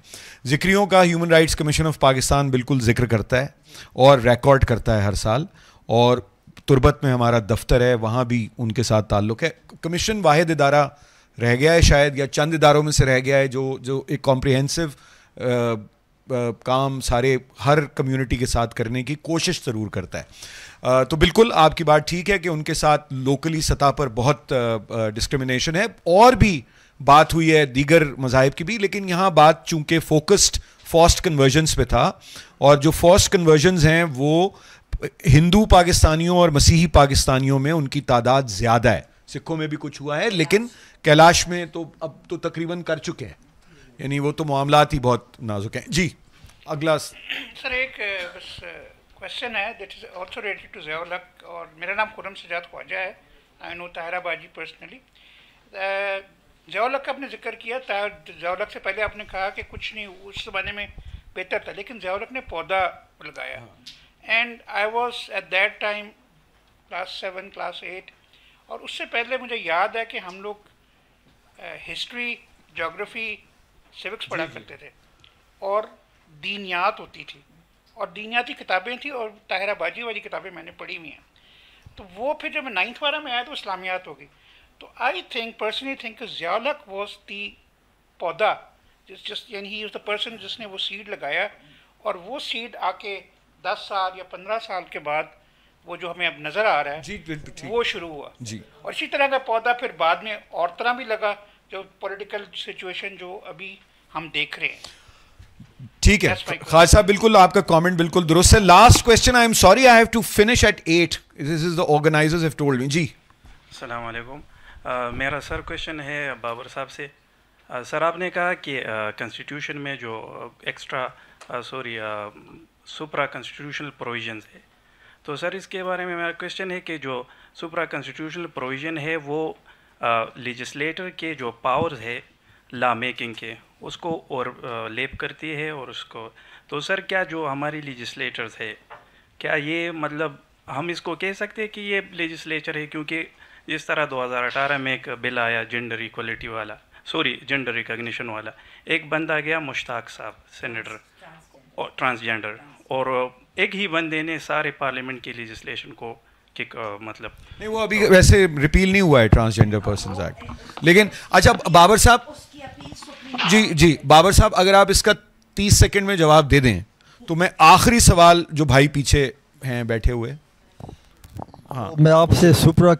ज़िक्रियों का human rights commission of Pakistan बिल्कुल ज़िक्र करता है और रिकॉर्ड करता है हर साल, और तुरबत में हमारा दफ्तर है, वहाँ भी उनके साथ ताल्लुक़ है. कमीशन वाहिद इदारा रह गया है शायद, या चंद इदारों में से रह गया है जो एक कॉम्प्रिहेंसिव काम सारे हर कम्युनिटी के साथ करने की कोशिश ज़रूर करता है. तो बिल्कुल आपकी बात ठीक है कि उनके साथ लोकली सतह पर बहुत डिस्क्रिमिनेशन है. और भी बात हुई है दीगर मज़ाहिब की भी, लेकिन यहाँ बात चूँकि फोकस्ड फॉर्स्ड कन्वर्जन्स पे था, और जो फॉर्स्ड कन्वर्जन्स हैं वो हिंदू पाकिस्तानियों और मसीही पाकिस्तानियों में उनकी तादाद ज़्यादा है. सिखों में भी कुछ हुआ है, लेकिन कैलाश में तो अब तो तकरीबन कर चुके हैं, यानी वो तो मामलात ही बहुत नाजुक हैं. जी अगला सर, एक बस क्वेश्चन है that is also related to Ziaul Haq, और मेरा नाम खुरम सजाद ख्वाजा है. आई नो ताहिरा बाजी पर्सनली. ज़ियाउल हक का आपने जिक्र किया, ज़ियाउल हक से पहले आपने कहा कि कुछ नहीं उस ज़माने में बेहतर था, लेकिन ज़ियाउल हक ने पौधा लगाया. And I was at that time class 7 class 8, और उससे पहले मुझे याद है कि हम लोग हिस्ट्री, जोग्राफ़ी, सिविक्स पढ़ा करते थे, और दीनियात होती थी, और दीनियाती किताबें थी, और ताहिरा बाजी वाली किताबें मैंने पढ़ी हुई हैं. तो वो फिर जब मैं 9th वाला में आया तो इस्लामियात हो गई. तो I think personally think Ziaul हक वॉज दी पौधा, यानी ही वाज द पर्सन जिसने वो सीड लगाया, और वो सीड आके 10 साल या 15 साल के बाद वो जो हमें अब नज़र आ रहा है वो शुरू हुआ जी. और इसी तरह का पौधा फिर बाद में और तरह भी लगा, जो पॉलिटिकल सिचुएशन जो अभी हम देख रहे हैं. ठीक है खान साहब, बिल्कुल आपका कमेंट बिल्कुल दुरुस्त है. Last question, I am sorry I have to finish at 8. This is the organisers have told me. जी अस्सलाम वालेकुम. मेरा सर क्वेश्चन है बाबर साहब से. सर आपने कहा कि कॉन्स्टिट्यूशन में जो एक्स्ट्रा सुप्रा कॉन्स्टिट्यूशनल प्रोविजंस है, तो सर इसके बारे में मेरा क्वेश्चन है कि जो सुप्रा कॉन्स्टिट्यूशनल प्रोविज़न है वो लेजिस्लेटर के जो पावर्स है लॉ मेकिंग के उसको और लेप करती है, और उसको तो सर क्या जो हमारी लेजिस्लेटर्स है, क्या ये मतलब हम इसको कह सकते हैं कि ये लेजिस्लेचर है? क्योंकि जिस तरह 2018 में एक बिल आया जेंडर इक्वलिटी वाला, जेंडर रिकग्निशन वाला, एक बंदा गया मुश्ताक साहब सेनेटर और ट्रांसजेंडर, और एक ही बंदे ने सारे पार्लियामेंट की लेजिस्लेशन को मतलब नहीं, वो अभी वैसे रिपील नहीं हुआ है ट्रांसजेंडर पर्सन्स एक्ट. लेकिन अच्छा बाबर साहब, जी बाबर साहब, अगर आप इसका 30 सेकंड में जवाब दे दें तो मैं आखिरी सवाल जो भाई पीछे हैं बैठे हुए, हाँ मैं आपसे सुप्रा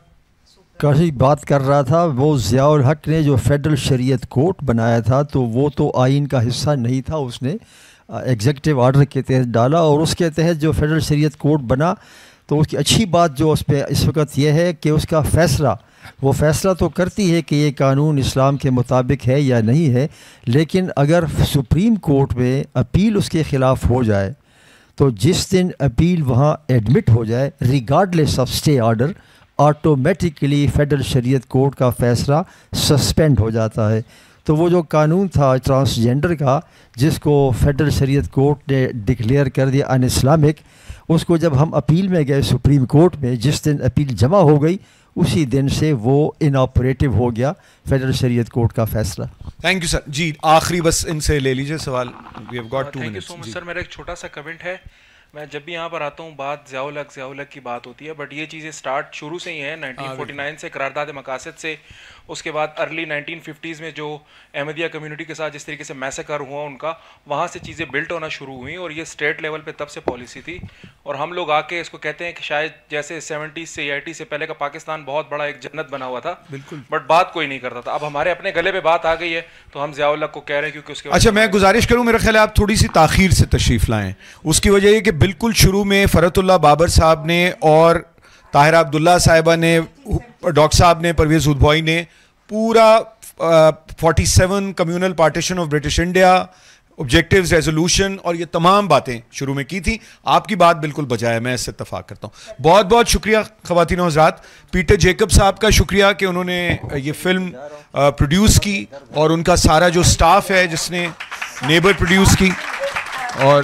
का ही बात कर रहा था. वो ज़ियाउल हक ने जो फेडरल शरीयत कोर्ट बनाया था, तो वो तो आइन का हिस्सा नहीं था, उसने एग्जीक्यूटिव ऑर्डर के तहत डाला, और उसके तहत जो फेडरल शरीयत कोर्ट बना, तो उसकी अच्छी बात जो उस पर इस वक्त यह है कि उसका फ़ैसला, वो फ़ैसला तो करती है कि ये कानून इस्लाम के मुताबिक है या नहीं है, लेकिन अगर सुप्रीम कोर्ट में अपील उसके ख़िलाफ़ हो जाए, तो जिस दिन अपील वहाँ एडमिट हो जाए, regardless of stay order, automatically federal शरीयत कोर्ट का फ़ैसला सस्पेंड हो जाता है. तो वो जो कानून था ट्रांसजेंडर का, जिसको फेडरल शरीयत कोर्ट ने डिक्लेयर कर दिया अन इस्लामिक, उसको जब हम अपील में गए सुप्रीम कोर्ट में, जिस दिन अपील जमा हो गई उसी दिन से वो इनऑपरेटिव हो गया फेडरल शरीयत कोर्ट का फैसला. Thank you sir. जी आखिरी बस इनसे ले लीजिए सवाल. We have got 2 minutes. Sir मेरा एक छोटा सा कमेंट है. میں جب بھی یہاں پر آتا ہوں بات ضیاء الحق کی بات ہوتی ہے, بٹ یہ چیزیں سٹارٹ شروع سے ہی ہیں 1949 سے, قرارداد مقاصد سے. اس کے بعد ارلی 1950s میں جو احمدیہ کمیونٹی کے ساتھ جس طریقے سے میسیکر ہوا ان کا, وہاں سے چیزیں بلٹ ہونا شروع ہوئیں, اور یہ اسٹیٹ لیول پہ تب سے پالیسی تھی. اور ہم لوگ آ کے اس کو کہتے ہیں کہ شاید جیسے 70s سے 80s سے پہلے کا پاکستان بہت بڑا ایک جنت بنا ہوا تھا, بالکل, بٹ بات کوئی نہیں کرتا تھا. اب ہمارے اپنے گلے پہ بات آ گئی ہے تو ہم ضیاء الحق کو کہہ رہے ہیں کیونکہ اس کے. اچھا میں گزارش کروں, میرا خیال ہے آپ تھوڑی سی تاخیر سے تشریف لائیں. اس کی وجہ یہ کہ بالکل شروع میں فرحت اللہ بابر صاحب نے اور طاہرہ عبداللہ صاحبہ نے, ڈاکٹر صاحب نے, پرویز ہدبوئی نے پورا 47 communal partition of British India, objectives, resolution اور یہ تمام باتیں شروع میں کی تھی. آپ کی بات بالکل بجائے, میں اس سے اتفاق کرتا ہوں. بہت بہت شکریہ خواتین و حضرات. پیٹر جیکب صاحب کا شکریہ کہ انہوں نے یہ فلم پروڈیوس کی, اور ان کا سارا جو سٹاف ہے جس نے نیبر پروڈیوس کی, اور